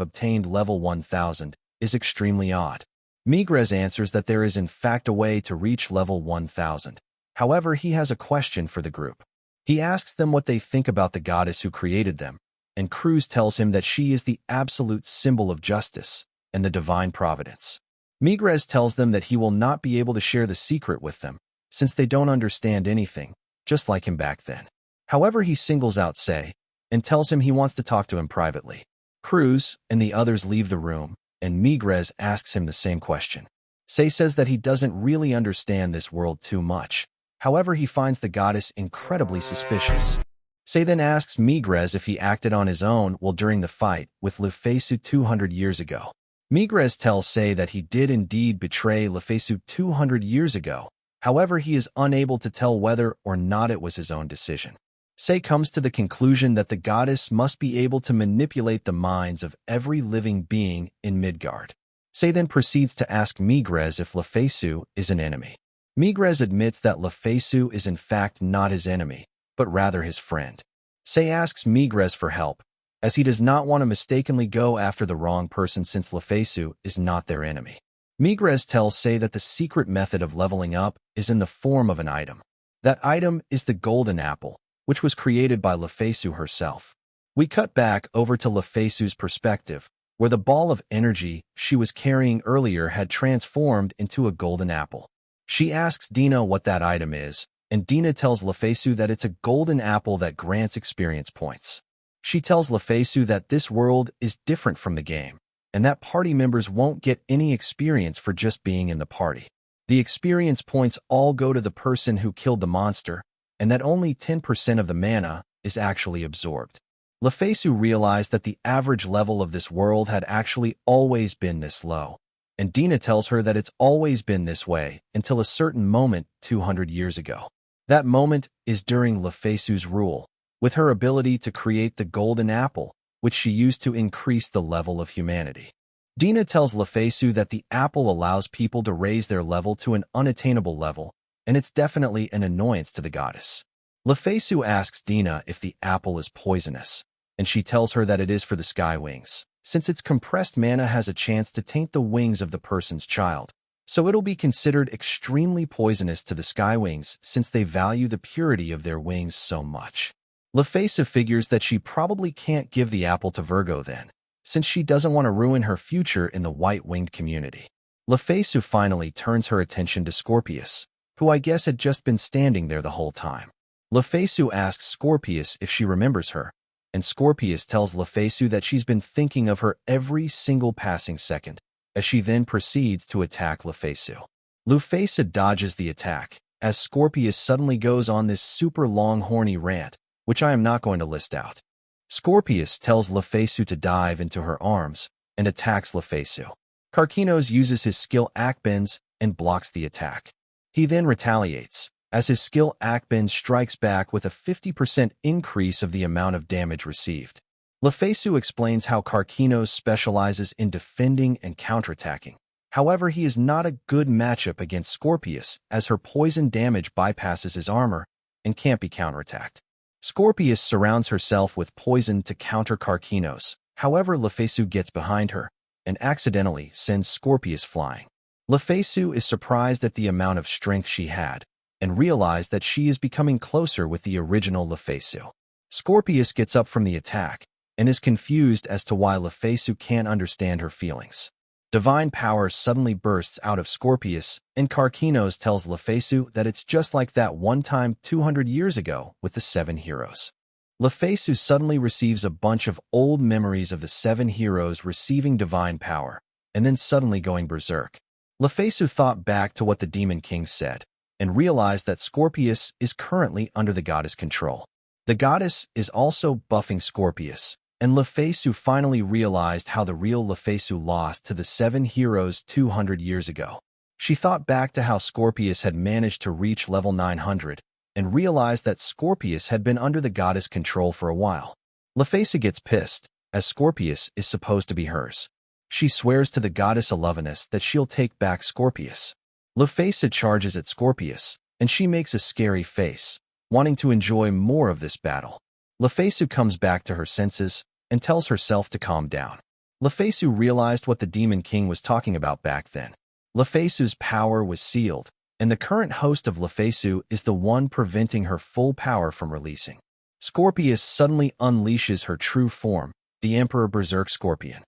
obtained level 1000 is extremely odd. Migres answers that there is in fact a way to reach level 1000. However, he has a question for the group. He asks them what they think about the goddess who created them, and Cruz tells him that she is the absolute symbol of justice and the divine providence. Migres tells them that he will not be able to share the secret with them, since they don't understand anything, just like him back then. However, he singles out Sei and tells him he wants to talk to him privately. Cruz and the others leave the room, and Migres asks him the same question. Sei says that he doesn't really understand this world too much. However, he finds the goddess incredibly suspicious. Sei then asks Migres if he acted on his own while during the fight with Lufasu 200 years ago. Migres tells Sei that he did indeed betray Lufasu 200 years ago. However, he is unable to tell whether or not it was his own decision. Sei comes to the conclusion that the goddess must be able to manipulate the minds of every living being in Midgard. Sei then proceeds to ask Migres if Lufasu is an enemy. Migres admits that Lufasu is in fact not his enemy, but rather his friend. Sei asks Migres for help, as he does not want to mistakenly go after the wrong person since Lufasu is not their enemy. Migres tells Sei that the secret method of leveling up is in the form of an item. That item is the golden apple, which was created by Lufasu herself. We cut back over to Lufasu's perspective, where the ball of energy she was carrying earlier had transformed into a golden apple. She asks Dina what that item is, and Dina tells Lufasu that it's a golden apple that grants experience points. She tells Lufasu that this world is different from the game, and that party members won't get any experience for just being in the party. The experience points all go to the person who killed the monster, and that only 10% of the mana is actually absorbed. Lufasu realized that the average level of this world had actually always been this low, and Dina tells her that it's always been this way until a certain moment 200 years ago. That moment is during Lufasu's rule, with her ability to create the golden apple, which she used to increase the level of humanity. Dina tells Lufasu that the apple allows people to raise their level to an unattainable level, and it's definitely an annoyance to the goddess. Lufasu asks Dina if the apple is poisonous, and she tells her that it is for the sky wings, since its compressed mana has a chance to taint the wings of the person's child. So it'll be considered extremely poisonous to the sky wings since they value the purity of their wings so much. Lufasu figures that she probably can't give the apple to Virgo then, since she doesn't want to ruin her future in the white-winged community. Lufasu finally turns her attention to Scorpius, who I guess had just been standing there the whole time. Lufasu asks Scorpius if she remembers her, and Scorpius tells Lufasu that she's been thinking of her every single passing second, as she then proceeds to attack Lufasu. Lufasu dodges the attack, as Scorpius suddenly goes on this super long horny rant, which I am not going to list out. Scorpius tells Lufasu to dive into her arms, and attacks Lufasu. Karkinos uses his skill Akbens and blocks the attack. He then retaliates, as his skill Akbens strikes back with a 50% increase of the amount of damage received. Lufasu explains how Karkinos specializes in defending and counterattacking. However, he is not a good matchup against Scorpius, as her poison damage bypasses his armor and can't be counterattacked. Scorpius surrounds herself with poison to counter Karkinos. However, Lufasu gets behind her and accidentally sends Scorpius flying. Lufasu is surprised at the amount of strength she had, and realized that she is becoming closer with the original Lufasu. Scorpius gets up from the attack, and is confused as to why Lufasu can't understand her feelings. Divine power suddenly bursts out of Scorpius, and Karkinos tells Lufasu that it's just like that one time 200 years ago with the 7 heroes. Lufasu suddenly receives a bunch of old memories of the 7 heroes receiving divine power, and then suddenly going berserk. Lufasu thought back to what the Demon King said, and realized that Scorpius is currently under the goddess' control. The goddess is also buffing Scorpius, and Lufasu finally realized how the real Lufasu lost to the 7 heroes 200 years ago. She thought back to how Scorpius had managed to reach level 900, and realized that Scorpius had been under the goddess' control for a while. Lufasu gets pissed, as Scorpius is supposed to be hers. She swears to the goddess Elevenus that she'll take back Scorpius. Lufasu charges at Scorpius, and she makes a scary face, wanting to enjoy more of this battle. Lufasu comes back to her senses, and tells herself to calm down. Lufasu realized what the Demon King was talking about back then. Lufasu's power was sealed, and the current host of Lufasu is the one preventing her full power from releasing. Scorpius suddenly unleashes her true form, the Emperor Berserk Scorpion.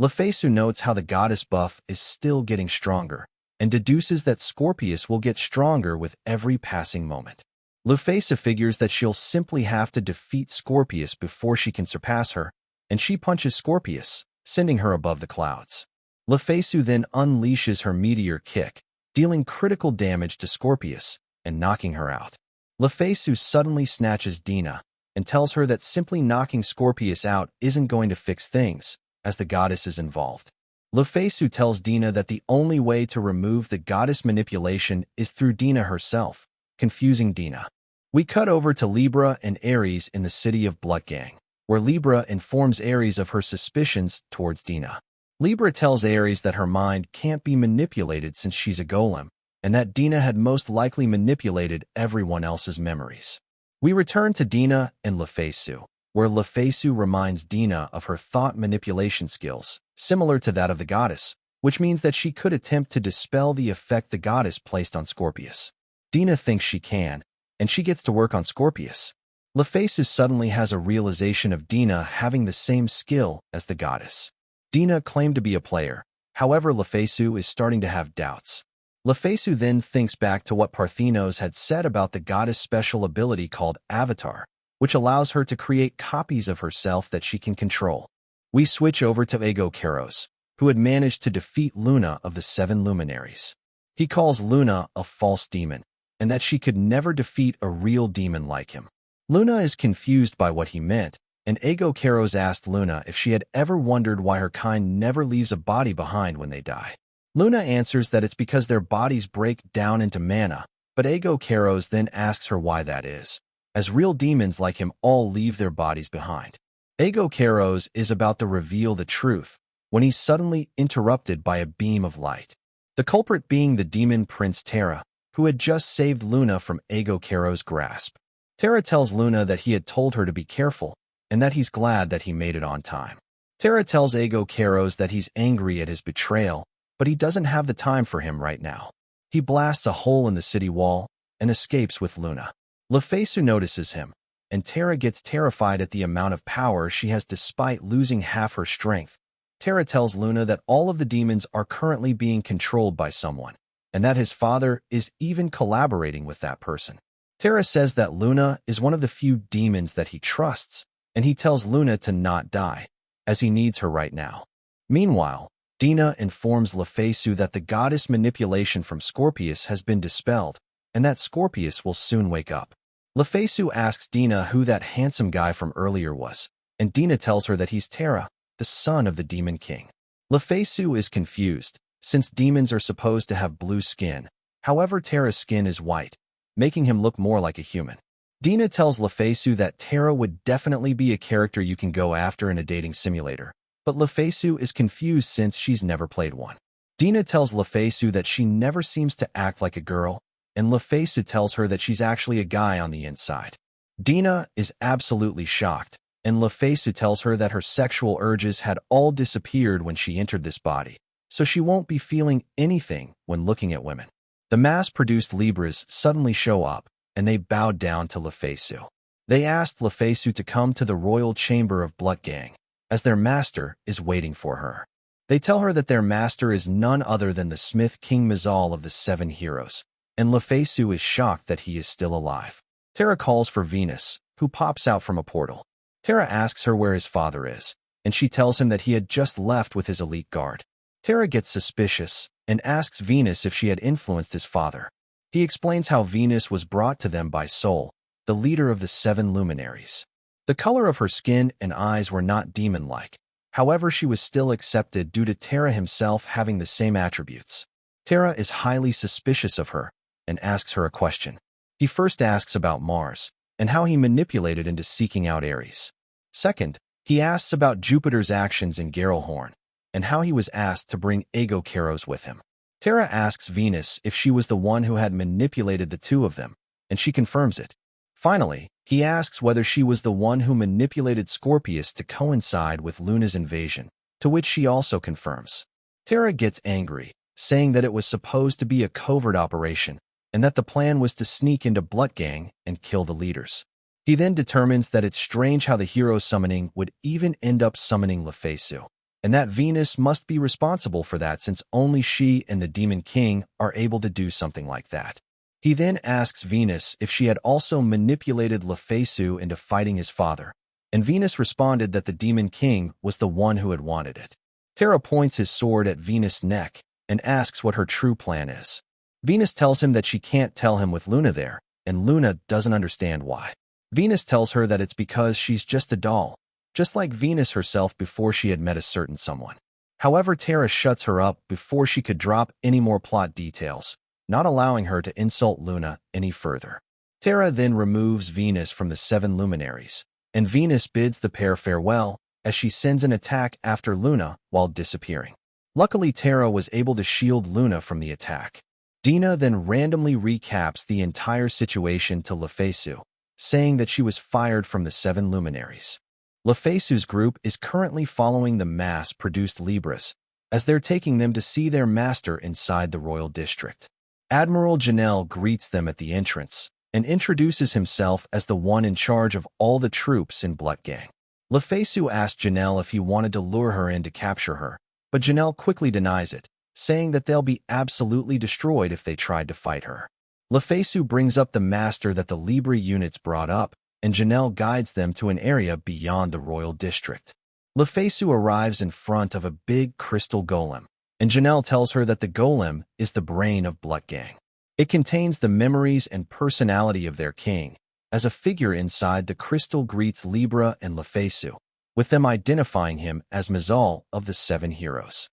Lufasu notes how the goddess buff is still getting stronger, and deduces that Scorpius will get stronger with every passing moment. Lufasu figures that she'll simply have to defeat Scorpius before she can surpass her, and she punches Scorpius, sending her above the clouds. Lufasu then unleashes her meteor kick, dealing critical damage to Scorpius and knocking her out. Lufasu suddenly snatches Dina and tells her that simply knocking Scorpius out isn't going to fix things, as the goddess is involved. Lufasu tells Dina that the only way to remove the goddess manipulation is through Dina herself, confusing Dina. We cut over to Libra and Ares in the city of Bloodgang, where Libra informs Ares of her suspicions towards Dina. Libra tells Ares that her mind can't be manipulated since she's a golem, and that Dina had most likely manipulated everyone else's memories. We return to Dina and Lufasu, where Lufasu reminds Dina of her thought manipulation skills, similar to that of the goddess, which means that she could attempt to dispel the effect the goddess placed on Scorpius. Dina thinks she can, and she gets to work on Scorpius. Lufasu suddenly has a realization of Dina having the same skill as the goddess. Dina claimed to be a player, however Lufasu is starting to have doubts. Lufasu then thinks back to what Parthenos had said about the goddess' special ability called Avatar, which allows her to create copies of herself that she can control. We switch over to Ego Keros, who had managed to defeat Luna of the 7 luminaries. He calls Luna a false demon, and that she could never defeat a real demon like him. Luna is confused by what he meant, and Ego Keros asked Luna if she had ever wondered why her kind never leaves a body behind when they die. Luna answers that it's because their bodies break down into mana, but Ego Keros then asks her why that is, as real demons like him all leave their bodies behind. Ego Keros is about to reveal the truth when he's suddenly interrupted by a beam of light. The culprit being the demon Prince Terra, who had just saved Luna from Ego Keros' grasp. Terra tells Luna that he had told her to be careful, and that he's glad that he made it on time. Terra tells Ego Keros that he's angry at his betrayal, but he doesn't have the time for him right now. He blasts a hole in the city wall and escapes with Luna. Lufasu notices him, and Terra gets terrified at the amount of power she has despite losing half her strength. Terra tells Luna that all of the demons are currently being controlled by someone, and that his father is even collaborating with that person. Terra says that Luna is one of the few demons that he trusts, and he tells Luna to not die, as he needs her right now. Meanwhile, Dina informs Lufasu that the goddess manipulation from Scorpius has been dispelled, and that Scorpius will soon wake up. Lufasu asks Dina who that handsome guy from earlier was, and Dina tells her that he's Terra, the son of the Demon King. Lufasu is confused, since demons are supposed to have blue skin. However, Terra's skin is white, making him look more like a human. Dina tells Lufasu that Terra would definitely be a character you can go after in a dating simulator, but Lufasu is confused since she's never played one. Dina tells Lufasu that she never seems to act like a girl, and Lufasu tells her that she's actually a guy on the inside. Dina is absolutely shocked, and Lufasu tells her that her sexual urges had all disappeared when she entered this body, so she won't be feeling anything when looking at women. The mass-produced Libras suddenly show up, and they bowed down to Lufasu. They asked Lufasu to come to the royal chamber of Blutgang, as their master is waiting for her. They tell her that their master is none other than the Smith King Mafahl of the Seven Heroes, and Lufasu is shocked that he is still alive. Terra calls for Venus, who pops out from a portal. Terra asks her where his father is, and she tells him that he had just left with his elite guard. Terra gets suspicious and asks Venus if she had influenced his father. He explains how Venus was brought to them by Sol, the leader of the seven luminaries. The color of her skin and eyes were not demon-like. However, she was still accepted due to Terra himself having the same attributes. Terra is highly suspicious of her and asks her a question. He first asks about Mars and how he manipulated into seeking out Ares. Second, he asks about Jupiter's actions in Gerelhorn and how he was asked to bring Aegokeros with him. Terra asks Venus if she was the one who had manipulated the two of them, and she confirms it. Finally, he asks whether she was the one who manipulated Scorpius to coincide with Luna's invasion, to which she also confirms. Terra gets angry, saying that it was supposed to be a covert operation, and that the plan was to sneak into Blutgang and kill the leaders. He then determines that it's strange how the hero summoning would even end up summoning Lufasu, and that Venus must be responsible for that since only she and the Demon King are able to do something like that. He then asks Venus if she had also manipulated Lufasu into fighting his father, and Venus responded that the Demon King was the one who had wanted it. Terra points his sword at Venus' neck and asks what her true plan is. Venus tells him that she can't tell him with Luna there, and Luna doesn't understand why. Venus tells her that it's because she's just a doll, just like Venus herself before she had met a certain someone. However, Terra shuts her up before she could drop any more plot details, not allowing her to insult Luna any further. Terra then removes Venus from the seven luminaries, and Venus bids the pair farewell as she sends an attack after Luna while disappearing. Luckily, Terra was able to shield Luna from the attack. Dina then randomly recaps the entire situation to Lufasu, saying that she was fired from the seven luminaries. Lufasu's group is currently following the mass-produced Libras, as they're taking them to see their master inside the royal district. Admiral Janelle greets them at the entrance and introduces himself as the one in charge of all the troops in Blutgang. Lufasu asked Janelle if he wanted to lure her in to capture her, but Janelle quickly denies it, saying that they'll be absolutely destroyed if they tried to fight her. Lufasu brings up the master that the Libra units brought up, and Janelle guides them to an area beyond the royal district. Lufasu arrives in front of a big crystal golem, and Janelle tells her that the golem is the brain of Blutgang. It contains the memories and personality of their king. As a figure inside, the crystal greets Libra and Lufasu, with them identifying him as Mafahl of the Seven Heroes.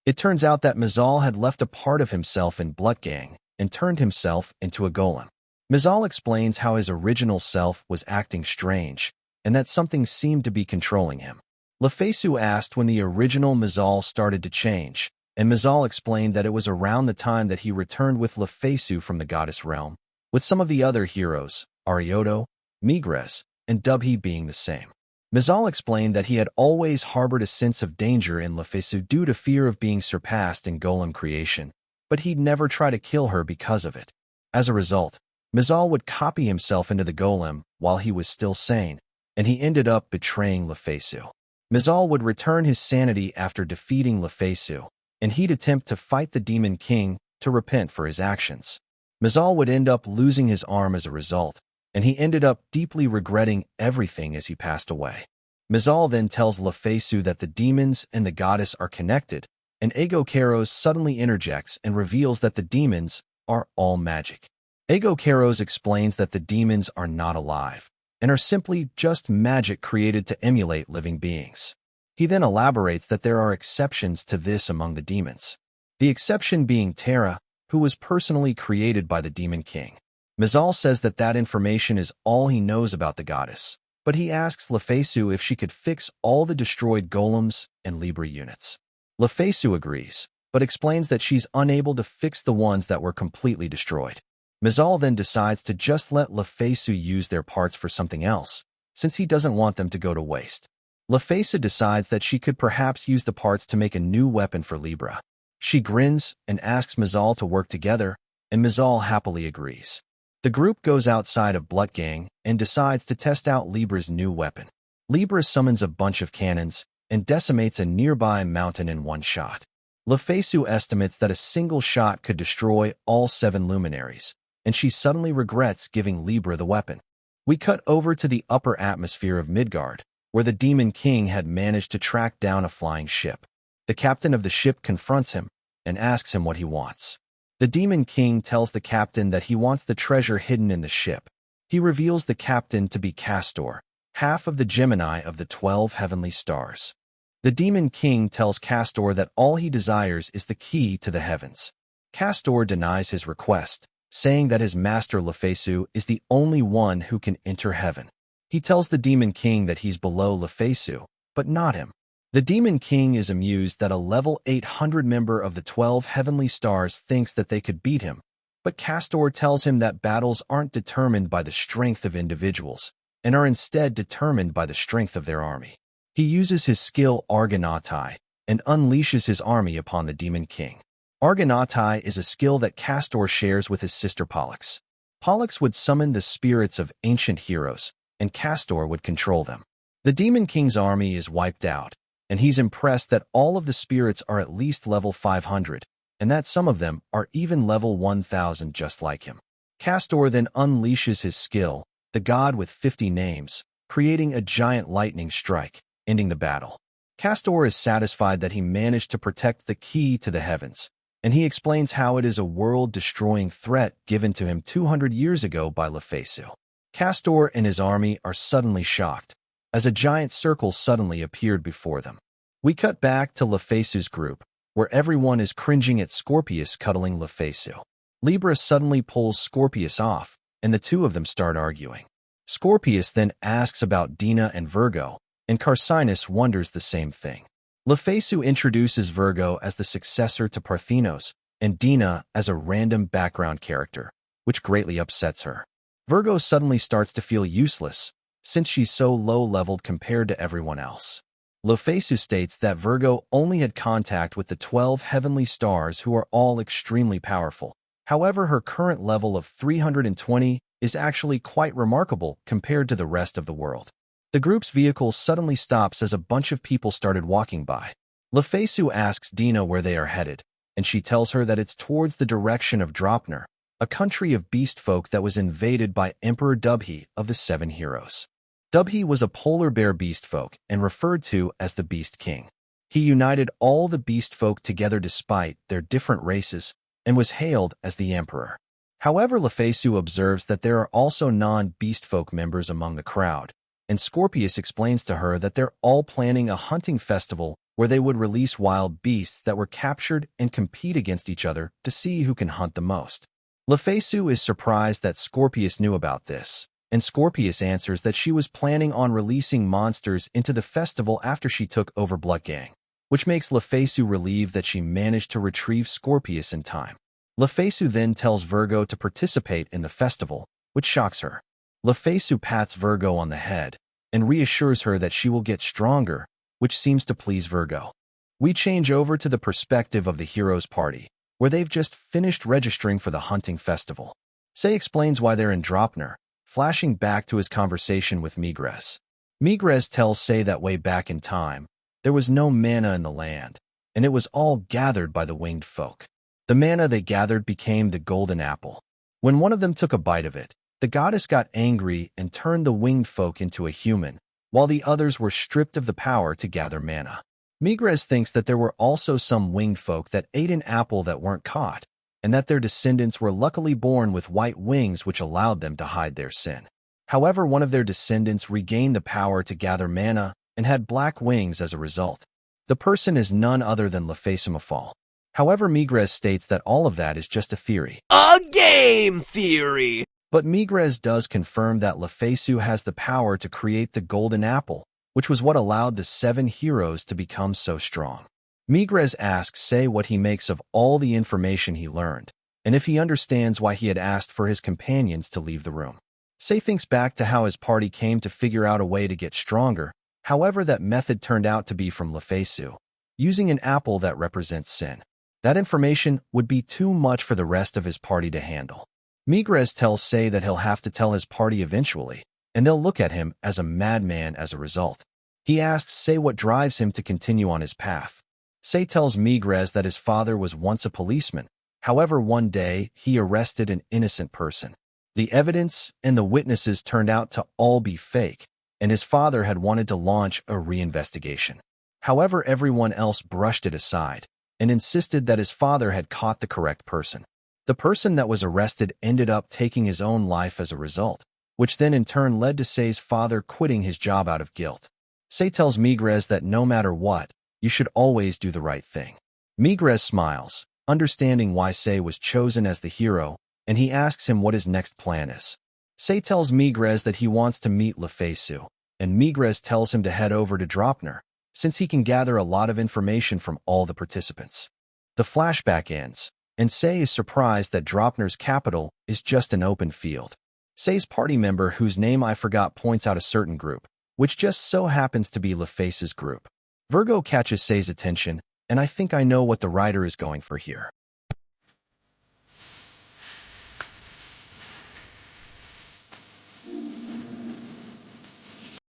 It turns out that Mafahl had left a part of himself in Blutgang and turned himself into a golem. Mafahl explains how his original self was acting strange, and that something seemed to be controlling him. Lufasu asked when the original Mafahl started to change, and Mafahl explained that it was around the time that he returned with Lufasu from the goddess realm, with some of the other heroes, Arioto, Migres, and Dubhe being the same. Mafahl explained that he had always harbored a sense of danger in Lufasu due to fear of being surpassed in golem creation, but he'd never try to kill her because of it. As a result, Mafahl would copy himself into the golem while he was still sane, and he ended up betraying Lufasu. Mafahl would return his sanity after defeating Lufasu, and he'd attempt to fight the Demon King to repent for his actions. Mafahl would end up losing his arm as a result, and he ended up deeply regretting everything as he passed away. Mafahl then tells Lufasu that the demons and the goddess are connected, and Aegokeros suddenly interjects and reveals that the demons are all magic. Aegokeros explains that the demons are not alive, and are simply just magic created to emulate living beings. He then elaborates that there are exceptions to this among the demons, the exception being Terra, who was personally created by the Demon King. Mafahl says that that information is all he knows about the goddess, but he asks Lufasu if she could fix all the destroyed golems and Libra units. Lufasu agrees, but explains that she's unable to fix the ones that were completely destroyed. Mafahl then decides to just let Lufasu use their parts for something else, since he doesn't want them to go to waste. Lufasu decides that she could perhaps use the parts to make a new weapon for Libra. She grins and asks Mazal to work together, and Mazal happily agrees. The group goes outside of Blutgang and decides to test out Libra's new weapon. Libra summons a bunch of cannons and decimates a nearby mountain in one shot. Lufasu estimates that a single shot could destroy all 7 luminaries, and she suddenly regrets giving Libra the weapon. We cut over to the upper atmosphere of Midgard, where the Demon King had managed to track down a flying ship. The captain of the ship confronts him and asks him what he wants. The Demon King tells the captain that he wants the treasure hidden in the ship. He reveals the captain to be Castor, half of the Gemini of the 12 heavenly stars. The Demon King tells Castor that all he desires is the key to the heavens. Castor denies his request, saying that his master Lufasu is the only one who can enter heaven. He tells the Demon King that he's below Lufasu, but not him. The Demon King is amused that a level 800 member of the 12 heavenly stars thinks that they could beat him, but Castor tells him that battles aren't determined by the strength of individuals, and are instead determined by the strength of their army. He uses his skill Argonautai and unleashes his army upon the Demon King. Argonautai is a skill that Castor shares with his sister Pollux. Pollux would summon the spirits of ancient heroes, and Castor would control them. The Demon King's army is wiped out, and he's impressed that all of the spirits are at least level 500, and that some of them are even level 1000 just like him. Castor then unleashes his skill, the God with 50 names, creating a giant lightning strike, ending the battle. Castor is satisfied that he managed to protect the key to the heavens, and he explains how it is a world-destroying threat given to him 200 years ago by Lufasu. Castor and his army are suddenly shocked, as a giant circle suddenly appeared before them. We cut back to Lufasu's group, where everyone is cringing at Scorpius cuddling Lufasu. Libra suddenly pulls Scorpius off, and the two of them start arguing. Scorpius then asks about Dina and Virgo, and Carcinus wonders the same thing. Lufasu introduces Virgo as the successor to Parthenos, and Dina as a random background character, which greatly upsets her. Virgo suddenly starts to feel useless, since she's so low-leveled compared to everyone else. Lufasu states that Virgo only had contact with the 12 heavenly stars who are all extremely powerful. However, her current level of 320 is actually quite remarkable compared to the rest of the world. The group's vehicle suddenly stops as a bunch of people started walking by. Lufasu asks Dina where they are headed, and she tells her that it's towards the direction of Dropner, a country of beast folk that was invaded by Emperor Dubhe of the 7 heroes. Dubhe was a polar bear beast folk and referred to as the Beast King. He united all the beast folk together despite their different races and was hailed as the emperor. However, Lufasu observes that there are also non-beast folk members among the crowd, and Scorpius explains to her that they're all planning a hunting festival where they would release wild beasts that were captured and compete against each other to see who can hunt the most. Lufasu is surprised that Scorpius knew about this, and Scorpius answers that she was planning on releasing monsters into the festival after she took over Blutgang, which makes Lufasu relieved that she managed to retrieve Scorpius in time. Lufasu then tells Virgo to participate in the festival, which shocks her. Lufasu pats Virgo on the head and reassures her that she will get stronger, which seems to please Virgo. We change over to the perspective of the heroes' party, where they've just finished registering for the hunting festival. Say explains why they're in Dropner, flashing back to his conversation with Migres. Migres tells Say that way back in time, there was no mana in the land, and it was all gathered by the winged folk. The mana they gathered became the golden apple. When one of them took a bite of it, the goddess got angry and turned the winged folk into a human, while the others were stripped of the power to gather mana. Migres thinks that there were also some winged folk that ate an apple that weren't caught, and that their descendants were luckily born with white wings which allowed them to hide their sin. However, one of their descendants regained the power to gather mana and had black wings as a result. The person is none other than Lufasu Mafahl. However, Migres states that all of that is just a theory. A game theory! But Migres does confirm that Lufasu has the power to create the golden apple, which was what allowed the 7 heroes to become so strong. Migres asks Say what he makes of all the information he learned, and if he understands why he had asked for his companions to leave the room. Say thinks back to how his party came to figure out a way to get stronger, however that method turned out to be from Lufasu, using an apple that represents sin. That information would be too much for the rest of his party to handle. Migres tells Sei that he'll have to tell his party eventually, and they'll look at him as a madman as a result. He asks Sei what drives him to continue on his path. Sei tells Migres that his father was once a policeman. However, one day, he arrested an innocent person. The evidence and the witnesses turned out to all be fake, and his father had wanted to launch a reinvestigation. However, everyone else brushed it aside and insisted that his father had caught the correct person. The person that was arrested ended up taking his own life as a result, which then in turn led to Sei's father quitting his job out of guilt. Sei tells Migres that no matter what, you should always do the right thing. Migres smiles, understanding why Sei was chosen as the hero, and he asks him what his next plan is. Sei tells Migres that he wants to meet Lufasu, and Migres tells him to head over to Dropner, since he can gather a lot of information from all the participants. The flashback ends, and Sei is surprised that Dropner's capital is just an open field. Sei's party member, whose name I forgot, points out a certain group, which just so happens to be Lufasu's group. Virgo catches Sei's attention, and I think I know what the writer is going for here.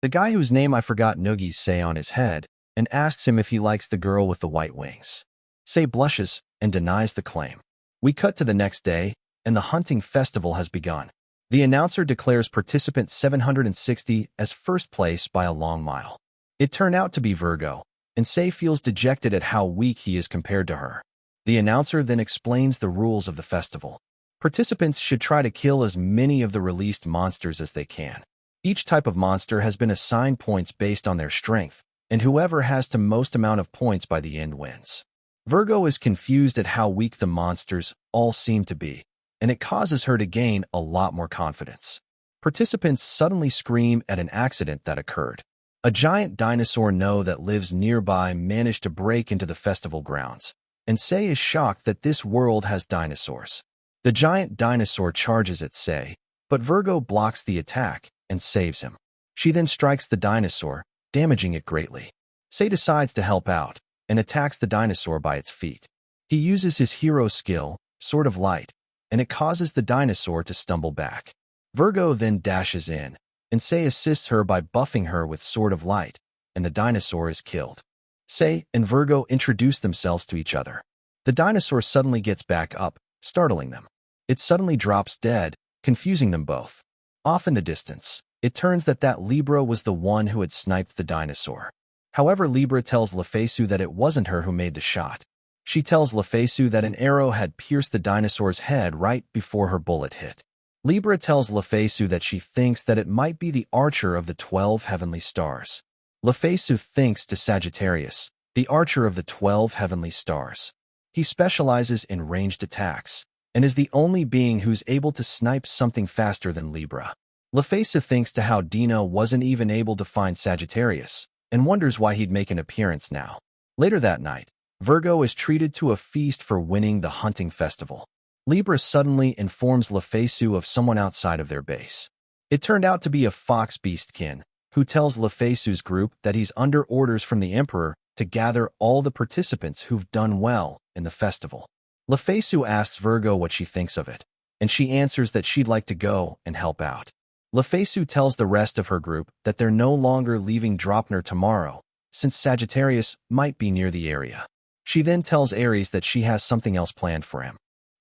The guy whose name I forgot nuggies Sei on his head and asks him if he likes the girl with the white wings. Sei blushes and denies the claim. We cut to the next day, and the hunting festival has begun. The announcer declares participant 760 as first place by a long mile. It turned out to be Virgo, and Sei feels dejected at how weak he is compared to her. The announcer then explains the rules of the festival. Participants should try to kill as many of the released monsters as they can. Each type of monster has been assigned points based on their strength, and whoever has the most amount of points by the end wins. Virgo is confused at how weak the monsters all seem to be, and it causes her to gain a lot more confidence. Participants suddenly scream at an accident that occurred. A giant dinosaur that lives nearby managed to break into the festival grounds, and Sei is shocked that this world has dinosaurs. The giant dinosaur charges at Sei, but Virgo blocks the attack and saves him. She then strikes the dinosaur, damaging it greatly. Sei decides to help out and attacks the dinosaur by its feet. He uses his hero skill, Sword of Light, and it causes the dinosaur to stumble back. Virgo then dashes in, and Sei assists her by buffing her with Sword of Light, and the dinosaur is killed. Sei and Virgo introduce themselves to each other. The dinosaur suddenly gets back up, startling them. It suddenly drops dead, confusing them both. Off in the distance, it turns that Libra was the one who had sniped the dinosaur. However, Libra tells Lufasu that it wasn't her who made the shot. She tells Lufasu that an arrow had pierced the dinosaur's head right before her bullet hit. Libra tells Lufasu that she thinks that it might be the archer of the 12 heavenly stars. Lufasu thinks to Sagittarius, the archer of the 12 heavenly stars. He specializes in ranged attacks, and is the only being who's able to snipe something faster than Libra. Lufasu thinks to how Dino wasn't even able to find Sagittarius, and wonders why he'd make an appearance now. Later that night, Virgo is treated to a feast for winning the hunting festival. Libra suddenly informs Lufasu of someone outside of their base. It turned out to be a fox beastkin, who tells Lufasu's group that he's under orders from the Emperor to gather all the participants who've done well in the festival. Lufasu asks Virgo what she thinks of it, and she answers that she'd like to go and help out. Lufasu tells the rest of her group that they're no longer leaving Dropner tomorrow, since Sagittarius might be near the area. She then tells Ares that she has something else planned for him.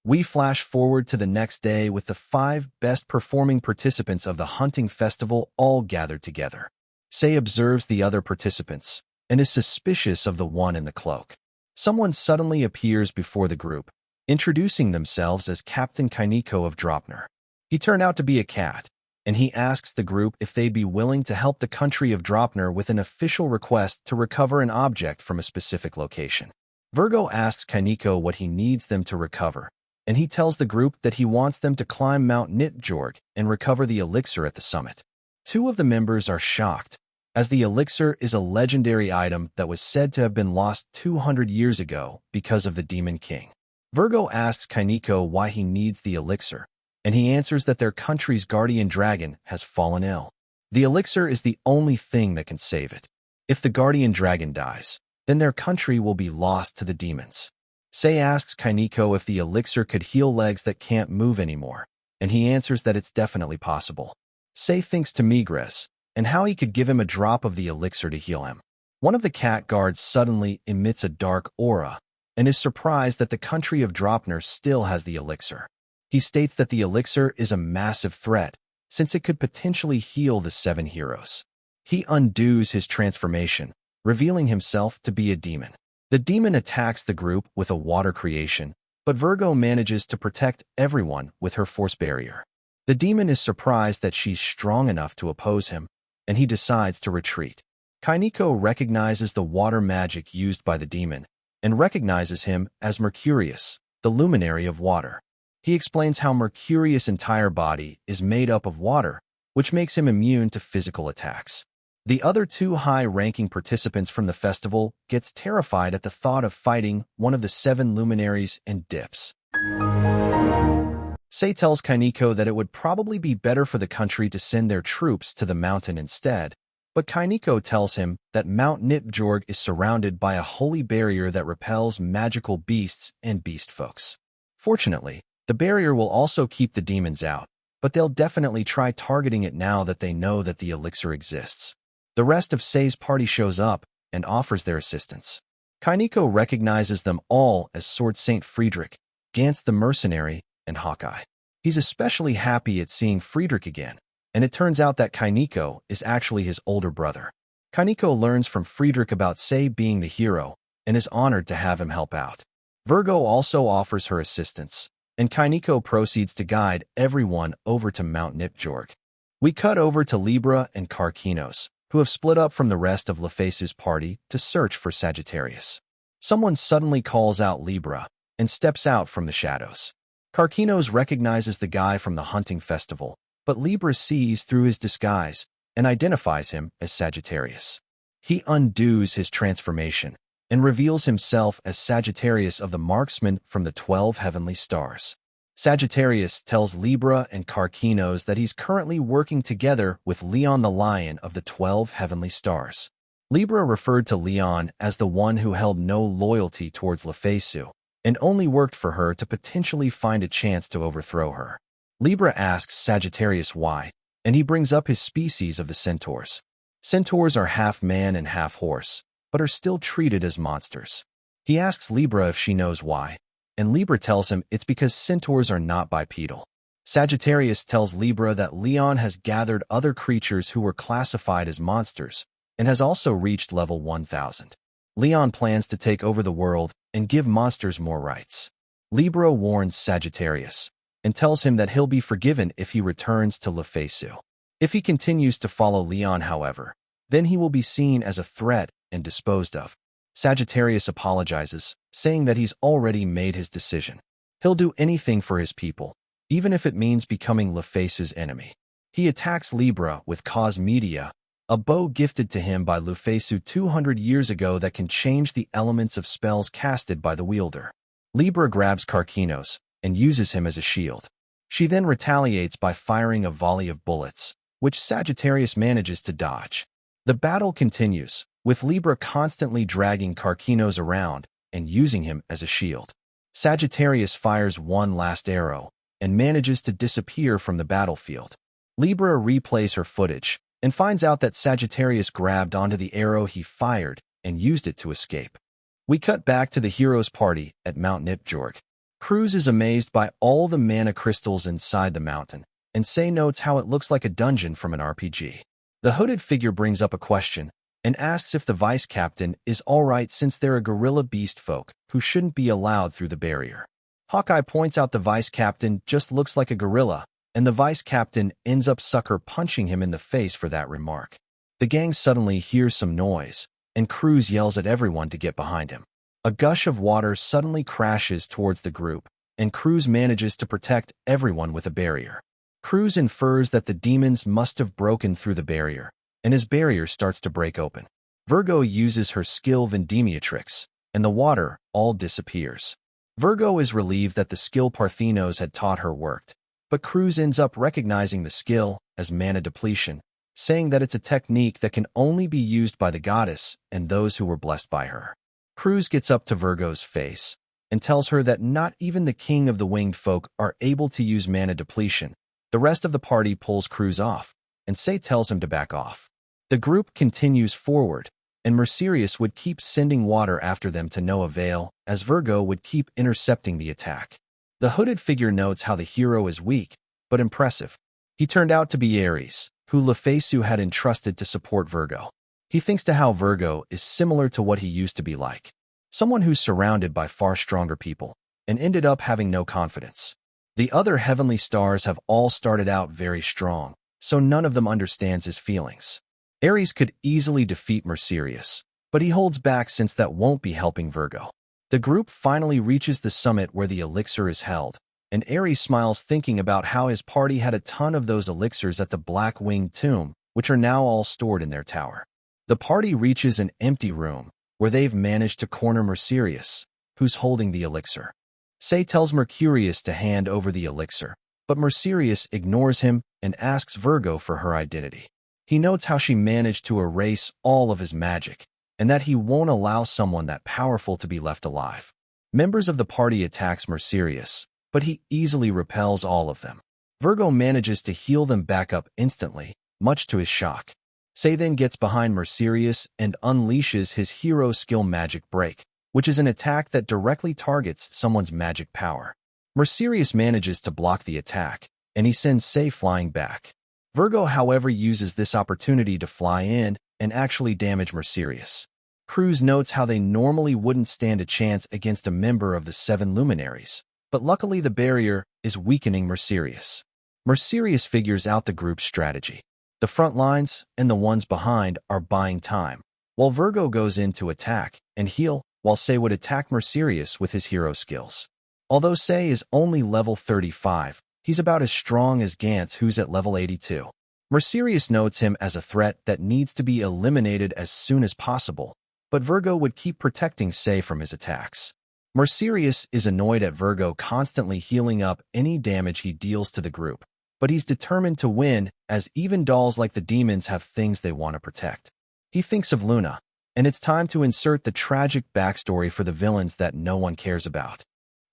We flash forward to the next day with the 5 best performing participants of the hunting festival all gathered together. Sei observes the other participants and is suspicious of the one in the cloak. Someone suddenly appears before the group, introducing themselves as Captain Kainiko of Dropner. He turned out to be a cat, and he asks the group if they'd be willing to help the country of Dropner with an official request to recover an object from a specific location. Virgo asks Kainiko what he needs them to recover, and he tells the group that he wants them to climb Mount Nitjorg and recover the elixir at the summit. 2 of the members are shocked, as the elixir is a legendary item that was said to have been lost 200 years ago because of the Demon King. Virgo asks Kainiko why he needs the elixir, and he answers that their country's guardian dragon has fallen ill. The elixir is the only thing that can save it. If the guardian dragon dies, then their country will be lost to the demons. Sei asks Kainiko if the elixir could heal legs that can't move anymore, and he answers that it's definitely possible. Sei thinks to Migres, and how he could give him a drop of the elixir to heal him. One of the cat guards suddenly emits a dark aura, and is surprised that the country of Dropner still has the elixir. He states that the elixir is a massive threat, since it could potentially heal the 7 heroes. He undoes his transformation, revealing himself to be a demon. The demon attacks the group with a water creation, but Virgo manages to protect everyone with her force barrier. The demon is surprised that she's strong enough to oppose him, and he decides to retreat. Kainiko recognizes the water magic used by the demon, and recognizes him as Mercurius, the luminary of water. He explains how Mercurius' entire body is made up of water, which makes him immune to physical attacks. The other 2 high-ranking participants from the festival gets terrified at the thought of fighting one of the 7 luminaries and dips. Sei tells Kainiko that it would probably be better for the country to send their troops to the mountain instead, but Kainiko tells him that Mount Nipjorg is surrounded by a holy barrier that repels magical beasts and beast folks. Fortunately, the barrier will also keep the demons out, but they'll definitely try targeting it now that they know that the elixir exists. The rest of Sei's party shows up and offers their assistance. Kainiko recognizes them all as Sword Saint Friedrich, Gantz the Mercenary, and Hawkeye. He's especially happy at seeing Friedrich again, and it turns out that Kainiko is actually his older brother. Kainiko learns from Friedrich about Sei being the hero and is honored to have him help out. Virgo also offers her assistance, and Kainiko proceeds to guide everyone over to Mount Nipjorg. We cut over to Libra and Karkinos, who have split up from the rest of Lufasu's party to search for Sagittarius. Someone suddenly calls out Libra and steps out from the shadows. Karkinos recognizes the guy from the hunting festival, but Libra sees through his disguise and identifies him as Sagittarius. He undoes his transformation and reveals himself as Sagittarius of the marksman from the 12 heavenly stars. Sagittarius tells Libra and Karkinos that he's currently working together with Leon the Lion of the 12 heavenly stars. Libra referred to Leon as the one who held no loyalty towards Lufasu, and only worked for her to potentially find a chance to overthrow her. Libra asks Sagittarius why, and he brings up his species of the centaurs. Centaurs are half man and half horse, but are still treated as monsters. He asks Libra if she knows why, and Libra tells him it's because centaurs are not bipedal. Sagittarius tells Libra that Leon has gathered other creatures who were classified as monsters, and has also reached level 1000. Leon plans to take over the world and give monsters more rights. Libra warns Sagittarius, and tells him that he'll be forgiven if he returns to Lufasu. If he continues to follow Leon, however, then he will be seen as a threat and disposed of. Sagittarius apologizes, saying that he's already made his decision. He'll do anything for his people, even if it means becoming Lufasu's enemy. He attacks Libra with Cause Media, a bow gifted to him by Lufasu 200 years ago that can change the elements of spells casted by the wielder. Libra grabs Karkinos and uses him as a shield. She then retaliates by firing a volley of bullets, which Sagittarius manages to dodge. The battle continues, with Libra constantly dragging Karkinos around and using him as a shield. Sagittarius fires one last arrow and manages to disappear from the battlefield. Libra replays her footage and finds out that Sagittarius grabbed onto the arrow he fired and used it to escape. We cut back to the heroes' party at Mount Nipjorg. Cruz is amazed by all the mana crystals inside the mountain, and Sei notes how it looks like a dungeon from an RPG. The hooded figure brings up a question and asks if the vice captain is alright since they're a gorilla beast folk who shouldn't be allowed through the barrier. Hawkeye points out the vice captain just looks like a gorilla, and the vice captain ends up sucker punching him in the face for that remark. The gang suddenly hears some noise, and Cruz yells at everyone to get behind him. A gush of water suddenly crashes towards the group, and Cruz manages to protect everyone with a barrier. Cruz infers that the demons must have broken through the barrier, and his barrier starts to break open. Virgo uses her skill Vendemiatrix, and the water all disappears. Virgo is relieved that the skill Parthenos had taught her worked, but Cruz ends up recognizing the skill as mana depletion, saying that it's a technique that can only be used by the goddess and those who were blessed by her. Cruz gets up to Virgo's face, and tells her that not even the king of the winged folk are able to use mana depletion. The rest of the party pulls Cruz off, and Say tells him to back off. The group continues forward, and Mercurius would keep sending water after them to no avail, as Virgo would keep intercepting the attack. The hooded figure notes how the hero is weak, but impressive. He turned out to be Ares, who Lufasu had entrusted to support Virgo. He thinks to how Virgo is similar to what he used to be like. Someone who's surrounded by far stronger people, and ended up having no confidence. The other heavenly stars have all started out very strong, so none of them understands his feelings. Ares could easily defeat Mercurius, but he holds back since that won't be helping Virgo. The group finally reaches the summit where the elixir is held, and Ares smiles thinking about how his party had a ton of those elixirs at the Black-Winged Tomb, which are now all stored in their tower. The party reaches an empty room, where they've managed to corner Mercurius, who's holding the elixir. Say tells Mercurius to hand over the elixir, but Mercurius ignores him and asks Virgo for her identity. He notes how she managed to erase all of his magic, and that he won't allow someone that powerful to be left alive. Members of the party attacks Mercurius, but he easily repels all of them. Virgo manages to heal them back up instantly, much to his shock. Say then gets behind Mercurius and unleashes his hero skill Magic Break, which is an attack that directly targets someone's magic power. Mercurius manages to block the attack, and he sends Say flying back. Virgo, however, uses this opportunity to fly in and actually damage Mercurius. Cruz notes how they normally wouldn't stand a chance against a member of the Seven Luminaries, but luckily the barrier is weakening Mercurius. Mercurius figures out the group's strategy. The front lines and the ones behind are buying time, while Virgo goes in to attack and heal, while Say would attack Mercurius with his hero skills. Although Say is only level 35, he's about as strong as Gantz, who's at level 82. Mercurius notes him as a threat that needs to be eliminated as soon as possible, but Virgo would keep protecting Say from his attacks. Mercurius is annoyed at Virgo constantly healing up any damage he deals to the group, but he's determined to win, as even dolls like the demons have things they want to protect. He thinks of Luna, and it's time to insert the tragic backstory for the villains that no one cares about.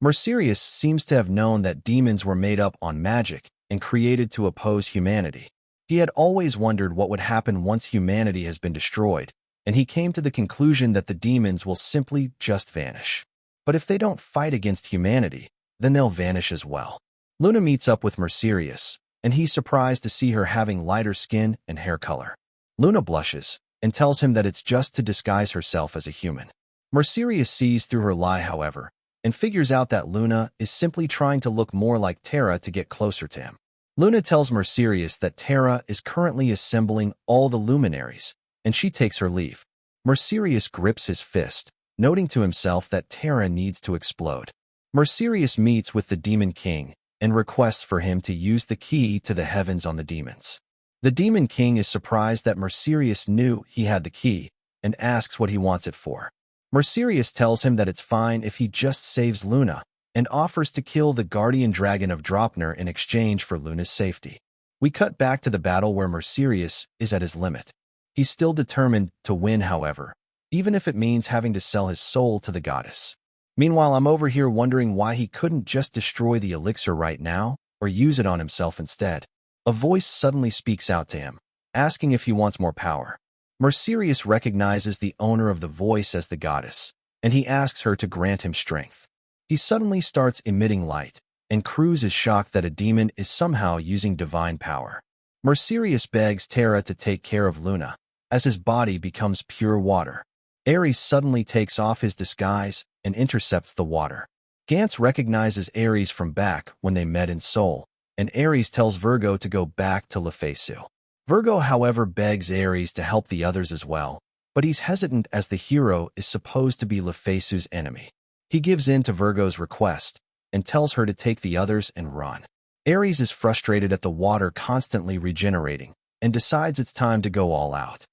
Mercurius seems to have known that demons were made up on magic and created to oppose humanity. He had always wondered what would happen once humanity has been destroyed, and he came to the conclusion that the demons will simply just vanish. But if they don't fight against humanity, then they'll vanish as well. Luna meets up with Mercurius, and he's surprised to see her having lighter skin and hair color. Luna blushes and tells him that it's just to disguise herself as a human. Mercurius sees through her lie, however, and figures out that Luna is simply trying to look more like Terra to get closer to him. Luna tells Mercurius that Terra is currently assembling all the luminaries, and she takes her leave. Mercurius grips his fist, noting to himself that Terra needs to explode. Mercurius meets with the Demon King and requests for him to use the key to the heavens on the demons. The Demon King is surprised that Mercurius knew he had the key and asks what he wants it for. Mercurius tells him that it's fine if he just saves Luna and offers to kill the guardian dragon of Dropner in exchange for Luna's safety. We cut back to the battle where Mercurius is at his limit. He's still determined to win, however, even if it means having to sell his soul to the goddess. Meanwhile, I'm over here wondering why he couldn't just destroy the elixir right now or use it on himself instead. A voice suddenly speaks out to him, asking if he wants more power. Mercurius recognizes the owner of the voice as the goddess, and he asks her to grant him strength. He suddenly starts emitting light, and Cruz is shocked that a demon is somehow using divine power. Mercurius begs Terra to take care of Luna, as his body becomes pure water. Ares suddenly takes off his disguise and intercepts the water. Gantz recognizes Ares from back when they met in Seoul, and Ares tells Virgo to go back to Lufasu. Virgo, however, begs Ares to help the others as well, but he's hesitant as the hero is supposed to be Lufasu's enemy. He gives in to Virgo's request and tells her to take the others and run. Ares is frustrated at the water constantly regenerating and decides it's time to go all out.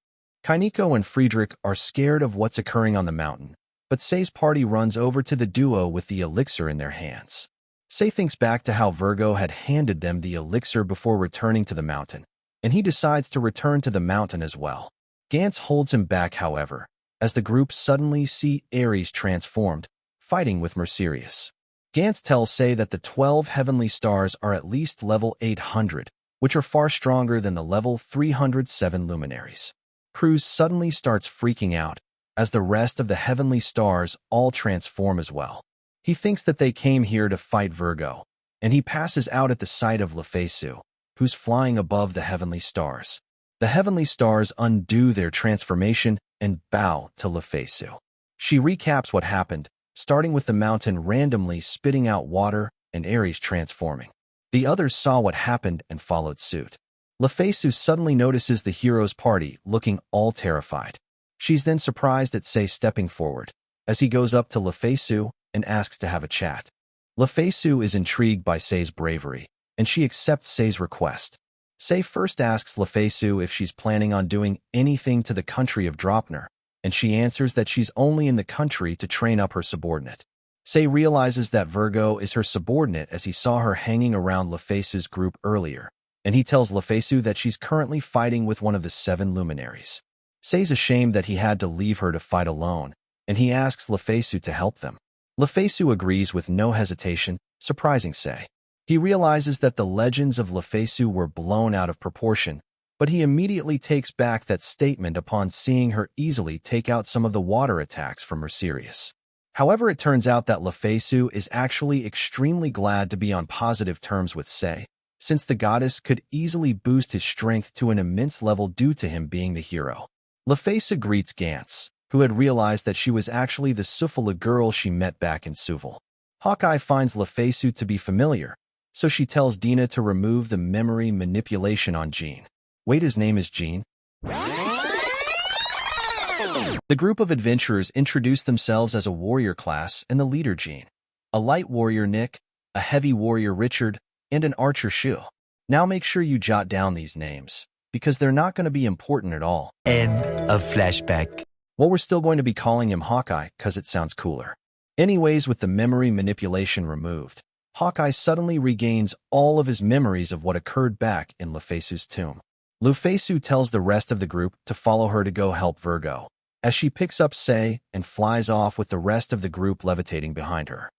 Kainiko and Friedrich are scared of what's occurring on the mountain, but Say's party runs over to the duo with the elixir in their hands. Say thinks back to how Virgo had handed them the elixir before returning to the mountain, and he decides to return to the mountain as well. Gantz holds him back, however, as the group suddenly see Ares transformed, fighting with Mercurius. Gantz tells Sei that the 12 heavenly stars are at least level 800, which are far stronger than the level 307 luminaries. Cruz suddenly starts freaking out, as the rest of the heavenly stars all transform as well. He thinks that they came here to fight Virgo, and he passes out at the sight of Lufasu, who's flying above the heavenly stars. The heavenly stars undo their transformation and bow to Lufasu. She recaps what happened, starting with the mountain randomly spitting out water and Ares transforming. The others saw what happened and followed suit. Lufasu suddenly notices the hero's party looking all terrified. She's then surprised at Sei stepping forward, as he goes up to Lufasu and asks to have a chat. Lufasu is intrigued by Sei's bravery, and she accepts Sei's request. Sei first asks Lufasu if she's planning on doing anything to the country of Dropner, and she answers that she's only in the country to train up her subordinate. Sei realizes that Virgo is her subordinate as he saw her hanging around Lufasu's group earlier, and he tells Lufasu that she's currently fighting with one of the 7 luminaries. Sei's ashamed that he had to leave her to fight alone, and he asks Lufasu to help them. Lufasu agrees with no hesitation, surprising Sei. He realizes that the legends of Lufasu were blown out of proportion, but he immediately takes back that statement upon seeing her easily take out some of the water attacks from Mercurius. However, it turns out that Lufasu is actually extremely glad to be on positive terms with Sei, since the goddess could easily boost his strength to an immense level due to him being the hero. Lufasu greets Gantz, who had realized that she was actually the Sufala girl she met back in Suval. Hawkeye finds Lufasu to be familiar, so she tells Dina to remove the memory manipulation on Jean. Wait, his name is Jean? The group of adventurers introduce themselves as a warrior class and the leader Jean, a light warrior Nick, a heavy warrior Richard, and an archer Shu. Now make sure you jot down these names, because they're not going to be important at all. End of flashback. Well, we're still going to be calling him Hawkeye, because it sounds cooler. Anyways, with the memory manipulation removed, Hawkeye suddenly regains all of his memories of what occurred back in Lufasu's tomb. Lufasu tells the rest of the group to follow her to go help Virgo, as she picks up Sei and flies off with the rest of the group levitating behind her.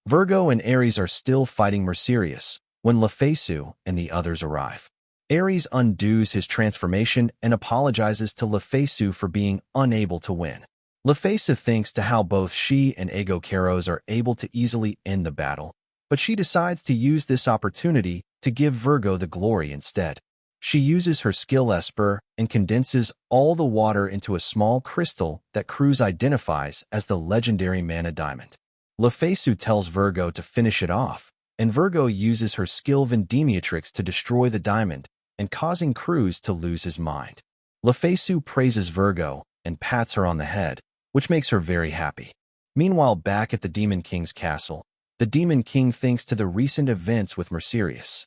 Virgo and Ares are still fighting Mercurius when Lufasu and the others arrive. Ares undoes his transformation and apologizes to Lufasu for being unable to win. Lufasu thinks to how both she and Ego Karos are able to easily end the battle, but she decides to use this opportunity to give Virgo the glory instead. She uses her skill Esper and condenses all the water into a small crystal that Cruz identifies as the legendary Mana Diamond. Lufasu tells Virgo to finish it off, and Virgo uses her skill Vendemiatrix to destroy the diamond and causing Cruz to lose his mind. Lufasu praises Virgo and pats her on the head, which makes her very happy. Meanwhile, back at the Demon King's castle, the Demon King thinks to the recent events with Mercurius.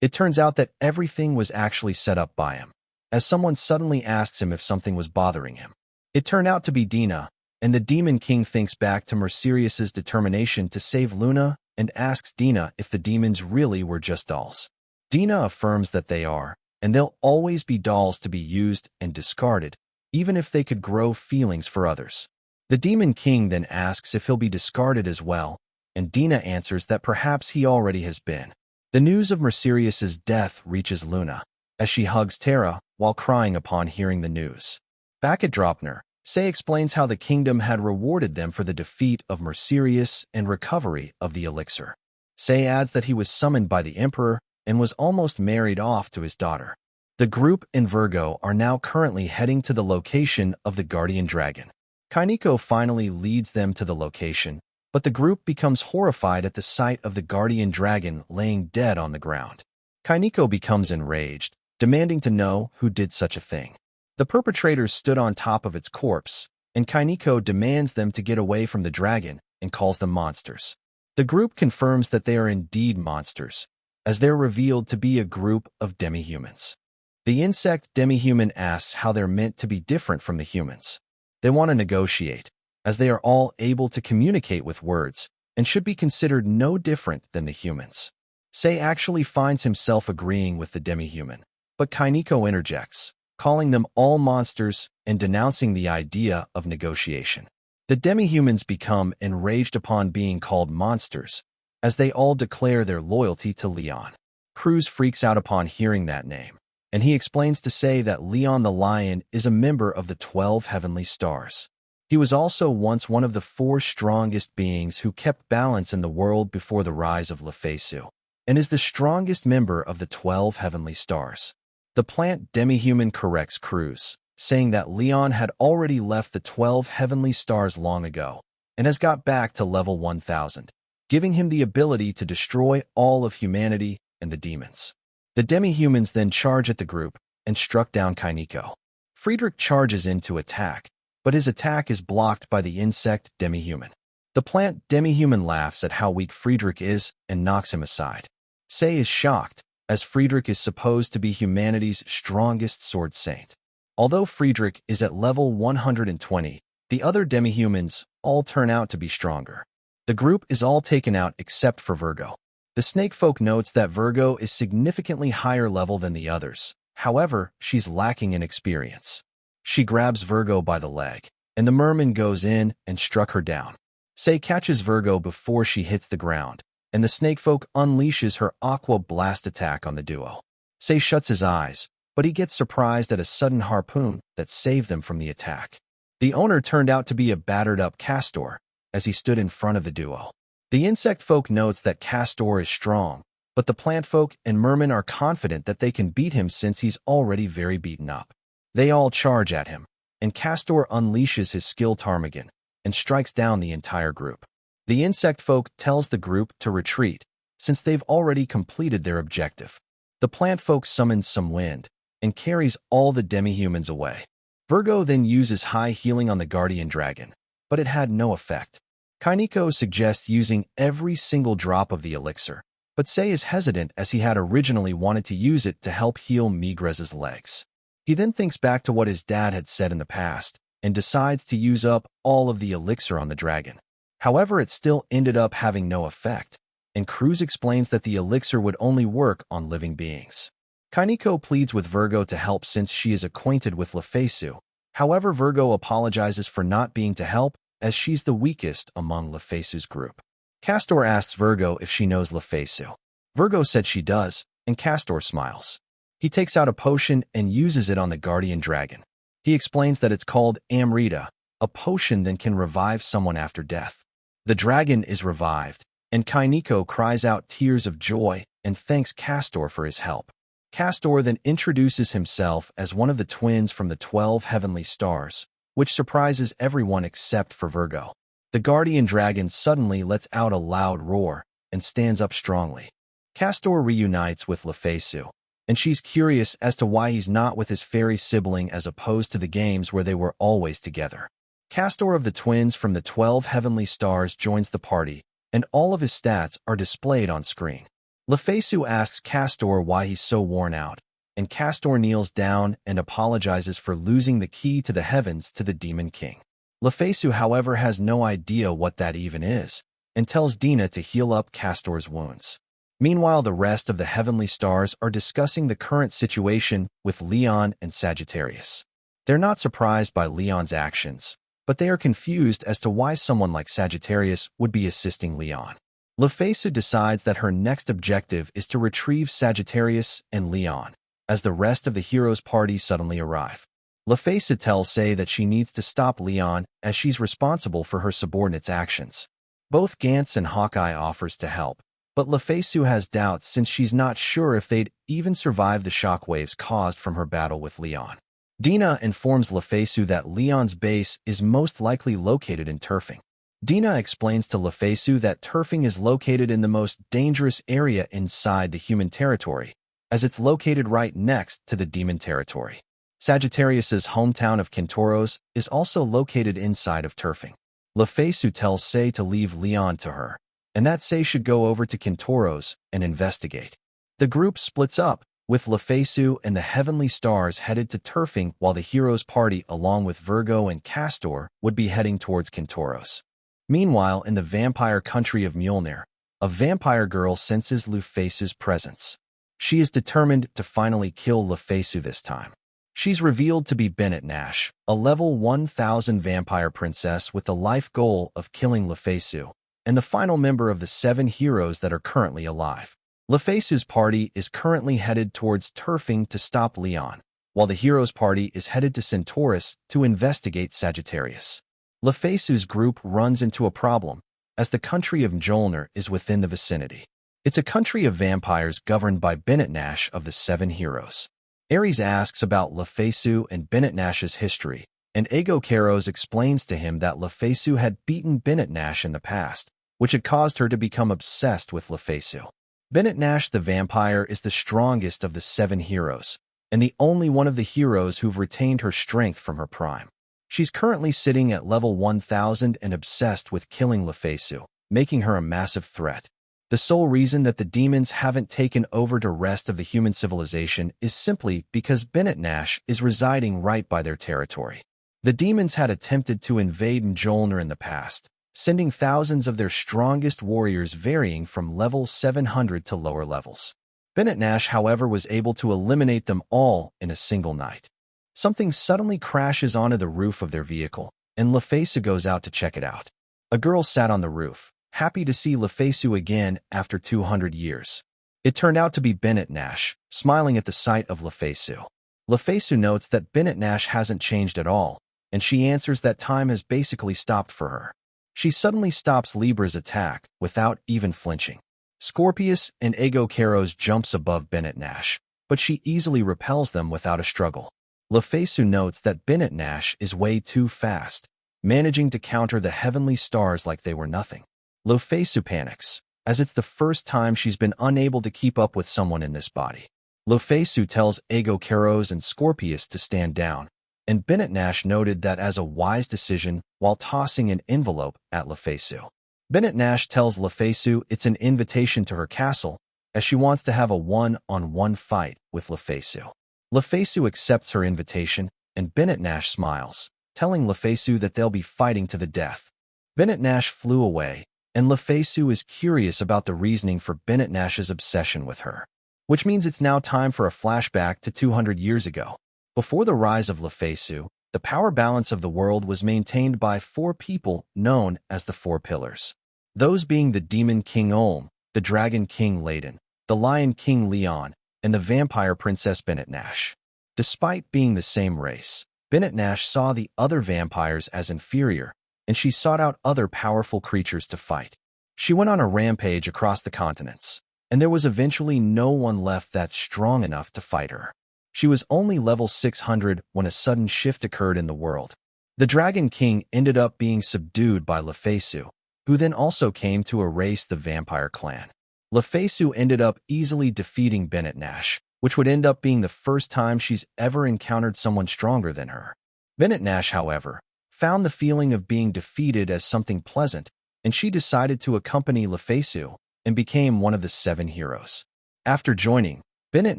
It turns out that everything was actually set up by him, as someone suddenly asks him if something was bothering him. It turned out to be Dina, and the Demon King thinks back to Mercurius's determination to save Luna and asks Dina if the demons really were just dolls. Dina affirms that they are, and they'll always be dolls to be used and discarded, even if they could grow feelings for others. The Demon King then asks if he'll be discarded as well, and Dina answers that perhaps he already has been. The news of Mercurius's death reaches Luna, as she hugs Terra while crying upon hearing the news. Back at Dropner, Sei explains how the kingdom had rewarded them for the defeat of Mercurius and recovery of the elixir. Sei adds that he was summoned by the Emperor and was almost married off to his daughter. The group and Virgo are now currently heading to the location of the Guardian Dragon. Kainiko finally leads them to the location, but the group becomes horrified at the sight of the Guardian Dragon laying dead on the ground. Kainiko becomes enraged, demanding to know who did such a thing. The perpetrators stood on top of its corpse, and Kainiko demands them to get away from the dragon and calls them monsters. The group confirms that they are indeed monsters, as they're revealed to be a group of demi-humans. The insect demi-human asks how they're meant to be different from the humans. They want to negotiate, as they are all able to communicate with words and should be considered no different than the humans. Sei actually finds himself agreeing with the demi-human, but Kainiko interjects, calling them all monsters and denouncing the idea of negotiation. The demi-humans become enraged upon being called monsters, as they all declare their loyalty to Leon. Cruz freaks out upon hearing that name, and he explains to say that Leon the Lion is a member of the 12 heavenly stars. He was also once one of the 4 strongest beings who kept balance in the world before the rise of Lufasu, and is the strongest member of the 12 heavenly stars. The plant demi-human corrects Cruz, saying that Leon had already left the 12 heavenly stars long ago, and has got back to level 1000, giving him the ability to destroy all of humanity and the demons. The demi-humans then charge at the group and struck down Kainiko. Friedrich charges in to attack, but his attack is blocked by the insect demi-human. The plant demi-human laughs at how weak Friedrich is and knocks him aside. Sei is shocked, as Friedrich is supposed to be humanity's strongest sword saint. Although Friedrich is at level 120, the other demi-humans all turn out to be stronger. The group is all taken out except for Virgo. The snake folk notes that Virgo is significantly higher level than the others. However, she's lacking in experience. She grabs Virgo by the leg, and the merman goes in and struck her down. Sei catches Virgo before she hits the ground, and the snake folk unleashes her aqua blast attack on the duo. Sei shuts his eyes, but he gets surprised at a sudden harpoon that saved them from the attack. The owner turned out to be a battered-up Castor, as he stood in front of the duo. The insect folk notes that Castor is strong, but the plant folk and merman are confident that they can beat him since he's already very beaten up. They all charge at him, and Castor unleashes his skill ptarmigan and strikes down the entire group. The insect folk tells the group to retreat, since they've already completed their objective. The plant folk summons some wind and carries all the demi-humans away. Virgo then uses high healing on the guardian dragon, but it had no effect. Kainiko suggests using every single drop of the elixir, but Sei is hesitant as he had originally wanted to use it to help heal Migrez's legs. He then thinks back to what his dad had said in the past and decides to use up all of the elixir on the dragon. However, it still ended up having no effect, and Cruz explains that the elixir would only work on living beings. Kainiko pleads with Virgo to help since she is acquainted with Lufasu. However, Virgo apologizes for not being to help as she's the weakest among Lufasu's group. Castor asks Virgo if she knows Lufasu. Virgo said she does, and Castor smiles. He takes out a potion and uses it on the guardian dragon. He explains that it's called Amrita, a potion that can revive someone after death. The dragon is revived, and Kainiko cries out tears of joy and thanks Castor for his help. Castor then introduces himself as one of the twins from the 12 heavenly stars, which surprises everyone except for Virgo. The guardian dragon suddenly lets out a loud roar and stands up strongly. Castor reunites with Lufasu, and she's curious as to why he's not with his fairy sibling as opposed to the games where they were always together. Castor of the twins from the 12 heavenly stars joins the party, and all of his stats are displayed on screen. Lufasu asks Castor why he's so worn out, and Castor kneels down and apologizes for losing the key to the heavens to the Demon King. Lufasu, however, has no idea what that even is, and tells Dina to heal up Castor's wounds. Meanwhile, the rest of the heavenly stars are discussing the current situation with Leon and Sagittarius. They're not surprised by Leon's actions, but they are confused as to why someone like Sagittarius would be assisting Leon. Lufasu decides that her next objective is to retrieve Sagittarius and Leon, as the rest of the heroes' party suddenly arrive. Lufasu tells Sei that she needs to stop Leon as she's responsible for her subordinates' actions. Both Gantz and Hawkeye offers to help, but Lufasu has doubts since she's not sure if they'd even survive the shockwaves caused from her battle with Leon. Dina informs Lufasu that Leon's base is most likely located in Turfing. Dina explains to Lufasu that Turfing is located in the most dangerous area inside the human territory, as it's located right next to the demon territory. Sagittarius's hometown of Kintoros is also located inside of Turfing. Lufasu tells Sei to leave Leon to her, and that Sei should go over to Kintoros and investigate. The group splits up, with Lufasu and the Heavenly Stars headed to Turfing while the heroes' party along with Virgo and Castor would be heading towards Kintoros. Meanwhile, in the vampire country of Mjolnir, a vampire girl senses Lufasu's presence. She is determined to finally kill Lufasu this time. She's revealed to be Bennett Nash, a level 1000 vampire princess with the life goal of killing Lufasu, and the final member of the 7 heroes that are currently alive. Lufasu's party is currently headed towards Turfing to stop Leon, while the heroes' party is headed to Centaurus to investigate Sagittarius. Lufasu's group runs into a problem, as the country of Mjolnir is within the vicinity. It's a country of vampires governed by Bennett Nash of the 7 heroes. Ares asks about Lufasu and Bennett Nash's history, and Ego Karos explains to him that Lufasu had beaten Bennett Nash in the past, which had caused her to become obsessed with Lufasu. Bennett Nash the vampire is the strongest of the 7 heroes, and the only one of the heroes who've retained her strength from her prime. She's currently sitting at level 1000 and obsessed with killing Lufasu, making her a massive threat. The sole reason that the demons haven't taken over the rest of the human civilization is simply because Bennett Nash is residing right by their territory. The demons had attempted to invade Mjolnir in the past, sending thousands of their strongest warriors varying from level 700 to lower levels. Bennett Nash, however, was able to eliminate them all in a single night. Something suddenly crashes onto the roof of their vehicle, and Lufasu goes out to check it out. A girl sat on the roof, happy to see Lufasu again after 200 years. It turned out to be Bennett Nash, smiling at the sight of Lufasu. Lufasu notes that Bennett Nash hasn't changed at all, and she answers that time has basically stopped for her. She suddenly stops Libra's attack without even flinching. Scorpius and Ego Karos jumps above Bennett Nash, but she easily repels them without a struggle. Lufasu notes that Bennett Nash is way too fast, managing to counter the heavenly stars like they were nothing. Lufasu panics, as it's the first time she's been unable to keep up with someone in this body. Lufasu tells Ego Karos and Scorpius to stand down, and Bennett Nash noted that as a wise decision while tossing an envelope at Lufasu. Bennett Nash tells Lufasu it's an invitation to her castle, as she wants to have a one-on-one fight with Lufasu. Lufasu accepts her invitation, and Bennett Nash smiles, telling Lufasu that they'll be fighting to the death. Bennett Nash flew away, and Lufasu is curious about the reasoning for Bennett Nash's obsession with her, which means it's now time for a flashback to 200 years ago. Before the rise of Lufasu, the power balance of the world was maintained by 4 people known as the 4 Pillars. Those being the Demon King Olm, the Dragon King Layden, the Lion King Leon, and the Vampire Princess Bennett Nash. Despite being the same race, Bennett Nash saw the other vampires as inferior, and she sought out other powerful creatures to fight. She went on a rampage across the continents, and there was eventually no one left that's strong enough to fight her. She was only level 600 when a sudden shift occurred in the world. The Dragon King ended up being subdued by Lufasu, who then also came to erase the vampire clan. Lufasu ended up easily defeating Bennett Nash, which would end up being the first time she's ever encountered someone stronger than her. Bennett Nash, however, found the feeling of being defeated as something pleasant, and she decided to accompany Lufasu and became one of the 7 heroes. After joining, Bennett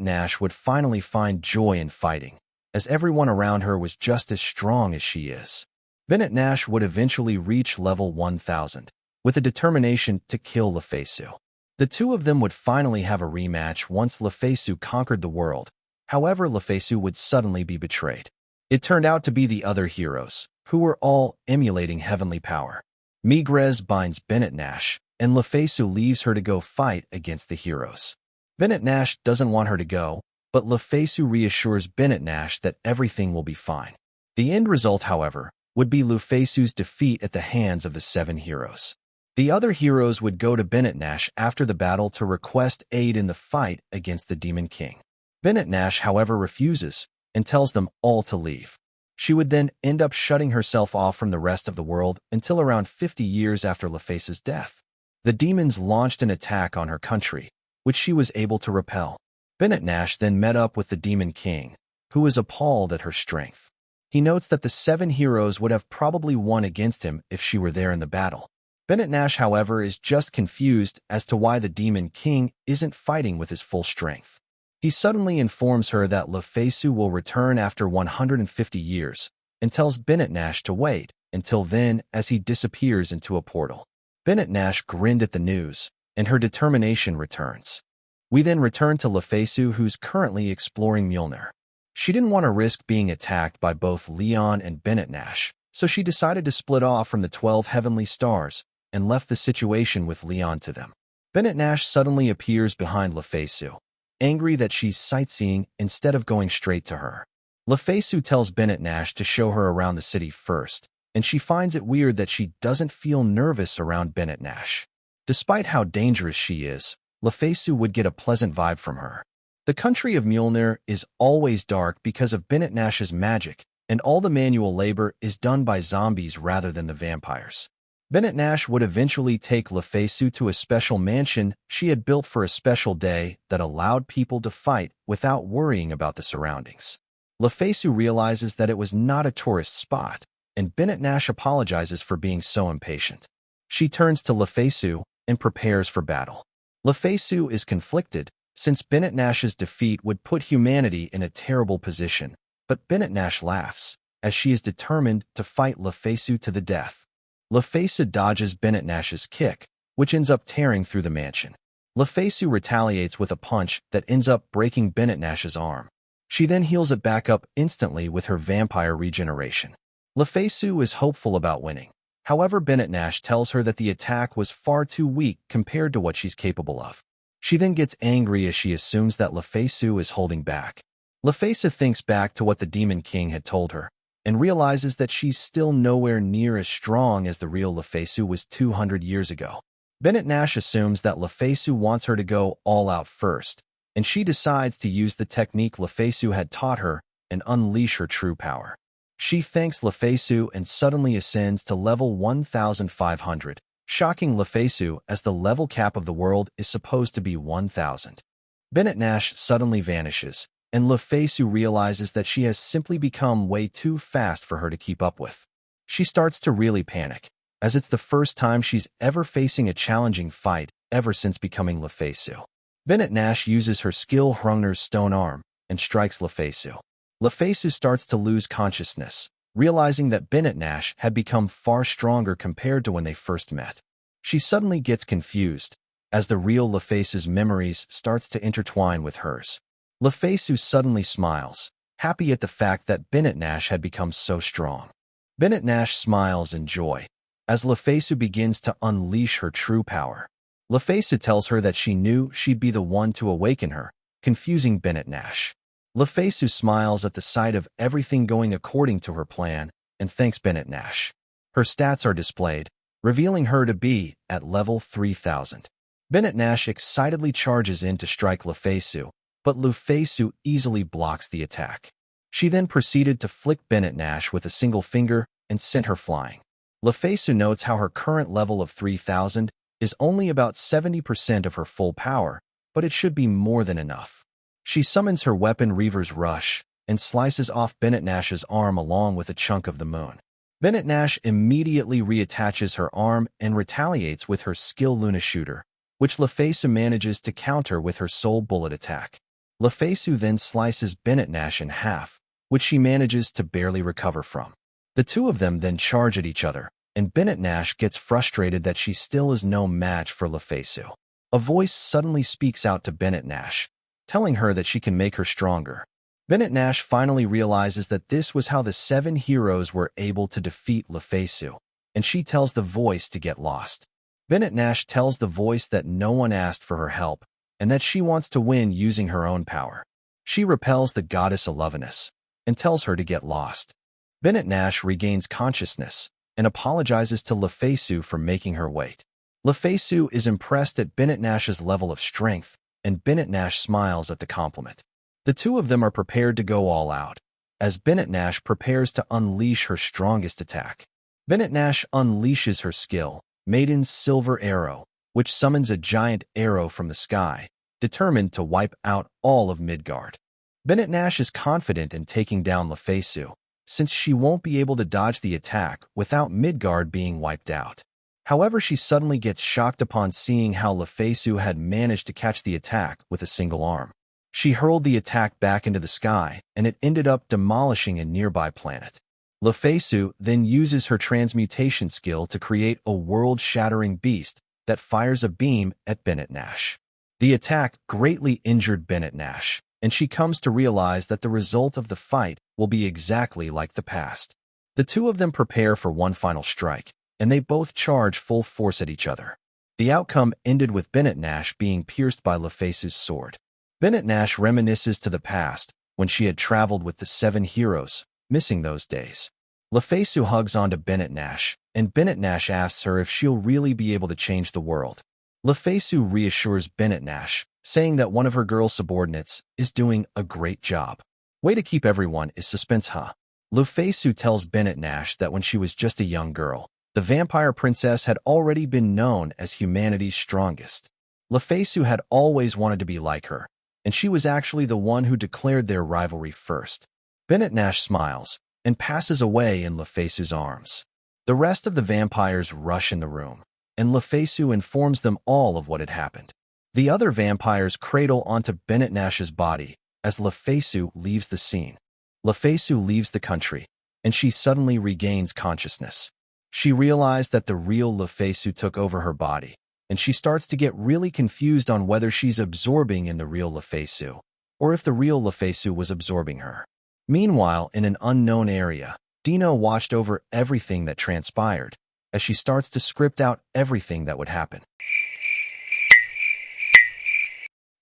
Nash would finally find joy in fighting, as everyone around her was just as strong as she is. Bennett Nash would eventually reach level 1000, with a determination to kill Lufasu. The two of them would finally have a rematch once Lufasu conquered the world. However, Lufasu would suddenly be betrayed. It turned out to be the other heroes, who were all emulating heavenly power. Migrez binds Bennett Nash, and Lufasu leaves her to go fight against the heroes. Bennett Nash doesn't want her to go, but Lufasu reassures Bennett Nash that everything will be fine. The end result, however, would be Lufasu's defeat at the hands of the 7 heroes. The other heroes would go to Bennett Nash after the battle to request aid in the fight against the Demon King. Bennett Nash, however, refuses and tells them all to leave. She would then end up shutting herself off from the rest of the world until around 50 years after Lufasu's death. The demons launched an attack on her country, which she was able to repel. Bennett Nash then met up with the Demon King, who was appalled at her strength. He notes that the 7 heroes would have probably won against him if she were there in the battle. Bennett Nash, however, is just confused as to why the Demon King isn't fighting with his full strength. He suddenly informs her that Lufasu will return after 150 years and tells Bennett Nash to wait until then as he disappears into a portal. Bennett Nash grinned at the news, and her determination returns. We then return to Lufasu, who's currently exploring Mjolnir. She didn't want to risk being attacked by both Leon and Bennett Nash, so she decided to split off from the 12 heavenly stars and left the situation with Leon to them. Bennett Nash suddenly appears behind Lufasu, angry that she's sightseeing instead of going straight to her. Lufasu tells Bennett Nash to show her around the city first, and she finds it weird that she doesn't feel nervous around Bennett Nash. Despite how dangerous she is, Lufasu would get a pleasant vibe from her. The country of Mjolnir is always dark because of Bennett Nash's magic, and all the manual labor is done by zombies rather than the vampires. Bennett Nash would eventually take Lufasu to a special mansion she had built for a special day that allowed people to fight without worrying about the surroundings. Lufasu realizes that it was not a tourist spot, and Bennett Nash apologizes for being so impatient. She turns to Lufasu and prepares for battle. Lufasu is conflicted, since Bennett Nash's defeat would put humanity in a terrible position, but Bennett Nash laughs, as she is determined to fight Lufasu to the death. Lufasu dodges Bennett Nash's kick, which ends up tearing through the mansion. Lufasu retaliates with a punch that ends up breaking Bennett Nash's arm. She then heals it back up instantly with her vampire regeneration. Lufasu is hopeful about winning. However, Bennett Nash tells her that the attack was far too weak compared to what she's capable of. She then gets angry as she assumes that Lufasu is holding back. Lufasu thinks back to what the Demon King had told her, and realizes that she's still nowhere near as strong as the real Lufasu was 200 years ago. Bennett Nash assumes that Lufasu wants her to go all out first, and she decides to use the technique Lufasu had taught her and unleash her true power. She thanks Lufasu and suddenly ascends to level 1,500, shocking Lufasu as the level cap of the world is supposed to be 1,000. Bennett Nash suddenly vanishes, and Lufasu realizes that she has simply become way too fast for her to keep up with. She starts to really panic, as it's the first time she's ever facing a challenging fight ever since becoming Lufasu. Bennett Nash uses her skill Hrungnir's stone arm and strikes Lufasu. Lufasu starts to lose consciousness, realizing that Bennett Nash had become far stronger compared to when they first met. She suddenly gets confused, as the real Lufasu's memories starts to intertwine with hers. Lufasu suddenly smiles, happy at the fact that Bennett Nash had become so strong. Bennett Nash smiles in joy, as Lufasu begins to unleash her true power. Lufasu tells her that she knew she'd be the one to awaken her, confusing Bennett Nash. Lufasu smiles at the sight of everything going according to her plan and thanks Bennett Nash. Her stats are displayed, revealing her to be at level 3,000. Bennett Nash excitedly charges in to strike Lufasu, but Lufasu easily blocks the attack. She then proceeded to flick Bennett Nash with a single finger and sent her flying. Lufasu notes how her current level of 3,000 is only about 70% of her full power, but it should be more than enough. She summons her weapon Reaver's Rush and slices off Bennett Nash's arm along with a chunk of the moon. Bennett Nash immediately reattaches her arm and retaliates with her skill Luna Shooter, which Lufasu manages to counter with her soul bullet attack. Lufasu then slices Bennett Nash in half, which she manages to barely recover from. The two of them then charge at each other, and Bennett Nash gets frustrated that she still is no match for Lufasu. A voice suddenly speaks out to Bennett Nash, telling her that she can make her stronger. Bennett Nash finally realizes that this was how the 7 heroes were able to defeat Lufasu, and she tells the voice to get lost. Bennett Nash tells the voice that no one asked for her help, and that she wants to win using her own power. She repels the goddess Alovinus, and tells her to get lost. Bennett Nash regains consciousness, and apologizes to Lufasu for making her wait. Lufasu is impressed at Bennett Nash's level of strength, and Bennett Nash smiles at the compliment. The two of them are prepared to go all out, as Bennett Nash prepares to unleash her strongest attack. Bennett Nash unleashes her skill, Maiden's Silver Arrow, which summons a giant arrow from the sky, determined to wipe out all of Midgard. Bennett Nash is confident in taking down Lufasu, since she won't be able to dodge the attack without Midgard being wiped out. However, she suddenly gets shocked upon seeing how Lufasu had managed to catch the attack with a single arm. She hurled the attack back into the sky, and it ended up demolishing a nearby planet. Lufasu then uses her transmutation skill to create a world-shattering beast that fires a beam at Bennett Nash. The attack greatly injured Bennett Nash, and she comes to realize that the result of the fight will be exactly like the past. The two of them prepare for one final strike, and they both charge full force at each other. The outcome ended with Bennett Nash being pierced by Lufasu's sword. Bennett Nash reminisces to the past, when she had traveled with the 7 heroes, missing those days. Lufasu hugs onto Bennett Nash, and Bennett Nash asks her if she'll really be able to change the world. Lufasu reassures Bennett Nash, saying that one of her girl subordinates is doing a great job. Way to keep everyone is suspense, huh? Lufasu tells Bennett Nash that when she was just a young girl, the vampire princess had already been known as humanity's strongest. Lufasu had always wanted to be like her, and she was actually the one who declared their rivalry first. Bennett Nash smiles and passes away in Lufasu's arms. The rest of the vampires rush in the room, and Lufasu informs them all of what had happened. The other vampires cradle onto Bennett Nash's body as Lufasu leaves the scene. Lufasu leaves the country, and she suddenly regains consciousness. She realized that the real Lufasu took over her body, and she starts to get really confused on whether she's absorbing in the real Lufasu, or if the real Lufasu was absorbing her. Meanwhile, in an unknown area, Dino watched over everything that transpired, as she starts to script out everything that would happen.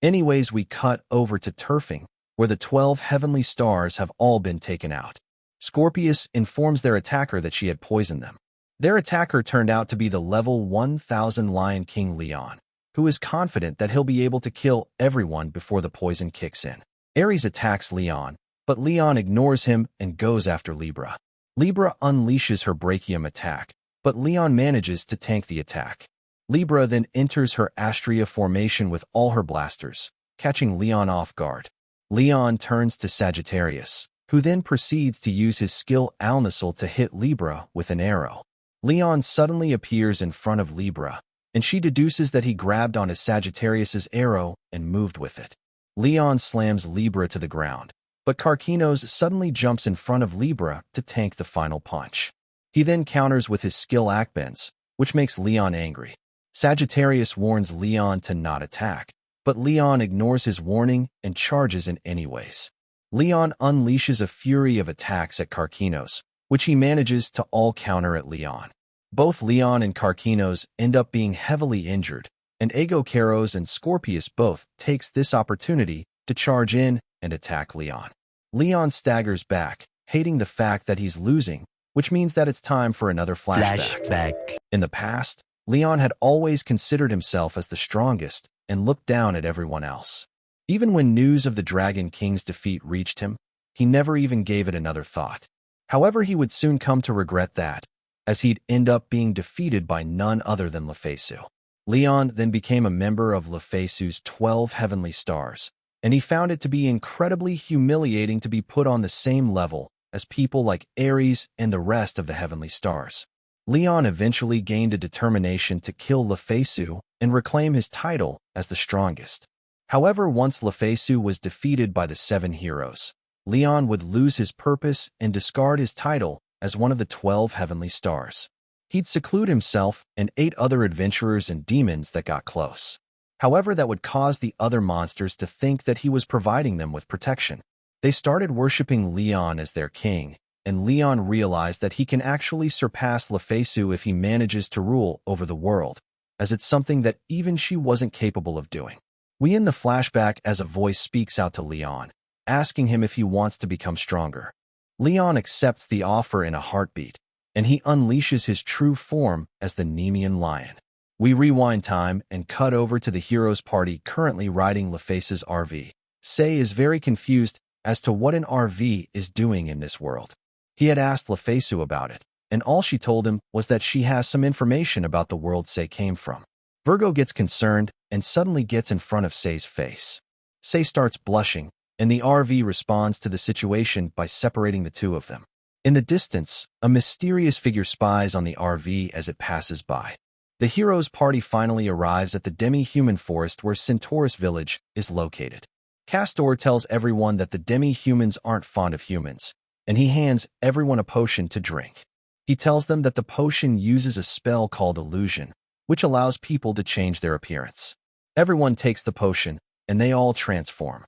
Anyways, we cut over to turfing, where the 12 heavenly stars have all been taken out. Scorpius informs their attacker that she had poisoned them. Their attacker turned out to be the level 1000 Lion King Leon, who is confident that he'll be able to kill everyone before the poison kicks in. Ares attacks Leon, but Leon ignores him and goes after Libra. Libra unleashes her Brachium attack, but Leon manages to tank the attack. Libra then enters her Astrea formation with all her blasters, catching Leon off guard. Leon turns to Sagittarius, who then proceeds to use his skill Alnisil to hit Libra with an arrow. Leon suddenly appears in front of Libra, and she deduces that he grabbed onto Sagittarius's arrow and moved with it. Leon slams Libra to the ground, but Karkinos suddenly jumps in front of Libra to tank the final punch. He then counters with his skill Akbens, which makes Leon angry. Sagittarius warns Leon to not attack, but Leon ignores his warning and charges in anyways. Leon unleashes a fury of attacks at Karkinos, which he manages to all counter at Leon. Both Leon and Karkinos end up being heavily injured, and Agokaros and Scorpius both takes this opportunity to charge in and attack Leon. Leon staggers back, hating the fact that he's losing, which means that it's time for another flashback. In the past, Leon had always considered himself as the strongest and looked down at everyone else. Even when news of the Dragon King's defeat reached him, he never even gave it another thought. However, he would soon come to regret that, as he'd end up being defeated by none other than Lufasu. Leon then became a member of Lufasu's 12 heavenly stars, and he found it to be incredibly humiliating to be put on the same level as people like Ares and the rest of the heavenly stars. Leon eventually gained a determination to kill Lufasu and reclaim his title as the strongest. However, once Lufasu was defeated by the 7 heroes, Leon would lose his purpose and discard his title as one of the 12 heavenly stars. He'd seclude himself and 8 other adventurers and demons that got close. However, that would cause the other monsters to think that he was providing them with protection. They started worshipping Leon as their king, and Leon realized that he can actually surpass Lufasu if he manages to rule over the world, as it's something that even she wasn't capable of doing. We end the flashback as a voice speaks out to Leon, asking him if he wants to become stronger. Leon accepts the offer in a heartbeat, and he unleashes his true form as the Nemean lion. We rewind time and cut over to the heroes' party currently riding Lufasu's RV. Sei is very confused as to what an RV is doing in this world. He had asked Lufasu about it, and all she told him was that she has some information about the world Sei came from. Virgo gets concerned and suddenly gets in front of Sei's face. Sei starts blushing, and the RV responds to the situation by separating the two of them. In the distance, a mysterious figure spies on the RV as it passes by. The heroes' party finally arrives at the demi-human forest where Centaurus Village is located. Castor tells everyone that the demi-humans aren't fond of humans, and he hands everyone a potion to drink. He tells them that the potion uses a spell called Illusion, which allows people to change their appearance. Everyone takes the potion, and they all transform.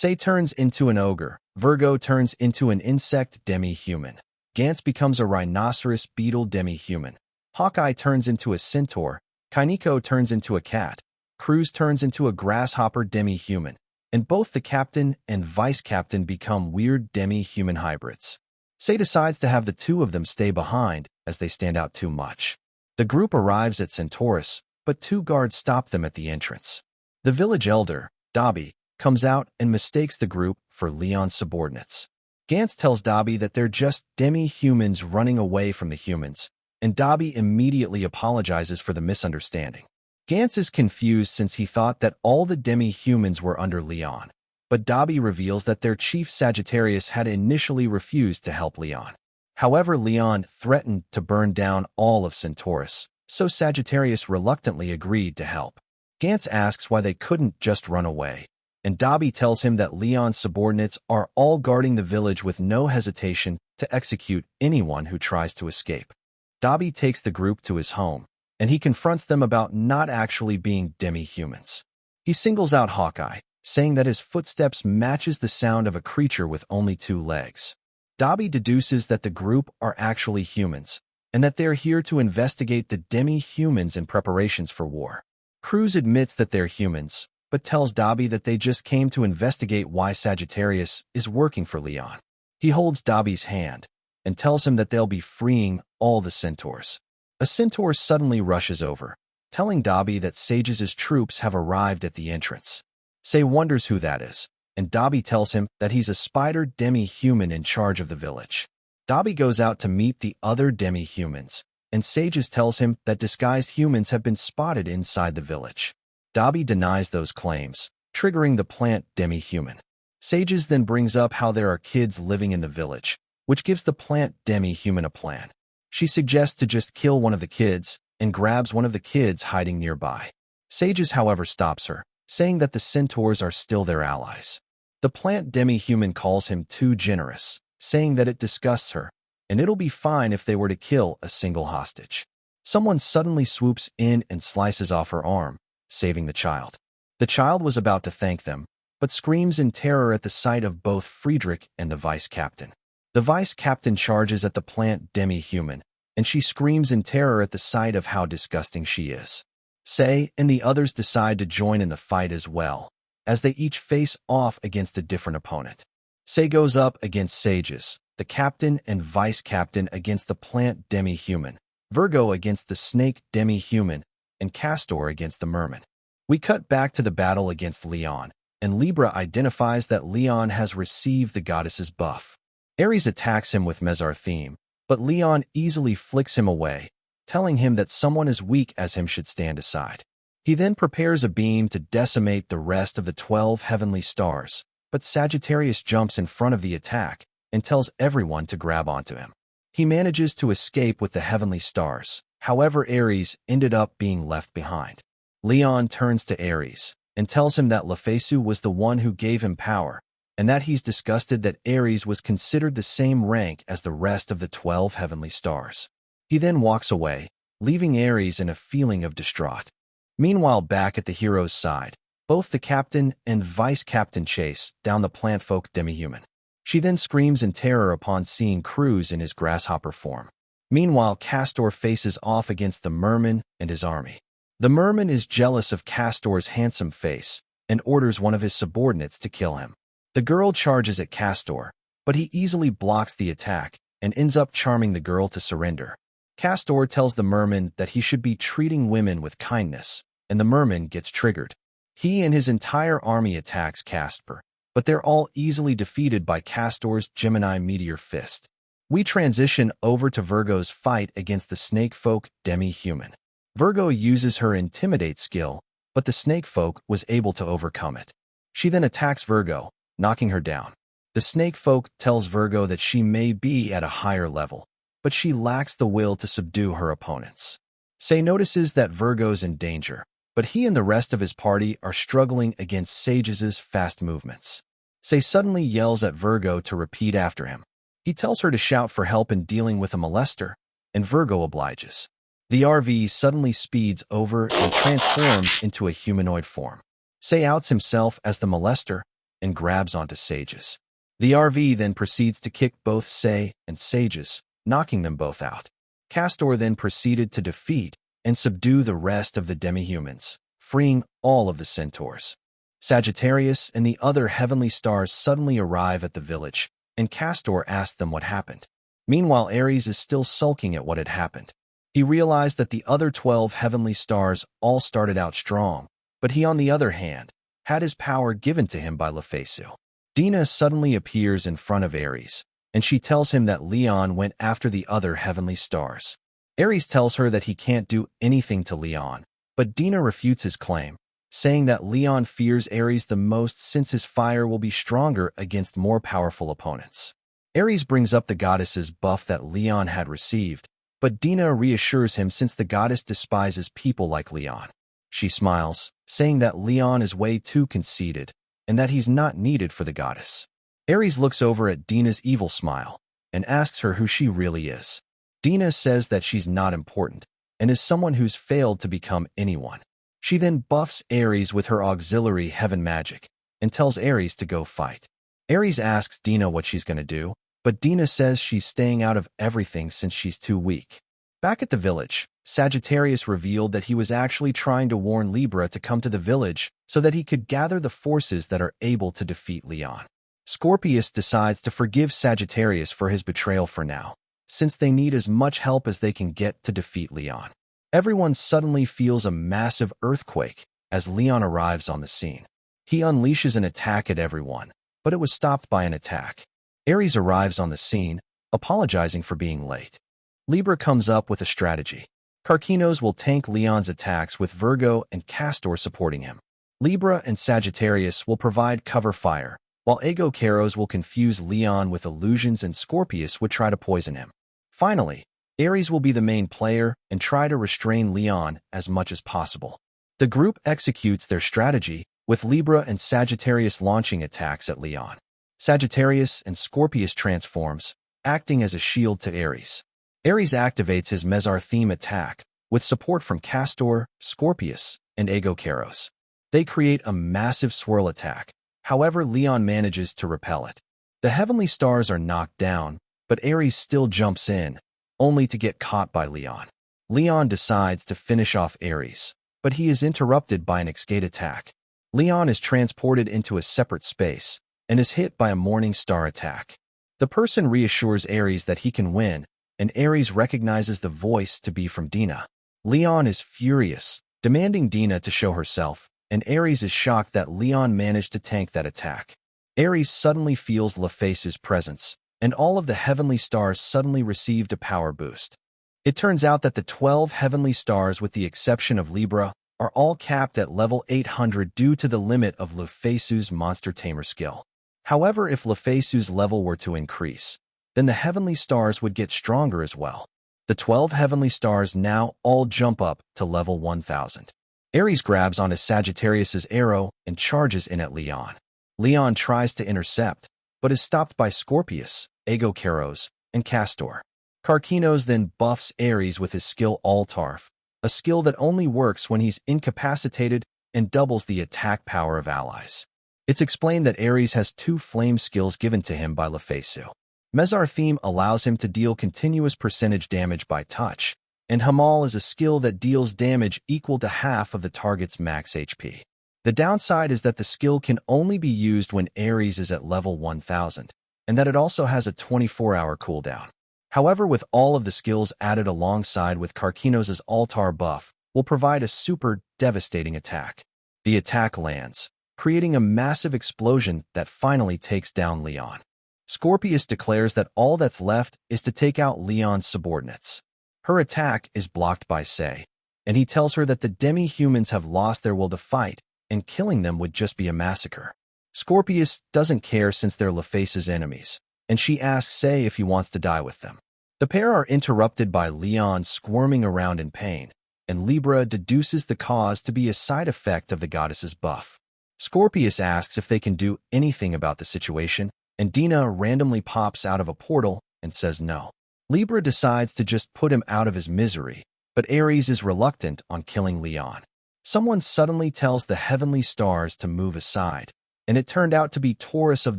Say turns into an ogre. Virgo turns into an insect demi-human. Gantz becomes a rhinoceros beetle demi-human. Hawkeye turns into a centaur. Kainiko turns into a cat. Cruz turns into a grasshopper demi-human. And both the captain and vice captain become weird demi-human hybrids. Say decides to have the two of them stay behind as they stand out too much. The group arrives at Centaurus, but two guards stop them at the entrance. The village elder, Dobby, comes out and mistakes the group for Leon's subordinates. Gantz tells Dobby that they're just demi-humans running away from the humans, and Dobby immediately apologizes for the misunderstanding. Gantz is confused since he thought that all the demi-humans were under Leon, but Dobby reveals that their chief Sagittarius had initially refused to help Leon. However, Leon threatened to burn down all of Centaurus, so Sagittarius reluctantly agreed to help. Gantz asks why they couldn't just run away, and Dobby tells him that Leon's subordinates are all guarding the village with no hesitation to execute anyone who tries to escape. Dobby takes the group to his home, and he confronts them about not actually being demi-humans. He singles out Hawkeye, saying that his footsteps matches the sound of a creature with only 2 legs. Dobby deduces that the group are actually humans, and that they're here to investigate the demi-humans in preparations for war. Cruz admits that they're humans, but tells Dobby that they just came to investigate why Sagittarius is working for Leon. He holds Dobby's hand, and tells him that they'll be freeing all the centaurs. A centaur suddenly rushes over, telling Dobby that Sage's troops have arrived at the entrance. Say wonders who that is, and Dobby tells him that he's a spider demi-human in charge of the village. Dobby goes out to meet the other demi-humans, and Sages tells him that disguised humans have been spotted inside the village. Dobby denies those claims, triggering the plant demi-human. Sages then brings up how there are kids living in the village, which gives the plant demi-human a plan. She suggests to just kill one of the kids, and grabs one of the kids hiding nearby. Sages, however, stops her, saying that the centaurs are still their allies. The plant demi-human calls him too generous, saying that it disgusts her, and it'll be fine if they were to kill a single hostage. Someone suddenly swoops in and slices off her arm, saving the child. The child was about to thank them, but screams in terror at the sight of both Friedrich and the vice captain. The vice captain charges at the plant demi-human, and she screams in terror at the sight of how disgusting she is. Say and the others decide to join in the fight as well, as they each face off against a different opponent. Say goes up against Sages, the captain and vice captain against the plant demi-human, Virgo against the snake demi-human, and Castor against the merman. We cut back to the battle against Leon, and Libra identifies that Leon has received the goddess's buff. Ares attacks him with Mesartheme, but Leon easily flicks him away, telling him that someone as weak as him should stand aside. He then prepares a beam to decimate the rest of the 12 heavenly stars, but Sagittarius jumps in front of the attack and tells everyone to grab onto him. He manages to escape with the heavenly stars, however Ares ended up being left behind. Leon turns to Ares and tells him that Lufasu was the one who gave him power, and that he's disgusted that Ares was considered the same rank as the rest of the 12 heavenly stars. He then walks away, leaving Ares in a feeling of distraught. Meanwhile, back at the hero's side, both the captain and vice captain chase down the plantfolk demi-human. She then screams in terror upon seeing Cruz in his grasshopper form. Meanwhile, Castor faces off against the merman and his army. The merman is jealous of Castor's handsome face and orders one of his subordinates to kill him. The girl charges at Castor, but he easily blocks the attack and ends up charming the girl to surrender. Castor tells the merman that he should be treating women with kindness, and the merman gets triggered. He and his entire army attacks Castor, but they're all easily defeated by Castor's Gemini meteor fist. We transition over to Virgo's fight against the snakefolk demi-human. Virgo uses her intimidate skill, but the snakefolk was able to overcome it. She then attacks Virgo, knocking her down. The snakefolk tells Virgo that she may be at a higher level, but she lacks the will to subdue her opponents. Say notices that Virgo's in danger, but he and the rest of his party are struggling against Sages' fast movements. Say suddenly yells at Virgo to repeat after him. He tells her to shout for help in dealing with a molester, and Virgo obliges. The RV suddenly speeds over and transforms into a humanoid form. Say outs himself as the molester, and grabs onto Sage's. The RV then proceeds to kick both Say and Sage's, knocking them both out. Castor then proceeded to defeat and subdue the rest of the demi-humans, freeing all of the centaurs. Sagittarius and the other heavenly stars suddenly arrive at the village, and Castor asks them what happened. Meanwhile, Ares is still sulking at what had happened. He realized that the other 12 heavenly stars all started out strong, but he, on the other hand, had his power given to him by Lufasu. Dina suddenly appears in front of Ares, and she tells him that Leon went after the other heavenly stars. Ares tells her that he can't do anything to Leon, but Dina refutes his claim, saying that Leon fears Ares the most since his fire will be stronger against more powerful opponents. Ares brings up the goddess's buff that Leon had received, but Dina reassures him since the goddess despises people like Leon. She smiles, saying that Leon is way too conceited and that he's not needed for the goddess. Ares looks over at Dina's evil smile and asks her who she really is. Dina says that she's not important and is someone who's failed to become anyone. She then buffs Ares with her auxiliary heaven magic and tells Ares to go fight. Ares asks Dina what she's going to do, but Dina says she's staying out of everything since she's too weak. Back at the village, Sagittarius revealed that he was actually trying to warn Libra to come to the village so that he could gather the forces that are able to defeat Leon. Scorpius decides to forgive Sagittarius for his betrayal for now, since they need as much help as they can get to defeat Leon. Everyone suddenly feels a massive earthquake as Leon arrives on the scene. He unleashes an attack at everyone, but it was stopped by an attack. Ares arrives on the scene, apologizing for being late. Libra comes up with a strategy. Karkinos will tank Leon's attacks with Virgo and Castor supporting him. Libra and Sagittarius will provide cover fire, while Aegokeros will confuse Leon with illusions and Scorpius would try to poison him. Finally, Ares will be the main player and try to restrain Leon as much as possible. The group executes their strategy, with Libra and Sagittarius launching attacks at Leon. Sagittarius and Scorpius transforms, acting as a shield to Ares. Ares activates his Mezar theme attack, with support from Castor, Scorpius, and Aegokeros. They create a massive swirl attack, however Leon manages to repel it. The heavenly stars are knocked down, but Ares still jumps in, only to get caught by Leon. Leon decides to finish off Ares, but he is interrupted by an escape attack. Leon is transported into a separate space and is hit by a morning star attack. The person reassures Ares that he can win, and Ares recognizes the voice to be from Dina. Leon is furious, demanding Dina to show herself, and Ares is shocked that Leon managed to tank that attack. Ares suddenly feels Lufasu's presence, and all of the heavenly stars suddenly received a power boost. It turns out that the 12 heavenly stars, with the exception of Libra, are all capped at level 800 due to the limit of Lufasu's monster tamer skill. However, if Lufasu's level were to increase, then the heavenly stars would get stronger as well. The 12 heavenly stars now all jump up to level 1000. Ares grabs onto Sagittarius's arrow and charges in at Leon. Leon tries to intercept, but is stopped by Scorpius, Aegokeros, and Castor. Karkinos then buffs Ares with his skill Altarf, a skill that only works when he's incapacitated and doubles the attack power of allies. It's explained that Ares has 2 flame skills given to him by Lufasu. Mezar theme allows him to deal continuous percentage damage by touch, and Hamal is a skill that deals damage equal to half of the target's max HP. The downside is that the skill can only be used when Ares is at level 1000, and that it also has a 24-hour cooldown. However, with all of the skills added alongside with Karkinos' altar buff, will provide a super devastating attack. The attack lands, creating a massive explosion that finally takes down Leon. Scorpius declares that all that's left is to take out Leon's subordinates. Her attack is blocked by Say, and he tells her that the demi-humans have lost their will to fight, and killing them would just be a massacre. Scorpius doesn't care since they're Lufasu's enemies, and she asks Say if he wants to die with them. The pair are interrupted by Leon squirming around in pain, and Libra deduces the cause to be a side effect of the goddess's buff. Scorpius asks if they can do anything about the situation, and Dina randomly pops out of a portal and says no. Libra decides to just put him out of his misery, but Ares is reluctant on killing Leon. Someone suddenly tells the heavenly stars to move aside, and it turned out to be Taurus of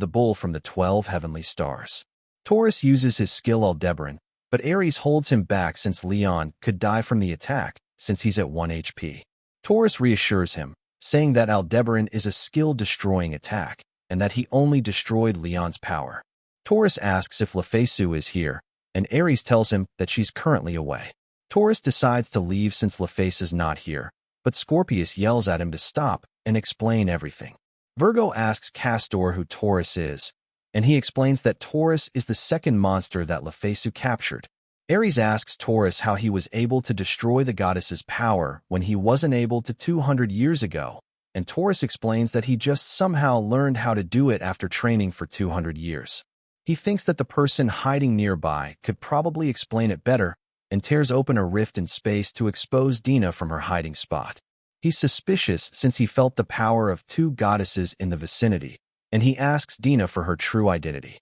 the Bull from the 12 heavenly stars. Taurus uses his skill Aldebaran, but Ares holds him back since Leon could die from the attack since he's at 1 HP. Taurus reassures him, saying that Aldebaran is a skill-destroying attack and that he only destroyed Leon's power. Taurus asks if Lufasu is here, and Ares tells him that she's currently away. Taurus decides to leave since Lufasu is not here, but Scorpius yells at him to stop and explain everything. Virgo asks Castor who Taurus is, and he explains that Taurus is the second monster that Lufasu captured. Ares asks Taurus how he was able to destroy the goddess's power when he wasn't able to 200 years ago, and Taurus explains that he just somehow learned how to do it after training for 200 years. He thinks that the person hiding nearby could probably explain it better and tears open a rift in space to expose Dina from her hiding spot. He's suspicious since he felt the power of two goddesses in the vicinity, and he asks Dina for her true identity.